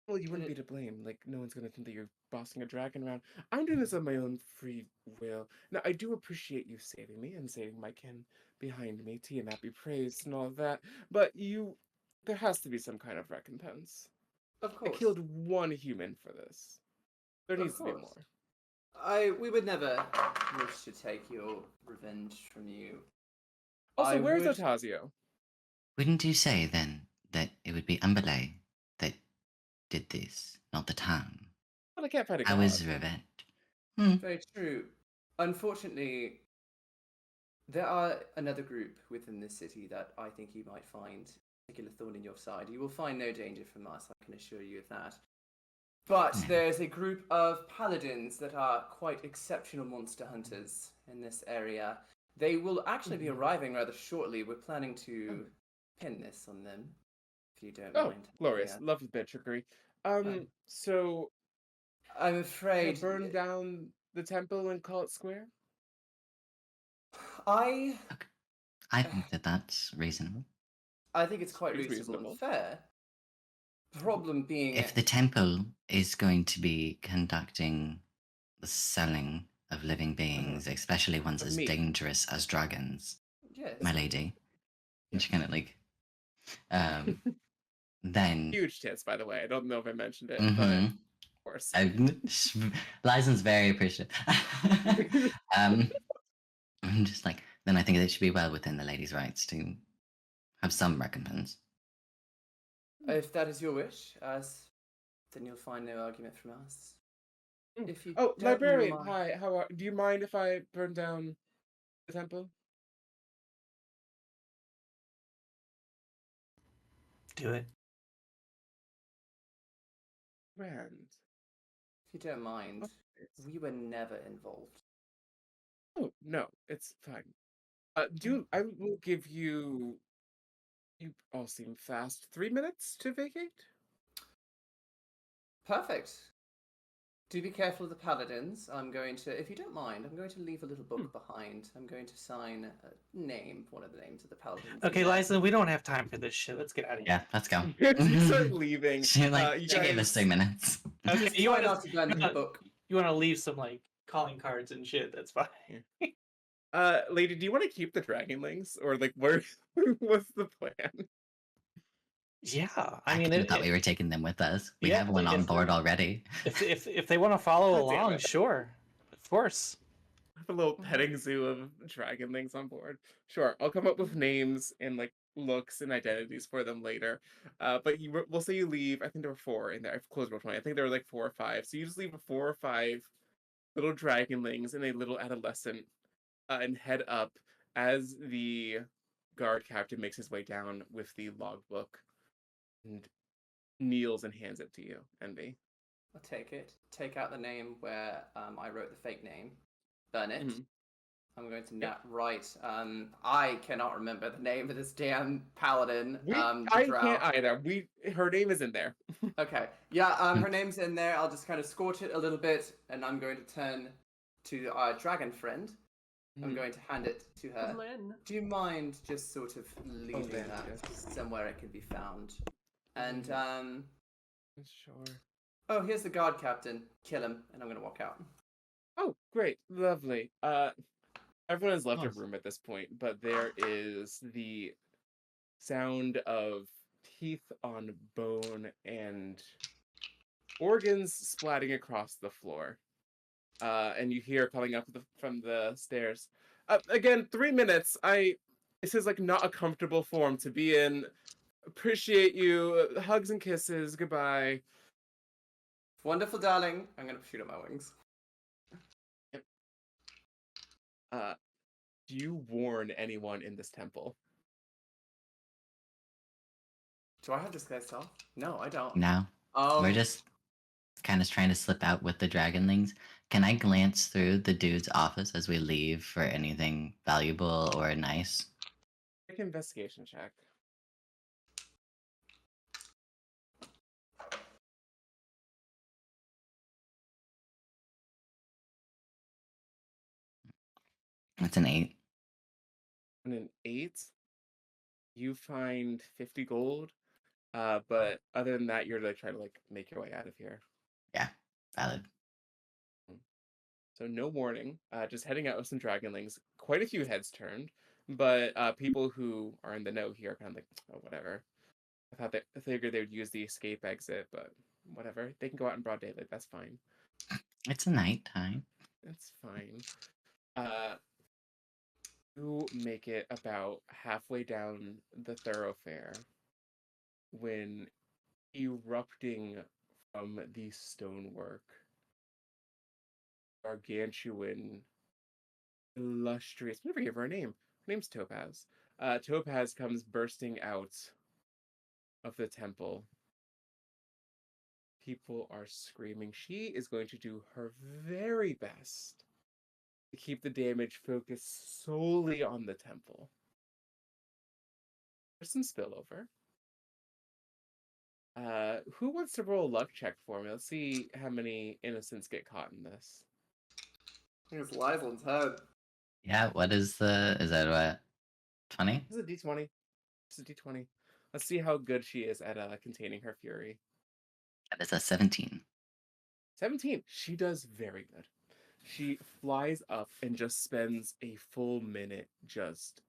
Well, you wouldn't be to blame. Like, no one's gonna think that you're bossing a dragon around. I'm doing this of my own free will. Now, I do appreciate you saving me and saving my kin behind me. Tiamat be praised and all of that. But there has to be some kind of recompense. Of I course. killed one human for this. There Of needs to be course. more. We would never wish to take your revenge from you. Also, I where's would- Otasio? Wouldn't you say then that it would be Umberlay that did this, not the town? Well, I can't find a I god. was revenge. Very true. Unfortunately, there are another group within this city that I think you might find a particular thorn in your side. You will find no danger from us, I can assure you of that. But there's a group of paladins that are quite exceptional monster hunters in this area. They will actually be arriving rather shortly. We're planning to pin this on them, if you don't Oh, mind. glorious. Yeah. Love a bit of trickery. So I'm can I afraid burn down the temple and call it square? I think that that's reasonable. think it's quite Seems reasonable reasonable. and fair. Problem being, If the temple is going to be conducting the selling of living beings, especially ones Of as meat. dangerous as dragons, yes, my lady, and she kind of like, then Huge tits, by the way. I don't know if I mentioned it, but Mhm. of course. Licen's very appreciative. I'm just like, then I think it should be well within the lady's rights to have some recompense. if that is your wish, then you'll find no argument from us. Mm. If you Oh, don't librarian, mind- hi. Do you mind if I burn down the temple? Do it. Grand. If you don't mind, Okay. we were never involved. Oh no, it's fine. I will give you. You all seem fast. 3 minutes to vacate. Perfect. Do be careful of the paladins. I'm going to, if you don't mind, I'm going to leave a little book behind. I'm going to sign a name, one of the names of the paladins. Okay, in there. Lyslin, we don't have time for this shit. Let's get out of here. Yeah, let's go. You start leaving. She You she gave guys- us 3 minutes. Okay, Just you try want not to burn the to book. you want to leave some like calling cards and shit? That's fine. Lady, do you want to keep the dragonlings, or like what's the plan? Yeah, I mean, thought we were taking them with us. We yeah, have one on if board already. if they want to follow God damn along, it. sure, of course. A little petting zoo of dragon things on board. Sure, I'll come up with names and like looks and identities for them later. But we'll say you leave. I think there were 4 in there. I've closed roll 20. I think there were like 4 or 5. So you just leave 4 or 5 little dragonlings and a little adolescent, and head up as the guard captain makes his way down with the logbook and kneels and hands it to you, Envy. I'll take it. Take out the name where I wrote the fake name. Burn it. Mhm. I'm going to write. I cannot remember the name of this damn paladin. I drow. can't either. Her name is in there. Okay. Yeah. Her name's in there. I'll just kind of scorch it a little bit, and I'm going to turn to our dragon friend. I'm Mhm. going to hand it to her. Lynn. Do you mind just sort of leaving Lynn, that yes. somewhere it can be found? And Sure. oh, here's the guard captain. Kill him, and I'm gonna walk out. Oh, great, lovely. Everyone has left a Nice. room at this point, but there is the sound of teeth on bone and organs splatting across the floor. And you hear coming up from the stairs. Again, 3 minutes. This is like not a comfortable form to be in. Appreciate you. Hugs and kisses. Goodbye. Wonderful, darling. I'm gonna shoot at my wings. Do you warn anyone in this temple? Do I have disguise self? No, I don't. No, we're just kind of trying to slip out with the dragonlings. Can I glance through the dude's office as we leave for anything valuable or nice? Make an investigation check. It's an 8. On an 8, you find 50 gold. But other than that, you're like trying to like make your way out of here. Yeah, valid. So no warning. Just heading out with some dragonlings. Quite a few heads turned, but people who are in the know here are kind of like, oh, whatever. I figured they would use the escape exit, but whatever. They can go out in broad daylight. That's fine. It's a nighttime. That's fine. You make it about halfway down the thoroughfare when erupting from the stonework, gargantuan, illustrious. I never gave her a name. Her name's Topaz. Topaz comes bursting out of the temple. People are screaming. She is going to do her very best to keep the damage focused solely on the temple. There's some spillover. Who wants to roll a luck check for me? Let's see how many innocents get caught in this. I think it's Lyselin's head. Yeah, what is the... Is that what? 20? This is a d20. This is a d20. Let's see how good she is at containing her fury. That is a 17. 17. She does very good. She flies up and just spends a full minute just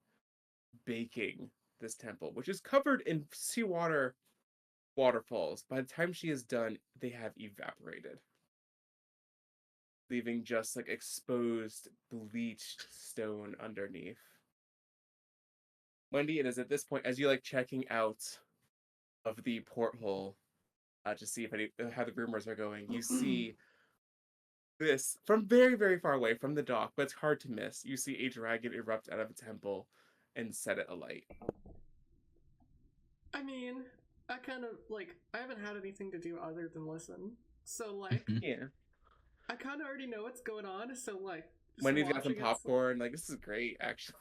baking this temple, which is covered in seawater waterfalls. By the time she is done, they have evaporated, leaving just like exposed, bleached stone underneath. Wendy, it is at this point, as you like checking out of the porthole to see if how the rumors are going, you see this from very, very far away from the dock, but it's hard to miss. You see a dragon erupt out of a temple and set it alight. I mean, I kind of I haven't had anything to do other than listen. So like, Yeah. I kind of already know what's going on. So like, just Wendy's got some watching it, popcorn. Like, this is great, actually.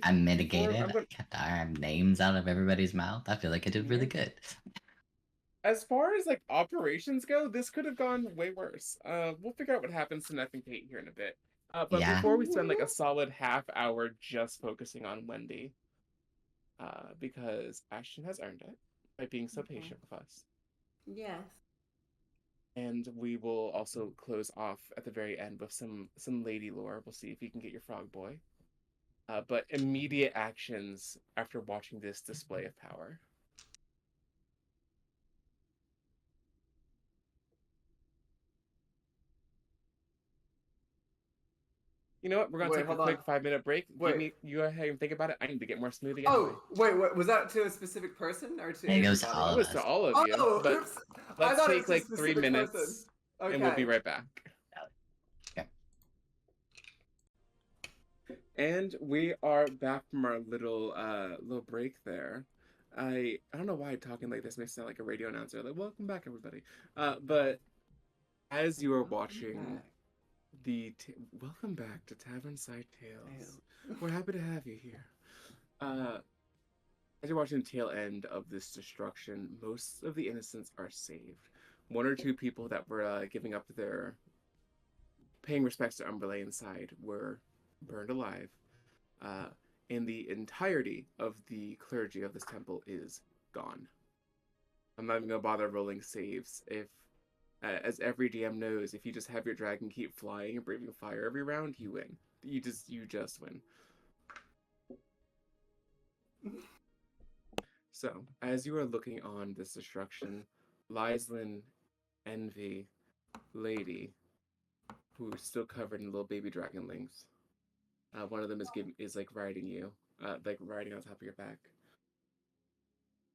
I'm mitigated. I kept our names out of everybody's mouth. I feel like I did really good. As far as like operations go, this could have gone way worse. We'll figure out what happens to Neth and Kate here in a bit. But before we spend like a solid half hour just focusing on Wendy, because Ashton has earned it by being so patient with us. Yes. And we will also close off at the very end with some lady lore. We'll see if you can get your frog boy. but immediate actions after watching this display of power. You know what? We're gonna Wait, take a hold quick on. 5-minute break. Wait. You go ahead and think about it. I need to get more smoothie anyway. Oh, wait, was that to a specific person or to It goes to everybody? all That of was to us. all of you. Oh, But oops. I let's thought it take was like a 3 specific minutes, person. Okay. and we'll be right back. Okay. And we are back from our little break there. I don't know why talking like this makes me sound like a radio announcer. Like, welcome back, everybody. But as you are watching welcome back to Tavernside Tales. We're happy to have you here. As you're watching the tail end of this destruction, most of the innocents are saved. One or two people that were giving up their paying respects to Umberlay inside were burned alive. And the entirety of the clergy of this temple is gone. I'm not even gonna bother rolling saves. If, as every DM knows, if you just have your dragon keep flying and breathing fire every round, you win. You just win. So, as you are looking on this destruction, Lyslin, Envy, Lady, who is still covered in little baby dragonlings. One of them is like riding you, like riding on top of your back.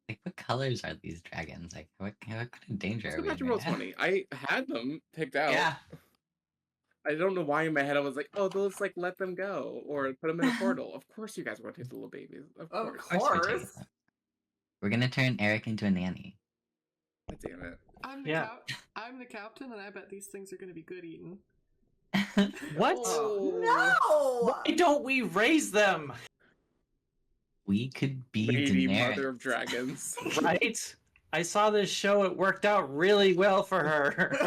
Like, what colors are these dragons? Like, what kind of danger Let's are go we back to in roll right now? 20. I had them picked out. Yeah. I don't know why in my head I was like, oh, let's like let them go or put them in a portal. Of course, you guys want to take the little babies. Of Of course. Of course we're taking course. them. We're gonna turn Eric into a nanny. God damn it. I'm the captain, and I bet these things are going to be good eating. What? No! Why don't we raise them? We could be Lady, Daenerys. mother of dragons. Right? I saw this show. It worked out really well for her.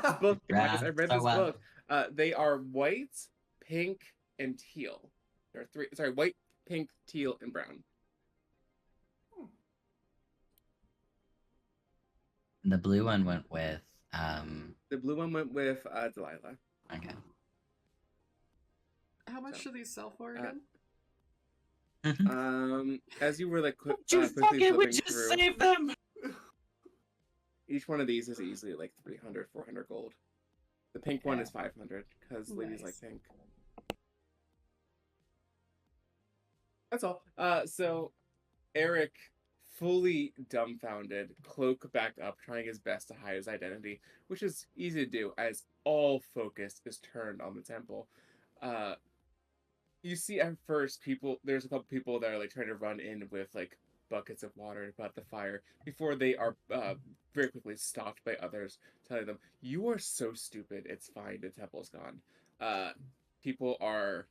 This book, guys. I Yeah, read so this well. book. They are white, pink, and teal. There are three. Sorry, white, pink, teal, and brown. The blue one went with The blue one went with Delilah. okay. How much do these sell for again? As you were like Don't you quickly fucking we flipping just through, save them? each one of these is easily like 300, 400 gold. The pink one is 500 because ladies like Nice. pink. That's all. So Eric, fully dumbfounded, cloak back up, trying his best to hide his identity, which is easy to do as all focus is turned on the temple. You see at first there's a couple people that are like trying to run in with like buckets of water to put out the fire before they are very quickly stopped by others telling them, "You are so stupid. It's fine. The temple's gone." People are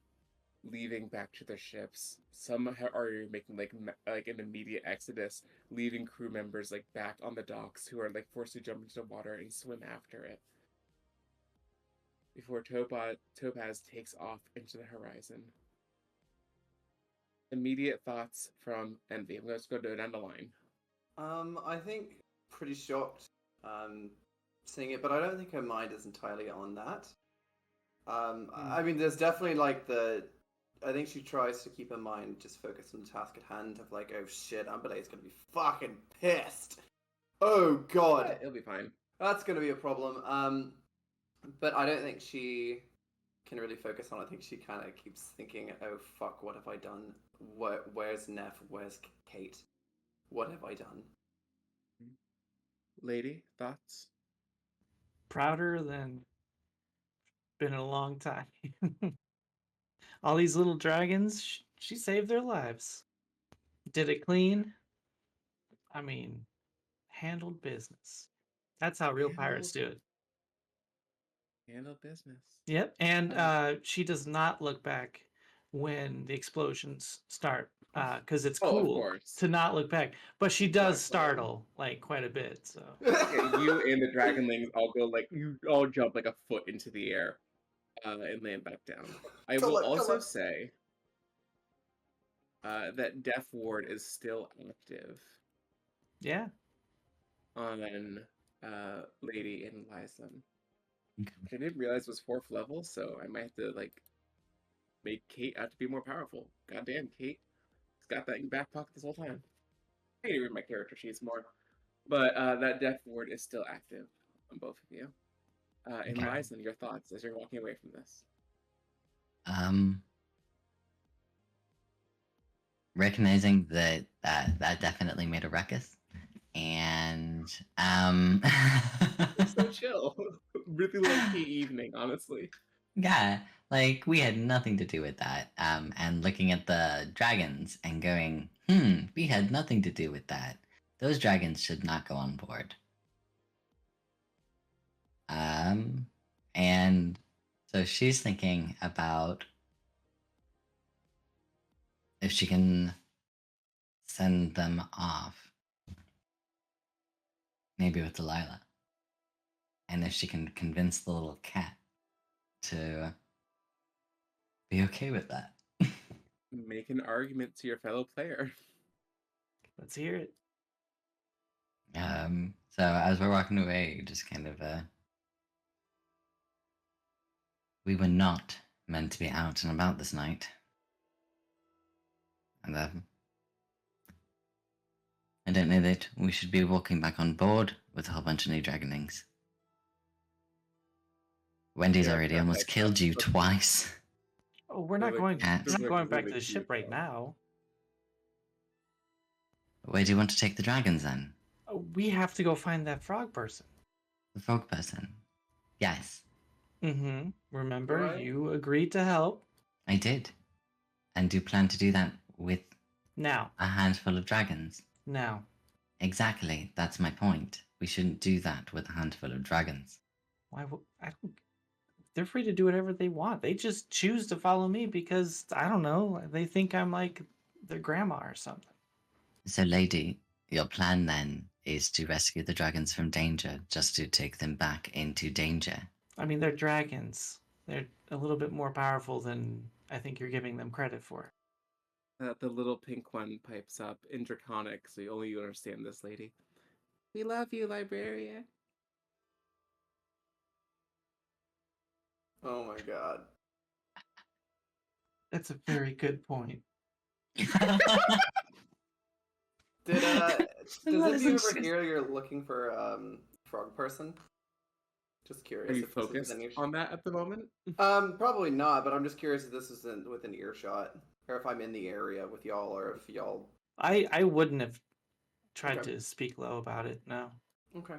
leaving back to their ships. Some are making like an immediate exodus, leaving crew members like back on the docks who are like forced to jump into the water and swim after it. Before Topaz takes off into the horizon. Immediate thoughts from Envy. I'm going to go down the line. I think pretty shocked seeing it, but I don't think her mind is entirely on that. I mean, there's definitely like I think she tries to keep her mind just focused on the task at hand of like, oh shit, Amberlay is gonna be fucking pissed. Oh god, Yeah, it'll be fine. that's gonna be a problem. But I don't think she can really focus on it. I think she kind of keeps thinking, oh fuck, what have I done? Where's Neff? Where's Kate? What have I done? Lady, thoughts? Prouder than been a long time. All these little dragons, she saved their lives. Did it clean? I mean, handled business. That's how real pirates do it. Handle business. Yep. And she does not look back when the explosions start because it's Oh, of cool course. to not look back. But she does Exactly. startle like quite a bit. So Okay, you and the dragonlings all go like you all jump like a foot into the air and land back down. I Come will on, come also on. say that Death Ward is still active yeah. on Lady and Lyslin. Okay. Which I didn't realize was 4th level, so I might have to like make Kate out to be more powerful. Goddamn, Kate has got that in your back pocket this whole time. I need to read my character sheets more. But that death ward is still active on both of you. And Okay. Ryzen, your thoughts as you're walking away from this? Recognizing that definitely made a ruckus, and It's so chill. Really low key evening, honestly. yeah, like we had nothing to do with that. And looking at the dragons and going, we had nothing to do with that. Those dragons should not go on board. And so she's thinking about if she can send them off, maybe with Delilah, and if she can convince the little cat to be okay with that. Make an argument to your fellow player. Let's hear it. So as we're walking away, just kind of we were not meant to be out and about this night. And I don't know that we should be walking back on board with a whole bunch of new dragonings. Wendy's Yeah, already that- almost that- killed you that- twice. Oh, we're not They're going. like- Cats. We're not they're going like back to really the ship cute, right though. now. Where do you want to take the dragons then? We have to go find that frog person. The frog person. Yes, Mm-hmm. Remember, Right. you agreed to help. I did. And do you plan to do that with Now, a handful of dragons? now. Exactly, that's my point. We shouldn't do that with a handful of dragons. Why? I don't. They're free to do whatever they want. They just choose to follow me because I don't know. They think I'm like their grandma or something. So, lady, your plan then is to rescue the dragons from danger, just to take them back into danger. I mean, they're dragons. They're a little bit more powerful than I think you're giving them credit for. The little pink one pipes up in Draconic, so only you understand this, lady. We love you, librarian. Oh my god. That's a very good point. Did That does is you ever just- hear you're looking for frog person? Just curious. Are you if this is focused within on that at the moment? Probably not, but I'm just curious if this is within earshot, or if I'm in the area with y'all, or if y'all. I wouldn't have tried Okay. to speak low about it. No. Okay.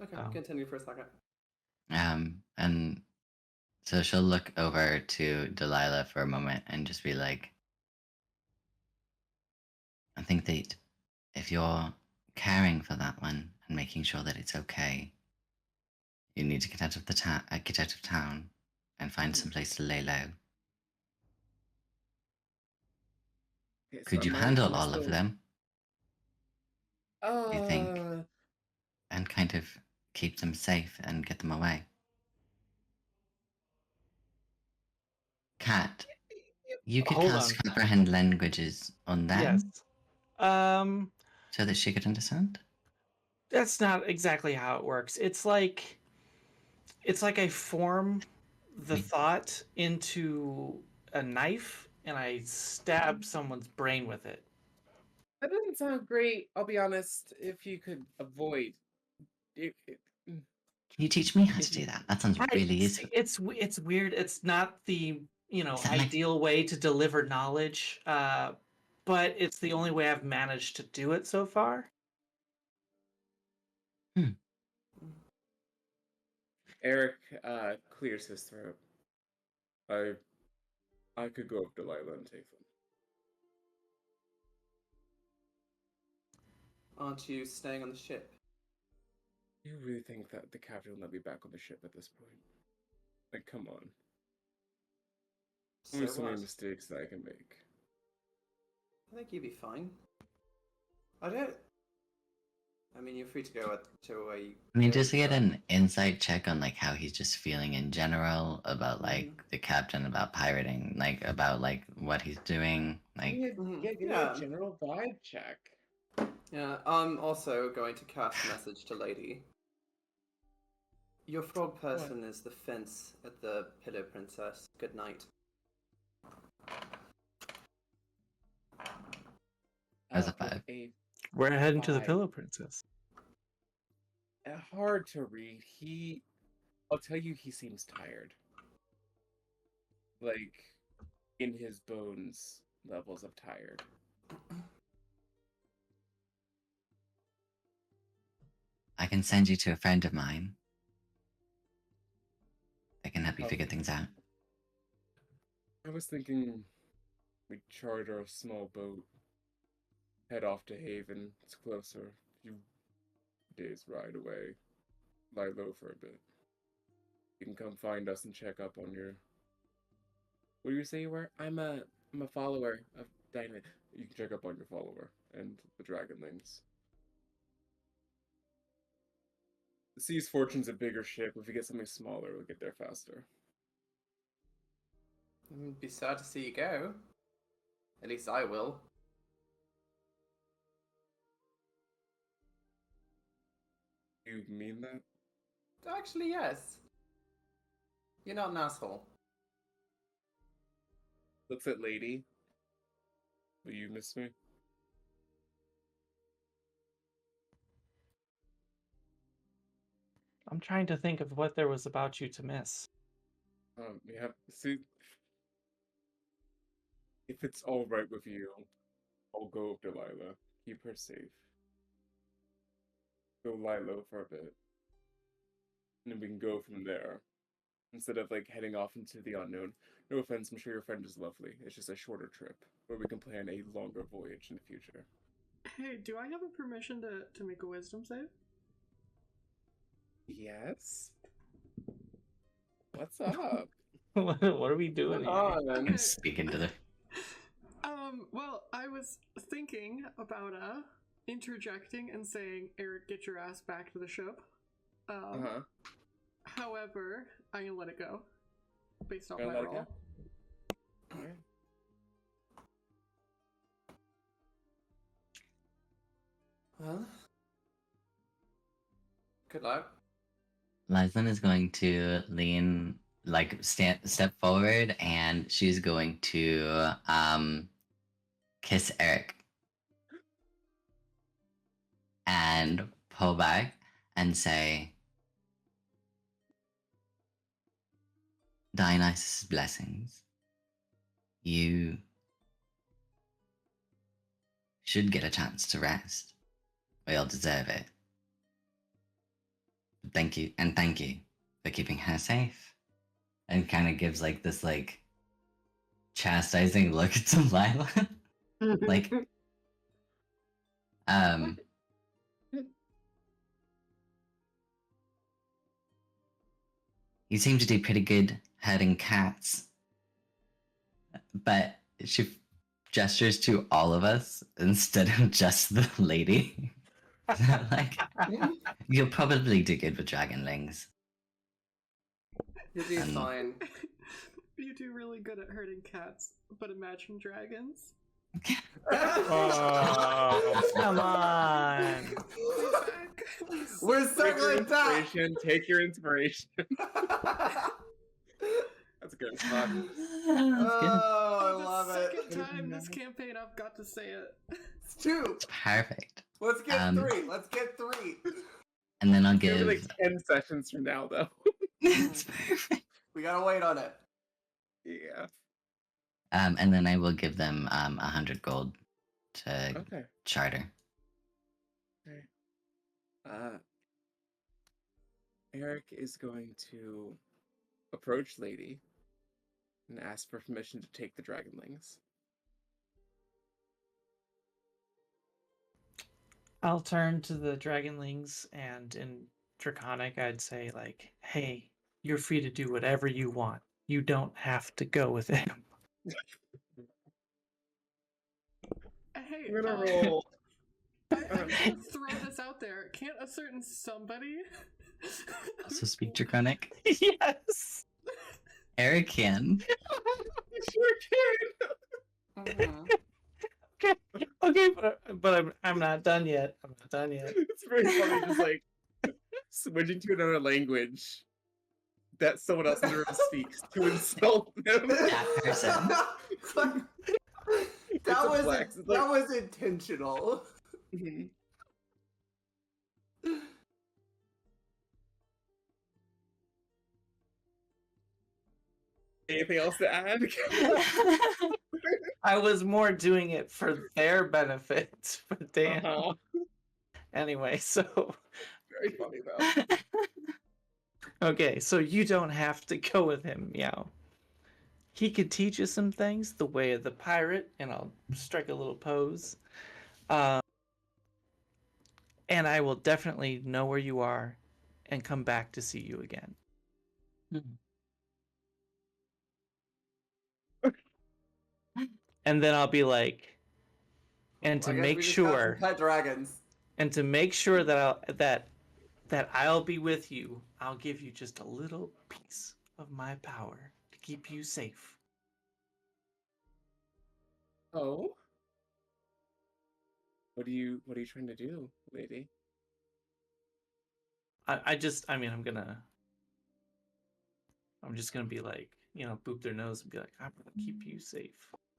Okay, Oh. continue for a second. And so she'll look over to Delilah for a moment and just be like, I think that if you're caring for that one and making sure that it's okay, you need to get out of get out of town and find some place to lay low. Okay, so Could you am I handle all of still- them you think? Uh, And kind of keep them safe and get them away? Cat, you could Hold cast on. comprehend languages on them Yes. so that she could understand? That's not exactly how it works. It's like I form the Mm. thought into a knife and I stab someone's brain with it. That doesn't sound great, I'll be honest, if you could avoid... Can you teach me how to do that? That sounds Right, really see, useful. it's weird. It's not the Is that like- ideal way to deliver knowledge, but it's the only way I've managed to do it so far. Eric clears his throat. I could go up to Delilah and take them. Aren't you staying on the ship? You really think that the captain will let me back on the ship at this point? Like, come on. There's so many what? mistakes that I can make. I think you'd be fine. I mean, you're free to go to where you. I mean, go, just to get but- an insight check on like how he's just feeling in general about like the captain, about pirating, like about like what he's doing, like Mhm. Give Yeah. a general vibe check. Yeah, I'm also going to cast a message to Lady. Your frog person is the fence at the Pillow Princess. Good night. As a with 5. We're heading to the 5. Pillow Princess. Hard to read. I'll tell you, he seems tired. Like, in his bones, levels of tired. I can send you to a friend of mine. They can help you Oh. figure things out. I was thinking we charter a small boat, head off to Haven. It's closer. A few days ride away. Lie low for a bit. You can come find us and check up on your... What do you say you were? I'm a follower of Dynamite. You can check up on your follower and the Dragonlings. The Sea's Fortune's a bigger ship. If we get something smaller, we'll get there faster. Be sad to see you go. At least I will. You mean that? Actually, yes. You're not an asshole. Looks at Lady. Will you miss me? I'm trying to think of what there was about you to miss. Yeah, see, if it's all right with you, I'll go with Delilah. Keep her safe. Go lie low for a bit. And then we can go from there. Instead of, like, heading off into the unknown. No offense, I'm sure your friend is lovely. It's just a shorter trip, where we can plan a longer voyage in the future. Hey, do I have a permission to make a wisdom save? Yes? What's up? What are we doing here? On. Speaking to the... Well, I was thinking about interjecting and saying, Eric, get your ass back to the ship. However, I'm gonna let it go. Based off Gonna my let it roll. go? Alright. Well, good luck. Lizelyn is going to lean, like, step forward, and she's going to kiss Eric. And pull back and say, Dionysus' blessings. You should get a chance to rest. We all deserve it. Thank you for keeping her safe. And kind of gives, like, this, like, chastising look to Lila. Like, you seem to do pretty good herding cats. But she gestures to all of us instead of just the lady. Like, you'll probably do good with dragonlings. You'll be fine. You do really good at herding cats, but imagine dragons. Oh, come on. We're Take so your like that. inspiration. Take your inspiration. That's good as fuck. Oh, I The love it. second time this campaign I've got to say it. It's 2. Perfect. Let's get 3. Let's get 3. And then I'll It's gonna give... be like 10 sessions from now, though. It's perfect. We gotta wait on it. Yeah. And then I will give them 100 gold to Okay. charter. Okay. Eric is going to approach Lady and ask for permission to take the dragonlings. I'll turn to the dragonlings, and in Draconic, I'd say, like, hey, you're free to do whatever you want. You don't have to go with him. Hey, I'm gonna roll. I'm gonna throw this out there. Can't a certain somebody Also speak Draconic. Yes! Eric can. Sure can. Okay, but I'm not done yet. I'm not done yet. It's very funny, just like switching to another language that someone else in the room speaks to insult them. That person. It's like- It's that a was flex. It's that like- was intentional. Mhm. Anything else to add? I was more doing it for their benefit, but damn. Uh-huh. Anyway, so Very funny though. okay, so you don't have to go with him, Meow. He could teach you some things, the way of the pirate, and I'll strike a little pose. And I will definitely know where you are and come back to see you again. And then I'll be like, and to I guess make we just got some sure, pet dragons. and to make sure that I'll be with you, I'll give you just a little piece of my power to keep you safe. Oh. What are you trying to do, lady? I'm just gonna be like, boop their nose and be like, I'm gonna keep you safe.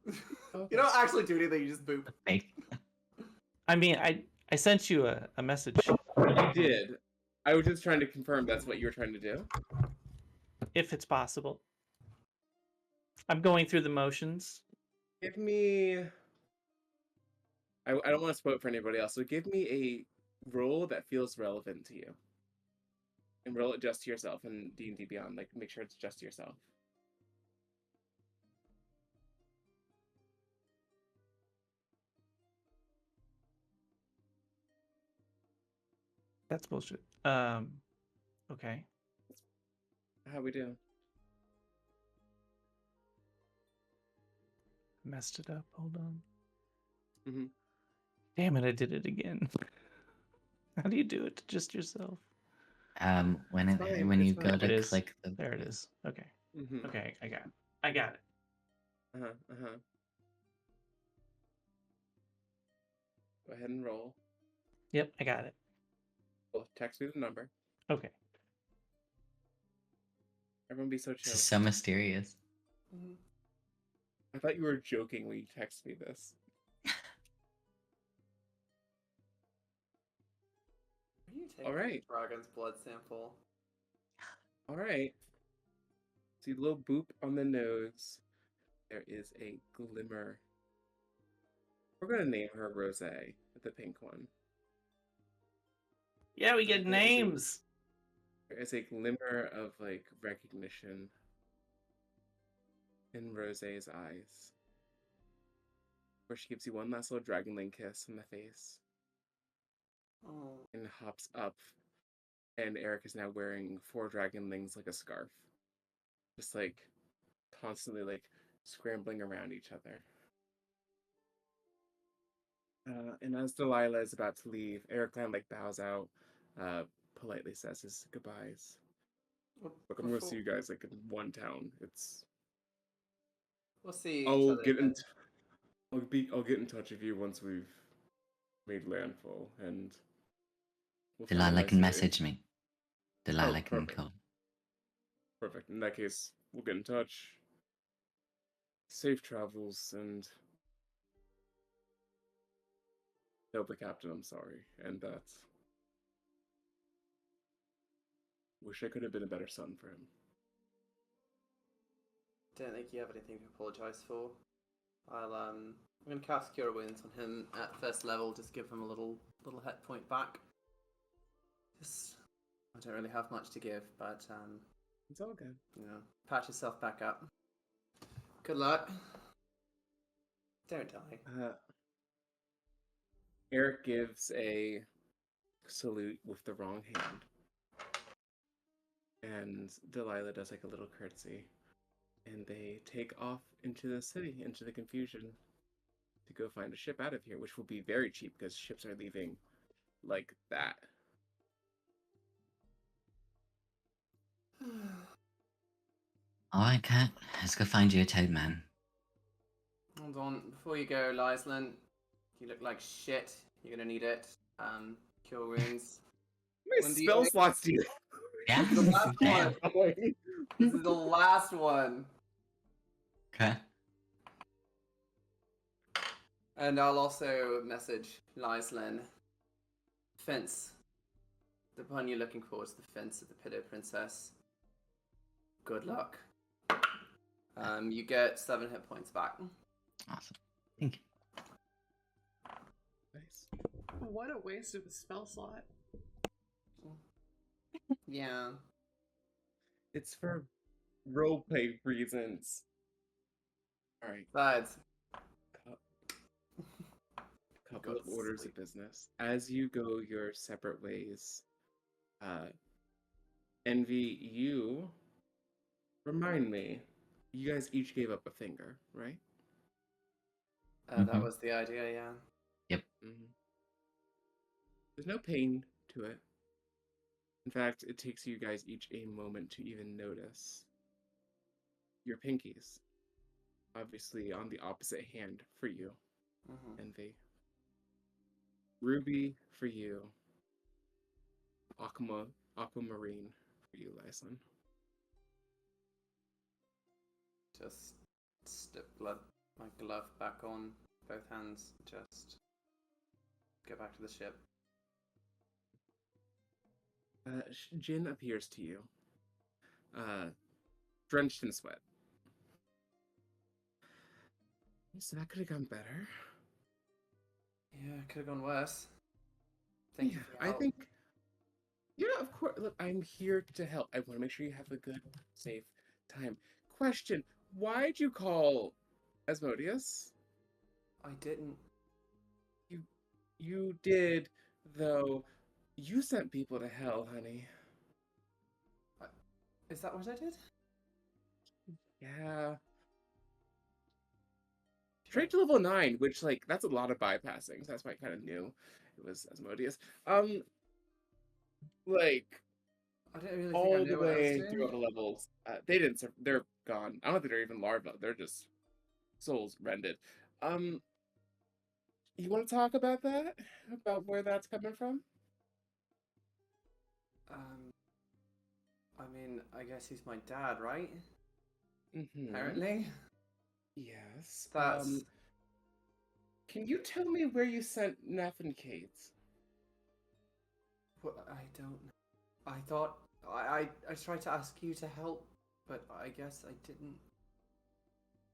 You don't actually do anything, you just boop. Fake. I mean, I sent you a message. You did. I was just trying to confirm that's what you were trying to do. If it's possible. I'm going through the motions. Give me. I don't want to spoil it for anybody else, so give me a role that feels relevant to you. And roll it just to yourself and D&D Beyond. Like, make sure it's just to yourself. That's bullshit. Okay. How we doing? Messed it up. Hold on. Mm-hmm. Damn it, I did it again. How do you do it to just yourself? When It's fine, when you it's go fine. It to is. click the There it is. Okay. Mm-hmm. Okay, I got it. Uh-huh. Uh-huh. Go ahead and roll. Yep, I got it. Well, text me the number. Okay. Everyone be so This chill. is so mysterious. I thought you were joking when you texted me this. Are you taking All right. a dragon's blood sample? All right. See the little boop on the nose. There is a glimmer. We're gonna name her Rose, the pink one. Yeah, we get names. There is a glimmer of like recognition in Rose's eyes, where she gives you one last little dragonling kiss on the face Oh. and hops up. And Eric is now wearing 4 dragonlings like a scarf, just like constantly like scrambling around each other. And as Delilah is about to leave, Eric kind of like bows out, politely says his goodbyes. Well, Look, I'm gonna see you guys like in one town. It's. We'll see each I'll other get in. again. I'll get in touch with you once we've made landfall, and we'll Delilah finalize can the- message me. Delilah can perfect. call. Perfect. In that case, we'll get in touch. Safe travels, and tell the captain I'm sorry, and that wish I could have been a better son for him. Don't think you have anything to apologize for. I'm gonna cast Cure Wounds on him at first level, just give him a little hit point back. Just, I don't really have much to give, but It's all good. patch yourself back up. Good luck. Don't die. Eric gives a salute with the wrong hand. And Delilah does like a little curtsy. And they take off into the city, into the confusion, to go find a ship out of here, which will be very cheap because ships are leaving like that. Alright, Cat. Let's go find you a toad man. Hold on, before you go, Lyslin, you look like shit. You're gonna need it. Cure Wounds. When do you spell make- slots do you Yeah. The last Damn. one. This is the last one. Okay. And I'll also message Lyslin. Fence. The one you're looking for is the fence of the Pillow Princess. Good luck. You get 7 hit points back. Awesome. Thank you. Nice. What a waste of a spell slot. Yeah. It's for roleplay reasons. Alright, Besides, couple Go of to orders sleep. of business. As you go your separate ways, Envy, you remind me, you guys each gave up a finger, right? that Mhm. was the idea, yeah. Mm-hmm. There's no pain to it. In fact, it takes you guys each a moment to even notice your pinkies. Obviously, on the opposite hand for you, Mhm. Envy. Ruby for you. Aquamarine for you, Lyson. Just slip my glove back on both hands. Just get back to the ship. Jin appears to you, drenched in sweat. So that could have gone better. Yeah, could have gone worse. Thank you Yeah, for your I help. think. Yeah, of course. Look, I'm here to help. I want to make sure you have a good, safe time. Question: why'd you call Asmodeus? I didn't. You did, though. You sent people to hell, honey. Is that what I did? Yeah. Straight to level 9, which, like, that's a lot of bypassing. So that's why I kind of knew it was Asmodeus. Like, I don't really think I all knew the what I was way doing. through all the levels. They didn't. They're gone. I don't think they're even larvae. They're just souls rended. You want to talk about that? About where that's coming from? I mean, I guess he's my dad, right? Mm-hmm. Apparently. Yes. That's. Can you tell me where you sent Neff and Kate? What, I don't know. I thought I tried to ask you to help, but I guess I didn't.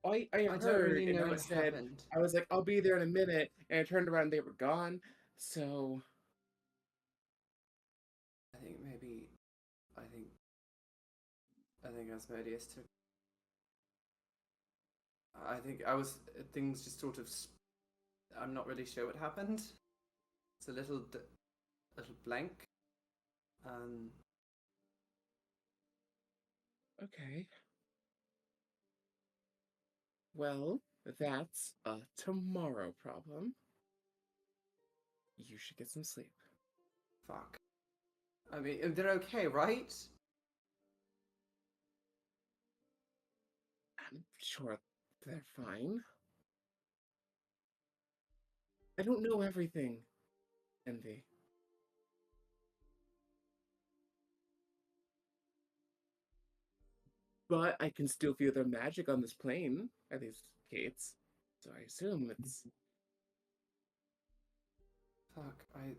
I I don't heard, really and know I what said, happened. I was like, I'll be there in a minute, and I turned around, and they were gone. So I think maybe. I think Asmodeus took. I think I was. Things just sort of. I'm not really sure what happened. It's a little blank. okay. Well, that's a tomorrow problem. You should get some sleep. Fuck. I mean, they're okay, right? I'm sure they're fine. I don't know everything, Envy. But I can still feel their magic on this plane, at least Kate's. So I assume it's. Fuck, I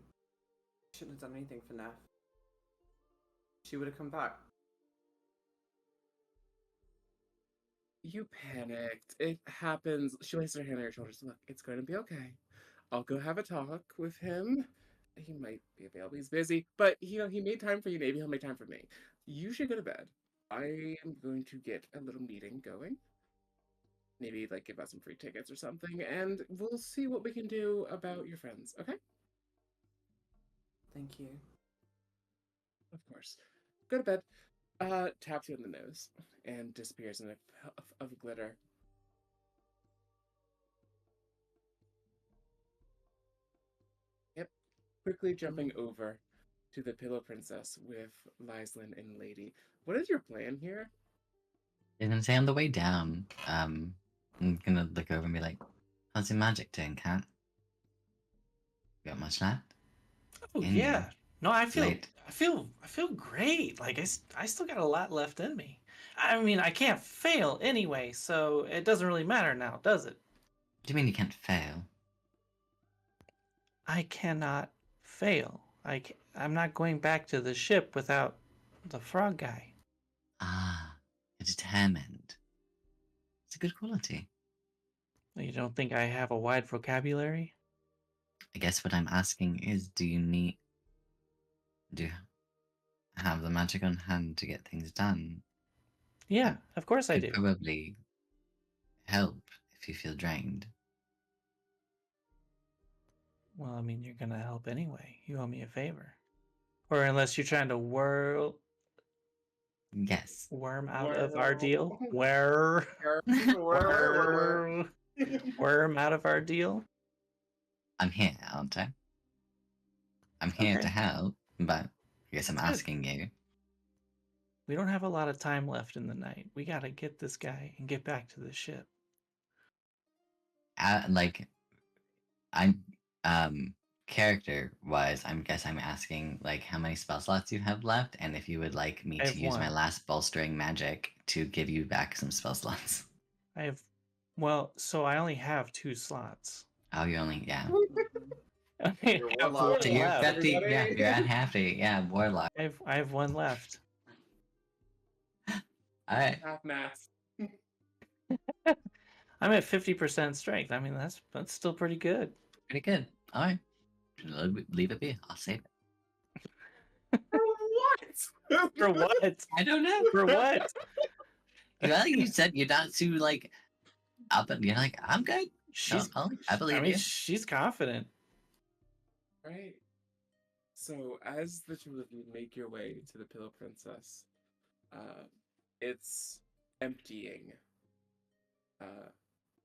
shouldn't have done anything for Neff. She would have come back. You panicked. It happens. She lays her hand on your shoulders. Look, it's going to be okay. I'll go have a talk with him. He might be available. He's busy, but he made time for you. Maybe he'll make time for me. You should go to bed. I am going to get a little meeting going. Maybe like give out some free tickets or something, and we'll see what we can do about your friends. Okay? Thank you. Of course. Go to bed. Taps you on the nose and disappears in a puff of glitter. Yep. Quickly jumping over to the Pillow Princess with Lyslin and Lady. What is your plan here? And then say on the way down, I'm gonna look over and be like, how's your magic doing, cat? Got much left? Oh In yeah. you. No, I feel Late. I feel great. Like I still got a lot left in me. I mean, I can't fail anyway, so it doesn't really matter now, does it? What do you mean you can't fail? I cannot fail. I'm not going back to the ship without the frog guy. Ah, you're determined. It's a good quality. You don't think I have a wide vocabulary? I guess what I'm asking is, do you have the magic on hand to get things done? Yeah, of course I Could do. probably help if you feel drained. Well, I mean, you're gonna help anyway. You owe me a favor. Or unless you're trying to Yes. worm out of our deal. Worm out of our deal. I'm here, aren't I? I'm here to Okay. help, but I guess I'm That's good. asking you. We don't have a lot of time left in the night. We gotta get this guy and get back to the ship. I'm character-wise, I guess I'm asking like how many spell slots you have left, and if you would like me I to have use my one. last bolstering magic to give you back some spell slots. I have, so I only have 2 slots. Oh, you only I You're have warlock. one So you're left. at the you're Everybody. at half warlock. I have one left. All right, Half mass. I'm at 50% strength. I mean, that's still pretty good. pretty good. All right, leave it be. I'll save it. What? For what? I don't know. For what? Well, you said you're not too like up, and you're like, I'm good. She's. I believe you. She's confident. Right. So as the two of you make your way to the Pillow Princess, it's emptying.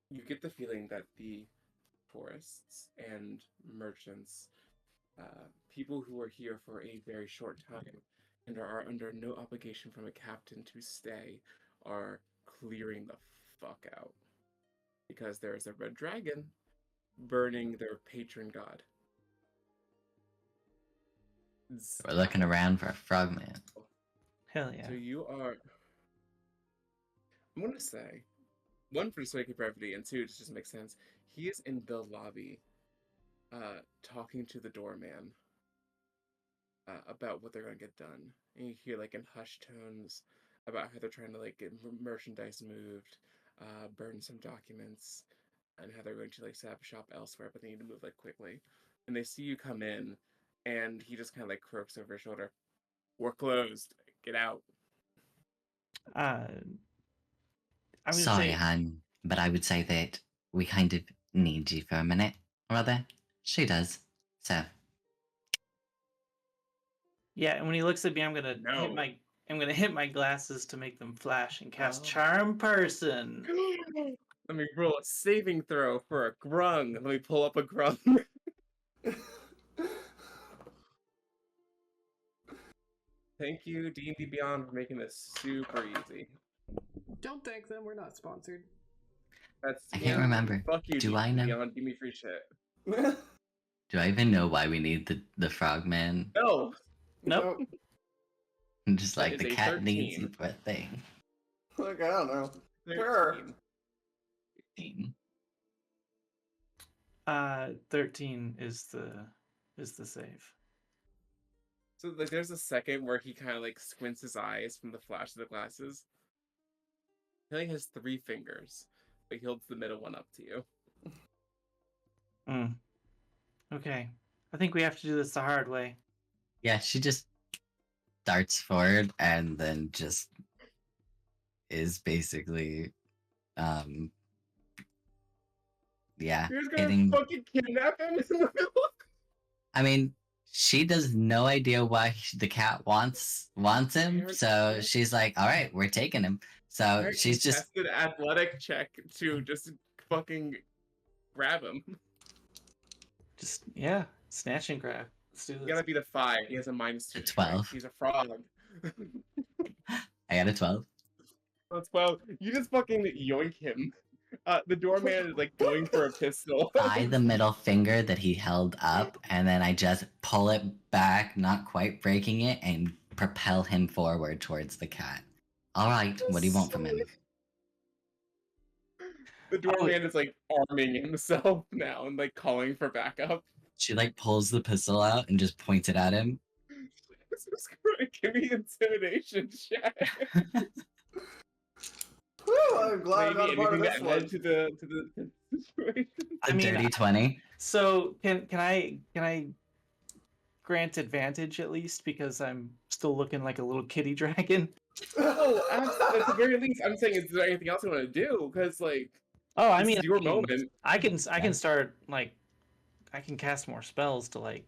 You get the feeling that the tourists and merchants, people who are here for a very short time and are under no obligation from a captain to stay, are clearing the fuck out. Because there is a red dragon burning their patron god. We're looking around for a frogman. Hell yeah. So you are. I'm gonna say, one, for the sake of brevity, and two, it just makes sense. He is in the lobby, talking to the doorman about what they're gonna get done. And you hear like in hushed tones about how they're trying to like get merchandise moved, burn some documents, and how they're going to like set up shop elsewhere, but they need to move like quickly. And they see you come in, and he just kind of like croaks over his shoulder. We're closed. Get out. I would Sorry, say, Han, but I would say that we kind of need you for a minute. Rather, she does. So, yeah. And when he looks at me, I'm gonna No. hit my glasses to make them flash and cast Oh. Charm Person. Let me roll a saving throw for a grung. Let me pull up a grung. Thank you, D&D Beyond, for making this super easy. Don't thank them. We're not sponsored. That's I can't remember. Fuck you, Do D&D I know? Beyond. Give me free shit. Do I even know why we need the frogman? No. Nope. I'm just That like is the a cat needs 13. you for a thing. Look, I don't know. Sure. 13. 13 is the save. So like, there's a second where he kind of like squints his eyes from the flash of the glasses. He only has 3 fingers, but he holds the middle one up to you. Okay. I think we have to do this the hard way. Yeah, she just darts forward and then just is basically, yeah, You're gonna hitting. fucking kidnap him in the middle. I mean, she does no idea why the cat wants him, so she's like, "All right, we're taking him." So Very she's just contested athletic check to just fucking grab him. Just, yeah, snatch and grab. Let's do You this. gotta beat a 5. He has a -2. A strength. 12. He's a frog. I got a 12. That's 12. You just fucking yoink him. The doorman is like going for a pistol. By the middle finger that he held up, and then I just pull it back, not quite breaking it, and propel him forward towards the cat. All right, what do you want from him? The doorman is like arming himself now and like calling for backup. She like pulls the pistol out and just points it at him. This is great. Give me intimidation check. Whew, I'm glad I'm not Maybe a part of anything this to add one. to the situation. A dirty 20. So can I grant advantage at least because I'm still looking like a little kitty dragon? Oh, at the very least, I'm saying, is there anything else you want to do? Because like, Oh, I this mean, is your moment. I can start like I can cast more spells to like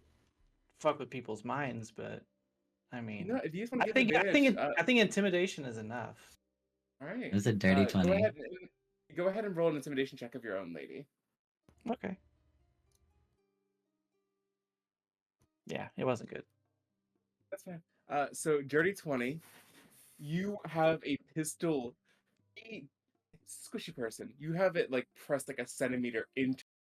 fuck with people's minds, but I mean, You know, if you just want I to give think advantage, I think intimidation is enough. all right. It was a dirty 20. Go ahead and roll an intimidation check of your own, lady. Okay. Yeah, it wasn't good. That's fine. So dirty 20. You have a pistol, a squishy person. You have it like pressed like a centimeter into